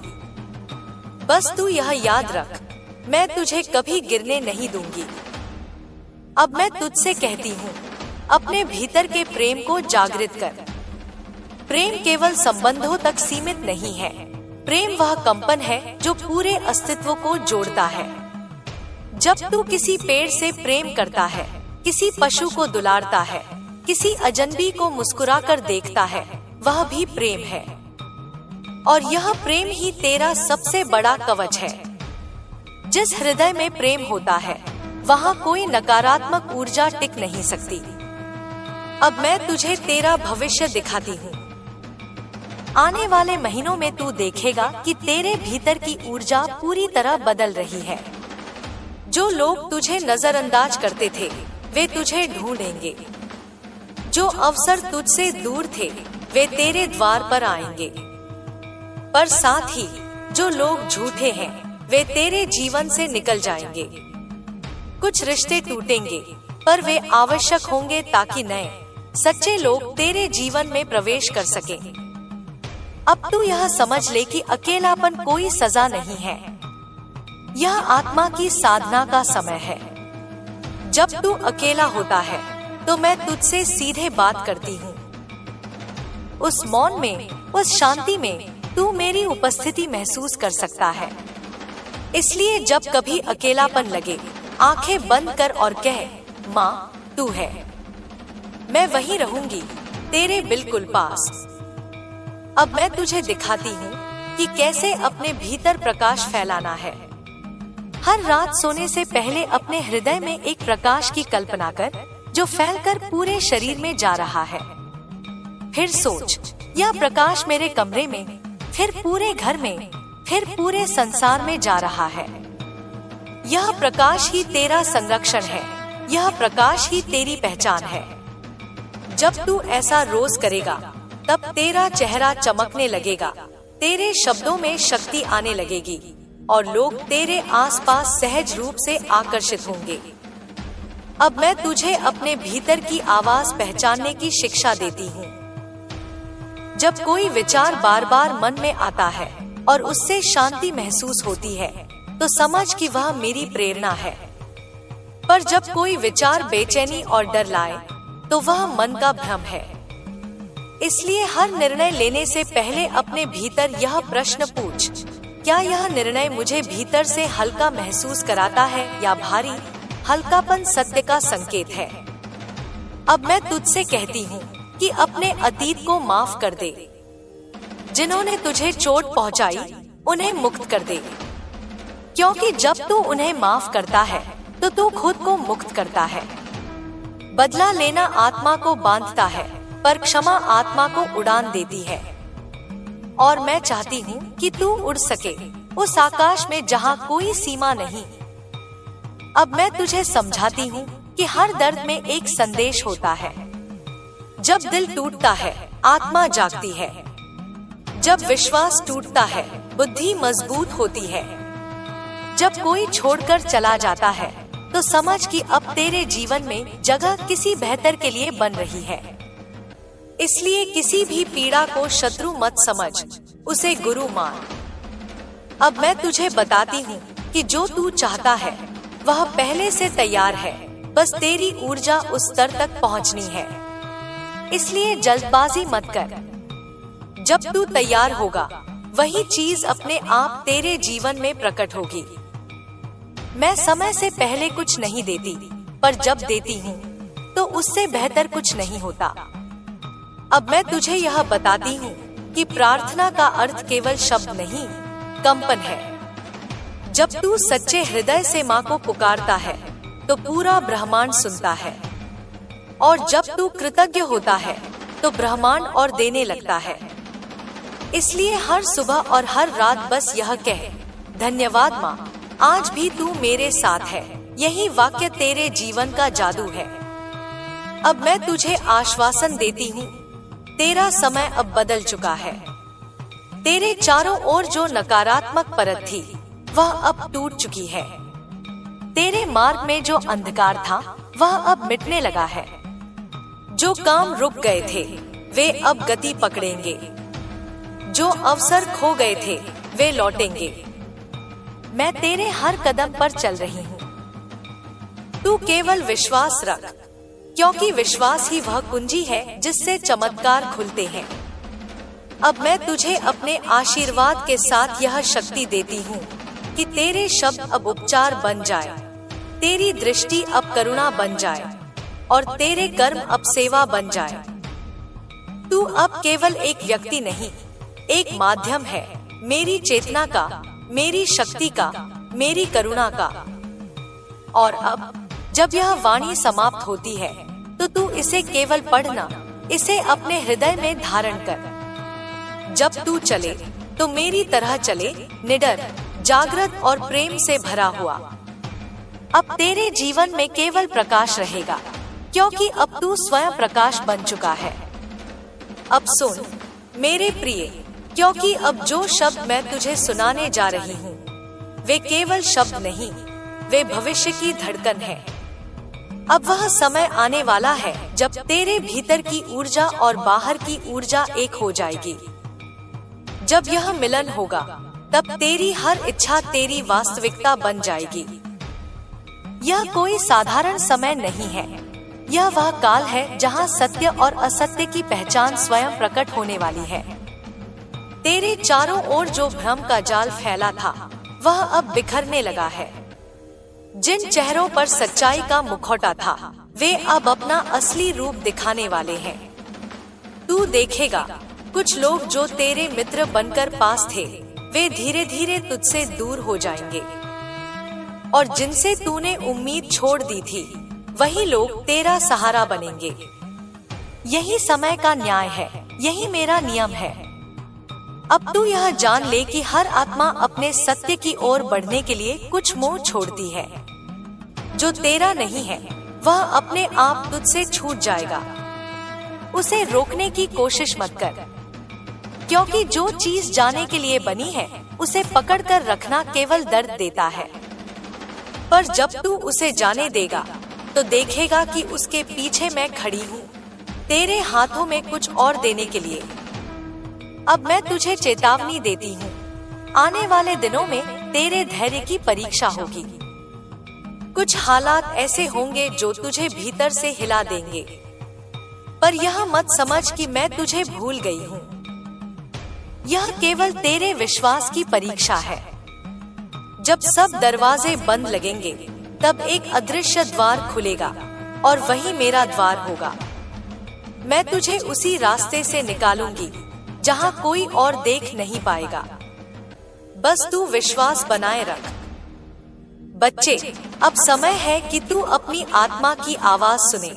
बस तू यह याद रख, मैं तुझे कभी गिरने नहीं दूंगी। अब मैं तुझसे कहती हूँ, अपने भीतर के प्रेम को जागृत कर। प्रेम केवल संबंधों तक सीमित नहीं है। प्रेम वह कंपन है जो पूरे अस्तित्व को जोड़ता है। जब तू किसी पेड़ से प्रेम करता है, किसी पशु को दुलारता है, किसी अजनबी को मुस्कुराकर देखता है, वह भी प्रेम है। और यह प्रेम ही तेरा सबसे बड़ा कवच है। जिस हृदय में प्रेम होता है, वहाँ कोई नकारात्मक ऊर्जा टिक नहीं सकती। अब मैं तुझे तेरा भविष्य दिखाती हूँ। आने वाले महीनों में तू देखेगा कि तेरे भीतर की ऊर्जा पूरी तरह बदल रही है। जो लोग तुझे नजरअंदाज करते थे, वे तुझे ढूंढेंगे। जो अवसर तुझसे दूर थे, वे तेरे द्वार पर आएंगे। पर साथ ही जो लोग झूठे हैं, वे तेरे जीवन से निकल जाएंगे। कुछ रिश्ते टूटेंगे, पर वे आवश्यक होंगे ताकि नए सच्चे लोग तेरे जीवन में प्रवेश कर सकें। अब तू यह समझ ले कि अकेलापन कोई सजा नहीं है, यह आत्मा की साधना का समय है। जब तू अकेला होता है, तो मैं तुझसे सीधे बात करती हूँ। उस मौन में, उस शांति में तू मेरी उपस्थिति महसूस कर सकता है। इसलिए जब कभी अकेलापन लगे, आंखें बंद कर और कह, माँ तू है, मैं वहीं रहूंगी, तेरे बिल्कुल पास। अब मैं तुझे दिखाती हूँ कि कैसे अपने भीतर प्रकाश फैलाना है। हर रात सोने से पहले अपने हृदय में एक प्रकाश की कल्पना कर, जो फैलकर पूरे शरीर में जा रहा है। फिर सोच, यह प्रकाश मेरे कमरे में, फिर पूरे घर में, फिर पूरे संसार में जा रहा है। यह प्रकाश ही तेरा संरक्षण है, यह प्रकाश ही तेरी पहचान है। जब तू ऐसा रोज करेगा, तब तेरा चेहरा चमकने लगेगा, तेरे शब्दों में शक्ति आने लगेगी, और लोग तेरे आसपास सहज रूप से आकर्षित होंगे। अब मैं तुझे अपने भीतर की आवाज पहचानने की शिक्षा देती हूँ। जब कोई विचार बार बार मन में आता है और उससे शांति महसूस होती है, तो समझ कि वह मेरी प्रेरणा है। पर जब कोई विचार बेचैनी और डर लाए, तो वह मन का भ्रम है। इसलिए हर निर्णय लेने से पहले अपने भीतर यह प्रश्न पूछ, क्या यह निर्णय मुझे भीतर से हल्का महसूस कराता है या भारी? हल्कापन सत्य का संकेत है। अब मैं तुझसे कहती हूँ कि अपने अतीत को माफ कर दे। जिन्होंने तुझे चोट पहुँचाई, उन्हें मुक्त कर दे, क्योंकि जब तू उन्हें माफ करता है, तो तू खुद को मुक्त करता है। बदला लेना आत्मा को बांधता है, पर क्षमा आत्मा को उड़ान देती है। और मैं चाहती हूँ कि तू उड़ सके उस आकाश में जहाँ कोई सीमा नहीं। अब मैं तुझे समझाती हूँ कि हर दर्द में एक संदेश होता है। जब दिल टूटता है, आत्मा जागती है। जब विश्वास टूटता है, बुद्धि मजबूत होती है। जब कोई छोड़कर चला जाता है, तो समझ कि अब तेरे जीवन में जगह किसी बेहतर के लिए बन रही है। इसलिए किसी भी पीड़ा को शत्रु मत समझ, उसे गुरु मान। अब मैं तुझे बताती हूँ कि जो तू चाहता है वह पहले से तैयार है, बस तेरी ऊर्जा उस स्तर तक पहुँचनी है। इसलिए जल्दबाजी मत कर। जब तू तैयार होगा, वही चीज अपने आप तेरे जीवन में प्रकट होगी। मैं समय से पहले कुछ नहीं देती, पर जब देती हूँ तो उससे बेहतर कुछ नहीं होता। अब मैं तुझे यह बताती हूँ कि प्रार्थना का अर्थ केवल शब्द नहीं, कंपन है। जब तू सच्चे हृदय से माँ को पुकारता है तो पूरा ब्रह्मांड सुनता है, और जब तू कृतज्ञ होता है तो ब्रह्मांड और देने लगता है। इसलिए हर सुबह और हर रात बस यह कह, धन्यवाद माँ, आज भी तू मेरे साथ है। यही वाक्य तेरे जीवन का जादू है। अब मैं तुझे आश्वासन देती हूँ, तेरा समय अब बदल चुका है। तेरे चारों ओर जो नकारात्मक परत थी वह अब टूट चुकी है। तेरे मार्ग में जो अंधकार था वह अब मिटने लगा है। जो काम रुक गए थे वे अब गति पकड़ेंगे। जो अवसर खो गए थे वे लौटेंगे। मैं तेरे हर कदम पर चल रही हूँ। तू केवल विश्वास रख, क्योंकि विश्वास ही वह कुंजी है जिससे चमत्कार खुलते हैं। अब मैं तुझे अपने आशीर्वाद के साथ यह शक्ति देती हूँ कि तेरे शब्द अब उपचार बन जाए, तेरी दृष्टि अब करुणा बन जाए, और तेरे कर्म अब सेवा बन जाए। तू अब केवल एक व्यक्ति नहीं, एक माध्यम है, मेरी चेतना का, मेरी शक्ति का, मेरी करुणा का। और अब जब यह वाणी समाप्त होती है तो तू इसे केवल पढ़ना, इसे अपने हृदय में धारण कर। जब तू चले तो मेरी तरह चले, निडर, जागृत और प्रेम से भरा हुआ। अब तेरे जीवन में केवल प्रकाश रहेगा, क्योंकि अब तू स्वयं प्रकाश बन चुका है। अब सुन मेरे प्रिय, क्योंकि अब जो शब्द मैं तुझे सुनाने जा रही हूँ वे केवल शब्द नहीं, वे भविष्य की धड़कन है। अब वह समय आने वाला है जब तेरे भीतर की ऊर्जा और बाहर की ऊर्जा एक हो जाएगी। जब यह मिलन होगा तब तेरी हर इच्छा तेरी वास्तविकता बन जाएगी। यह कोई साधारण समय नहीं है, यह वह काल है जहाँ सत्य और असत्य की पहचान स्वयं प्रकट होने वाली है। तेरे चारों ओर जो भ्रम का जाल फैला था वह अब बिखरने लगा है। जिन चेहरों पर सच्चाई का मुखौटा था वे अब अपना असली रूप दिखाने वाले हैं। तू देखेगा कुछ लोग जो तेरे मित्र बनकर पास थे वे धीरे धीरे तुझसे दूर हो जाएंगे, और जिनसे तूने उम्मीद छोड़ दी थी वही लोग तेरा सहारा बनेंगे। यही समय का न्याय है, यही मेरा नियम है। अब तू यह जान ले कि हर आत्मा अपने सत्य की ओर बढ़ने के लिए कुछ मोह छोड़ती है। जो तेरा नहीं है वह अपने आप तुझसे छूट जाएगा। उसे रोकने की कोशिश मत कर, क्योंकि जो चीज जाने के लिए बनी है उसे पकड़कर रखना केवल दर्द देता है। पर जब तू उसे जाने देगा तो देखेगा कि उसके पीछे मैं खड़ी हूँ, तेरे हाथों में कुछ और देने के लिए। अब मैं तुझे चेतावनी देती हूँ, आने वाले दिनों में तेरे धैर्य की परीक्षा होगी। कुछ हालात ऐसे होंगे जो तुझे भीतर से हिला देंगे, पर यह मत समझ कि मैं तुझे भूल गई हूँ। यह केवल तेरे विश्वास की परीक्षा है। जब सब दरवाजे बंद लगेंगे तब एक अदृश्य द्वार खुलेगा, और वही मेरा द्वार होगा। मैं तुझे उसी रास्ते से निकालूंगी जहाँ कोई और देख नहीं पाएगा। बस तू विश्वास बनाए रख। बच्चे, अब समय है कि तू अपनी आत्मा की आवाज सुने।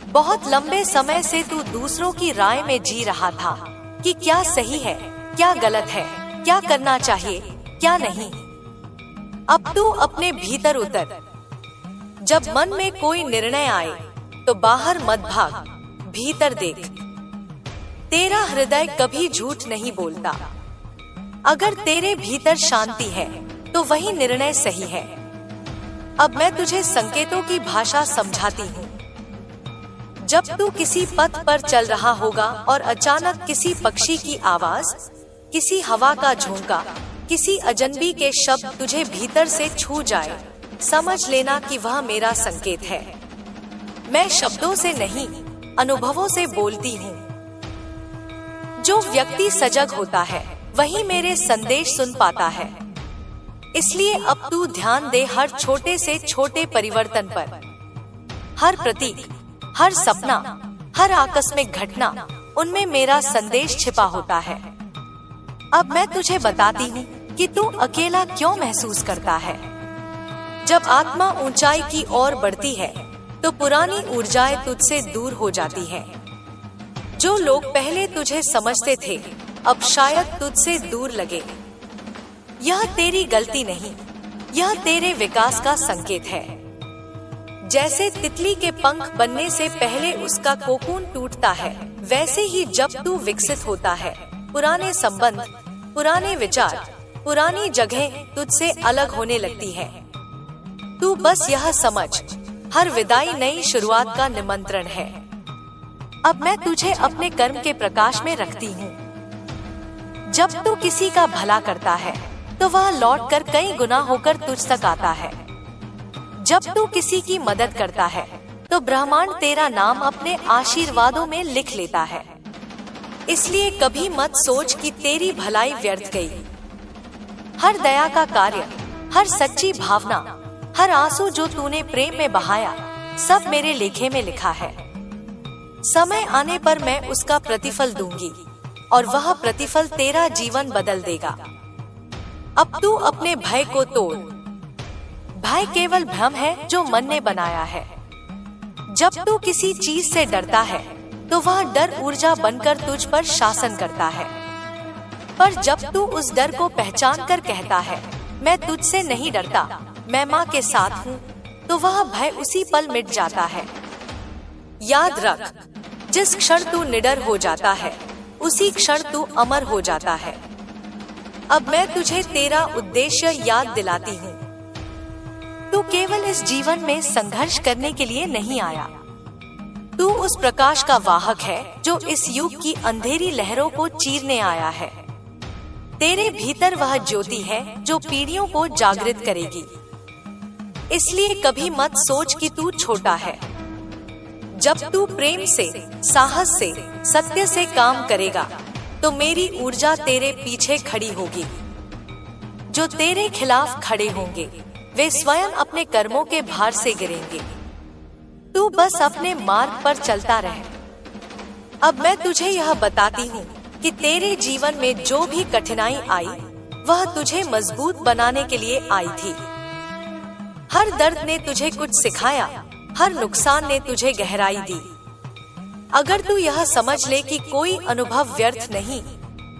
बहुत लंबे समय से तू दूसरों की राय में जी रहा था कि क्या सही है, क्या गलत है, क्या करना चाहिए, क्या नहीं। अब तू अपने भीतर उतर। जब मन में कोई निर्णय आए तो बाहर मत भाग, भीतर देख। तेरा हृदय कभी झूठ नहीं बोलता। अगर तेरे भीतर शांति है तो वही निर्णय सही है। अब मैं तुझे संकेतों की भाषा समझाती हूँ। जब तू किसी पथ पर चल रहा होगा और अचानक किसी पक्षी की आवाज, किसी हवा का झोंका, किसी अजनबी के शब्द तुझे भीतर से छू जाए, समझ लेना कि वह मेरा संकेत है। मैं शब्दों से नहीं, अनुभवों से बोलती हूँ। जो व्यक्ति सजग होता है वही मेरे संदेश सुन पाता है। इसलिए अब तू ध्यान दे हर छोटे से छोटे परिवर्तन पर। हर प्रतीक, हर सपना, हर आकस्मिक घटना, उनमें मेरा संदेश छिपा होता है। अब मैं तुझे बताती हूँ कि तू अकेला क्यों महसूस करता है। जब आत्मा ऊंचाई की ओर बढ़ती है तो पुरानी ऊर्जाएं तुझसे दूर हो जाती हैं। जो लोग पहले तुझे समझते थे अब शायद तुझसे दूर लगे। यह तेरी गलती नहीं, यह तेरे विकास का संकेत है। जैसे तितली के पंख बनने से पहले उसका कोकून टूटता है, वैसे ही जब तू विकसित होता है पुराने संबंध, पुराने विचार, पुरानी जगह तुझसे अलग होने लगती है। तू बस यह समझ, हर विदाई नई शुरुआत का निमंत्रण है। अब मैं तुझे अपने कर्म के प्रकाश में रखती हूँ। जब तू किसी का भला करता है तो वह लौटकर कई गुना होकर तुझ तक आता है। जब तू किसी की मदद करता है तो ब्रह्मांड तेरा नाम अपने आशीर्वादों में लिख लेता है। इसलिए कभी मत सोच कि तेरी भलाई व्यर्थ गई। हर दया का कार्य, हर सच्ची भावना, हर आंसू जो तूने प्रेम में बहाया, सब मेरे लेखे में लिखा है। समय आने पर मैं उसका प्रतिफल दूंगी और वह प्रतिफल तेरा जीवन बदल देगा। अब तू अपने भय को तोड़। भय केवल भ्रम है जो मन ने बनाया है। जब तू किसी चीज से डरता है तो वह डर ऊर्जा बनकर तुझ पर शासन करता है। पर जब तू उस डर को पहचान कर कहता है मैं तुझसे नहीं डरता, मैं माँ के साथ हूँ, तो वह भय उसी पल मिट जाता है। याद रख, जिस क्षण तू निडर हो जाता है उसी क्षण तू अमर हो जाता है। अब मैं तुझे तेरा उद्देश्य याद दिलाती हूँ। तू केवल इस जीवन में संघर्ष करने के लिए नहीं आया। तू उस प्रकाश का वाहक है जो इस युग की अंधेरी लहरों को चीरने आया है। तेरे भीतर वह ज्योति है जो पीढ़ियों को जागृत करेगी। इसलिए कभी मत सोच कि तू छोटा है। जब तू प्रेम से, साहस से, सत्य से काम करेगा तो मेरी ऊर्जा तेरे पीछे खड़ी होगी। जो तेरे खिलाफ खड़े होंगे वे स्वयं अपने कर्मों के भार से गिरेंगे। तू बस अपने मार्ग पर चलता रहे। अब मैं तुझे यह बताती हूँ कि तेरे जीवन में जो भी कठिनाई आई वह तुझे मजबूत बनाने के लिए आई थी। हर दर्द ने तुझे कुछ सिखाया, हर नुकसान ने तुझे गहराई दी। अगर तू यह समझ ले कि कोई अनुभव व्यर्थ नहीं,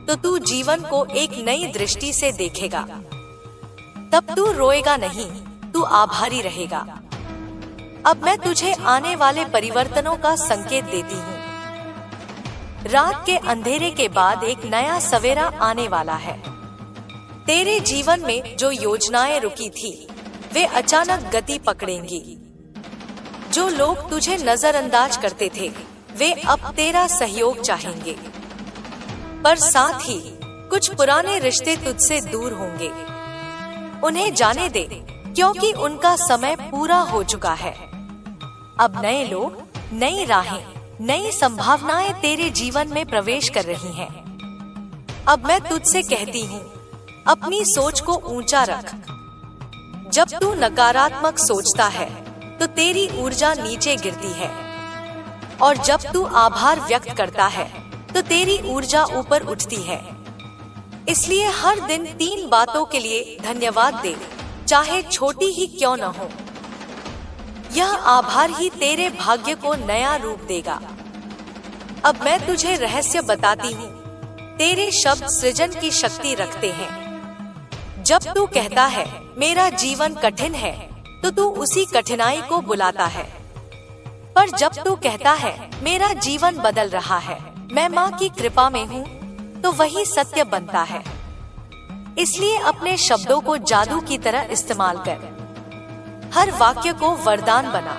तो तू जीवन को एक नई दृष्टि से देखेगा। तब तू रोएगा नहीं, तू आभारी रहेगा। अब मैं तुझे आने वाले परिवर्तनों का संकेत देती हूँ। रात के अंधेरे के बाद एक नया सवेरा आने वाला है। तेरे जीवन में जो योजनाएं रुकी थी वे अचानक गति पकड़ेंगी। जो लोग तुझे नजरअंदाज करते थे वे अब तेरा सहयोग चाहेंगे। पर साथ ही कुछ पुराने रिश्ते तुझसे दूर होंगे। उन्हें जाने दे, क्योंकि उनका समय पूरा हो चुका है। अब नए लोग, नई राहें, नई संभावनाएं तेरे जीवन में प्रवेश कर रही हैं। अब मैं तुझसे कहती हूँ, अपनी सोच को ऊंचा रख। जब तू नकारात्मक सोचता है तो तेरी ऊर्जा नीचे गिरती है, और जब तू आभार व्यक्त करता है तो तेरी ऊर्जा ऊपर उठती है। इसलिए हर दिन 3 बातों के लिए धन्यवाद दे, चाहे छोटी ही क्यों न हो। यह आभार ही तेरे भाग्य को नया रूप देगा। अब मैं तुझे रहस्य बताती हूँ। तेरे शब्द सृजन की शक्ति रखते हैं। जब तू कहता है मेरा जीवन कठिन है, तो तू उसी कठिनाई को बुलाता है। पर जब तू कहता है मेरा जीवन बदल रहा है, मैं माँ की कृपा में हूँ, तो वही सत्य बनता है। इसलिए अपने शब्दों को जादू की तरह इस्तेमाल कर। हर वाक्य को वरदान बना।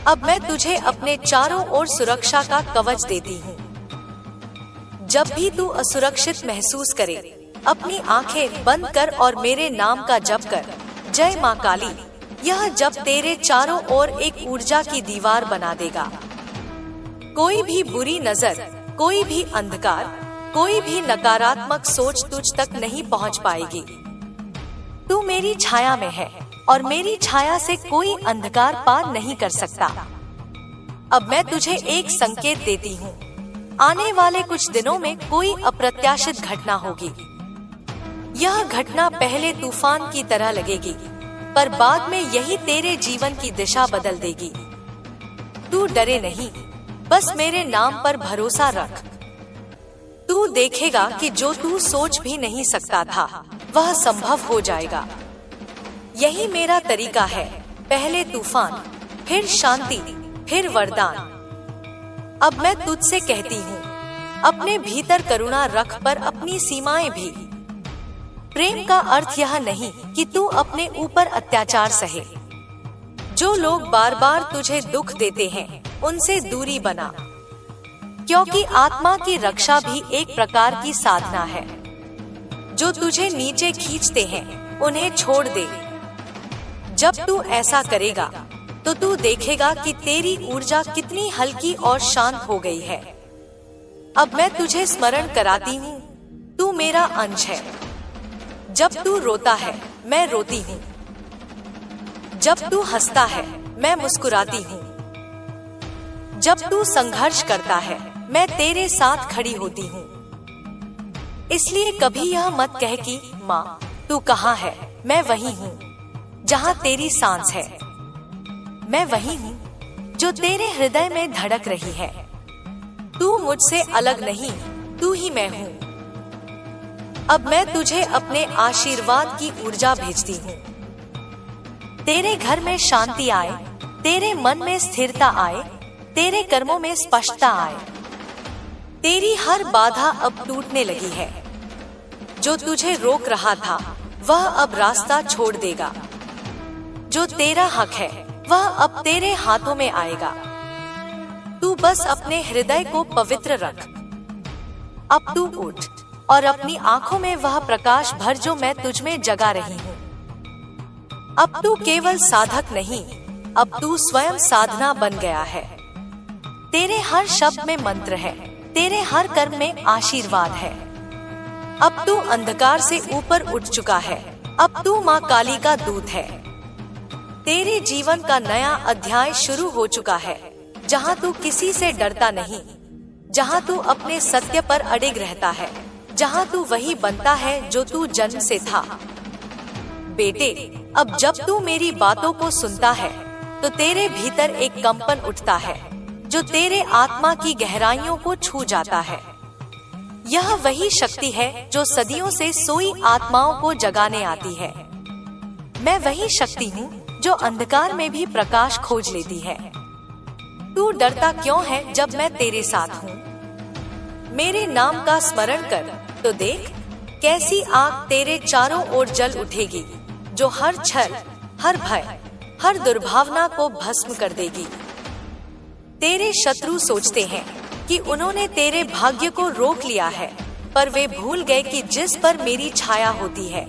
अब मैं तुझे अपने चारों ओर सुरक्षा का कवच देती हूँ। जब भी तू असुरक्षित महसूस करे, अपनी आंखें बंद कर और मेरे नाम का जप कर, जय माँ काली। यह जप तेरे चारों ओर एक ऊर्जा की दीवार बना देगा। कोई भी बुरी नजर, कोई भी अंधकार, कोई भी नकारात्मक सोच तुझ तक नहीं पहुंच पाएगी। तू मेरी छाया में है और मेरी छाया से कोई अंधकार पार नहीं कर सकता। अब मैं तुझे एक संकेत देती हूँ। आने वाले कुछ दिनों में कोई अप्रत्याशित घटना होगी। यह घटना पहले तूफान की तरह लगेगी, पर बाद में यही तेरे जीवन की दिशा बदल देगी। तू डरे नहीं, बस मेरे नाम पर भरोसा रख। तू देखेगा कि जो तू सोच भी नहीं सकता था वह संभव हो जाएगा। यही मेरा तरीका है, पहले तूफान, फिर शांति, फिर वरदान। अब मैं तुझसे कहती हूँ, अपने भीतर करुणा रख, पर अपनी सीमाएं भी। प्रेम का अर्थ यह नहीं कि तू अपने ऊपर अत्याचार सहे। जो लोग बार बार तुझे दुख देते हैं उनसे दूरी बना, क्योंकि आत्मा की रक्षा भी एक प्रकार की साधना है। जो तुझे नीचे खींचते हैं उन्हें छोड़ दे। जब तू ऐसा करेगा तो तू देखेगा कि तेरी ऊर्जा कितनी हल्की और शांत हो गई है। अब मैं तुझे स्मरण कराती हूँ, तू मेरा अंश है। जब तू रोता है मैं रोती हूँ, जब तू हंसता है मैं मुस्कुराती हूँ, जब तू संघर्ष करता है मैं तेरे साथ खड़ी होती हूँ। इसलिए कभी यह मत कह कि माँ तू कहाँ है, मैं वही हूँ जहाँ तेरी सांस है। मैं वही हूँ जो तेरे हृदय में धड़क रही है। तू मुझसे अलग नहीं, तू ही मैं हूँ। अब मैं तुझे अपने आशीर्वाद की ऊर्जा भेजती हूँ। तेरे घर में शांति आए, तेरे मन में स्थिरता आए, तेरे कर्मों में स्पष्टता आए। तेरी हर बाधा अब टूटने लगी है। जो तुझे रोक रहा था वह अब रास्ता छोड़ देगा। जो तेरा हक है वह अब तेरे हाथों में आएगा। तू बस अपने हृदय को पवित्र रख। अब तू उठ और अपनी आंखों में वह प्रकाश भर जो मैं तुझ में जगा रही हूँ। अब तू केवल साधक नहीं, अब तू स्वयं साधना बन गया है। तेरे हर शब्द में मंत्र है, तेरे हर कर्म में आशीर्वाद है। अब तू अंधकार से ऊपर उठ चुका है। अब तू माँ काली का दूत है। तेरे जीवन का नया अध्याय शुरू हो चुका है, जहाँ तू किसी से डरता नहीं, जहाँ तू अपने सत्य पर अडिग रहता है, जहाँ तू वही बनता है जो तू जन्म से था। बेटे, अब जब तू मेरी बातों को सुनता है तो तेरे भीतर एक कंपन उठता है जो तेरे आत्मा की गहराइयों को छू जाता है। यह वही शक्ति है जो सदियों से सोई आत्माओं को जगाने आती है। मैं वही शक्ति हूँ जो अंधकार में भी प्रकाश खोज लेती है। तू डरता क्यों है जब मैं तेरे साथ हूँ? मेरे नाम का स्मरण कर तो देख कैसी आग तेरे चारों ओर जल उठेगी, जो हर छल, हर भय, हर दुर्भावना को भस्म कर देगी। तेरे शत्रु सोचते हैं कि उन्होंने तेरे भाग्य को रोक लिया है, पर वे भूल गए कि जिस पर मेरी छाया होती है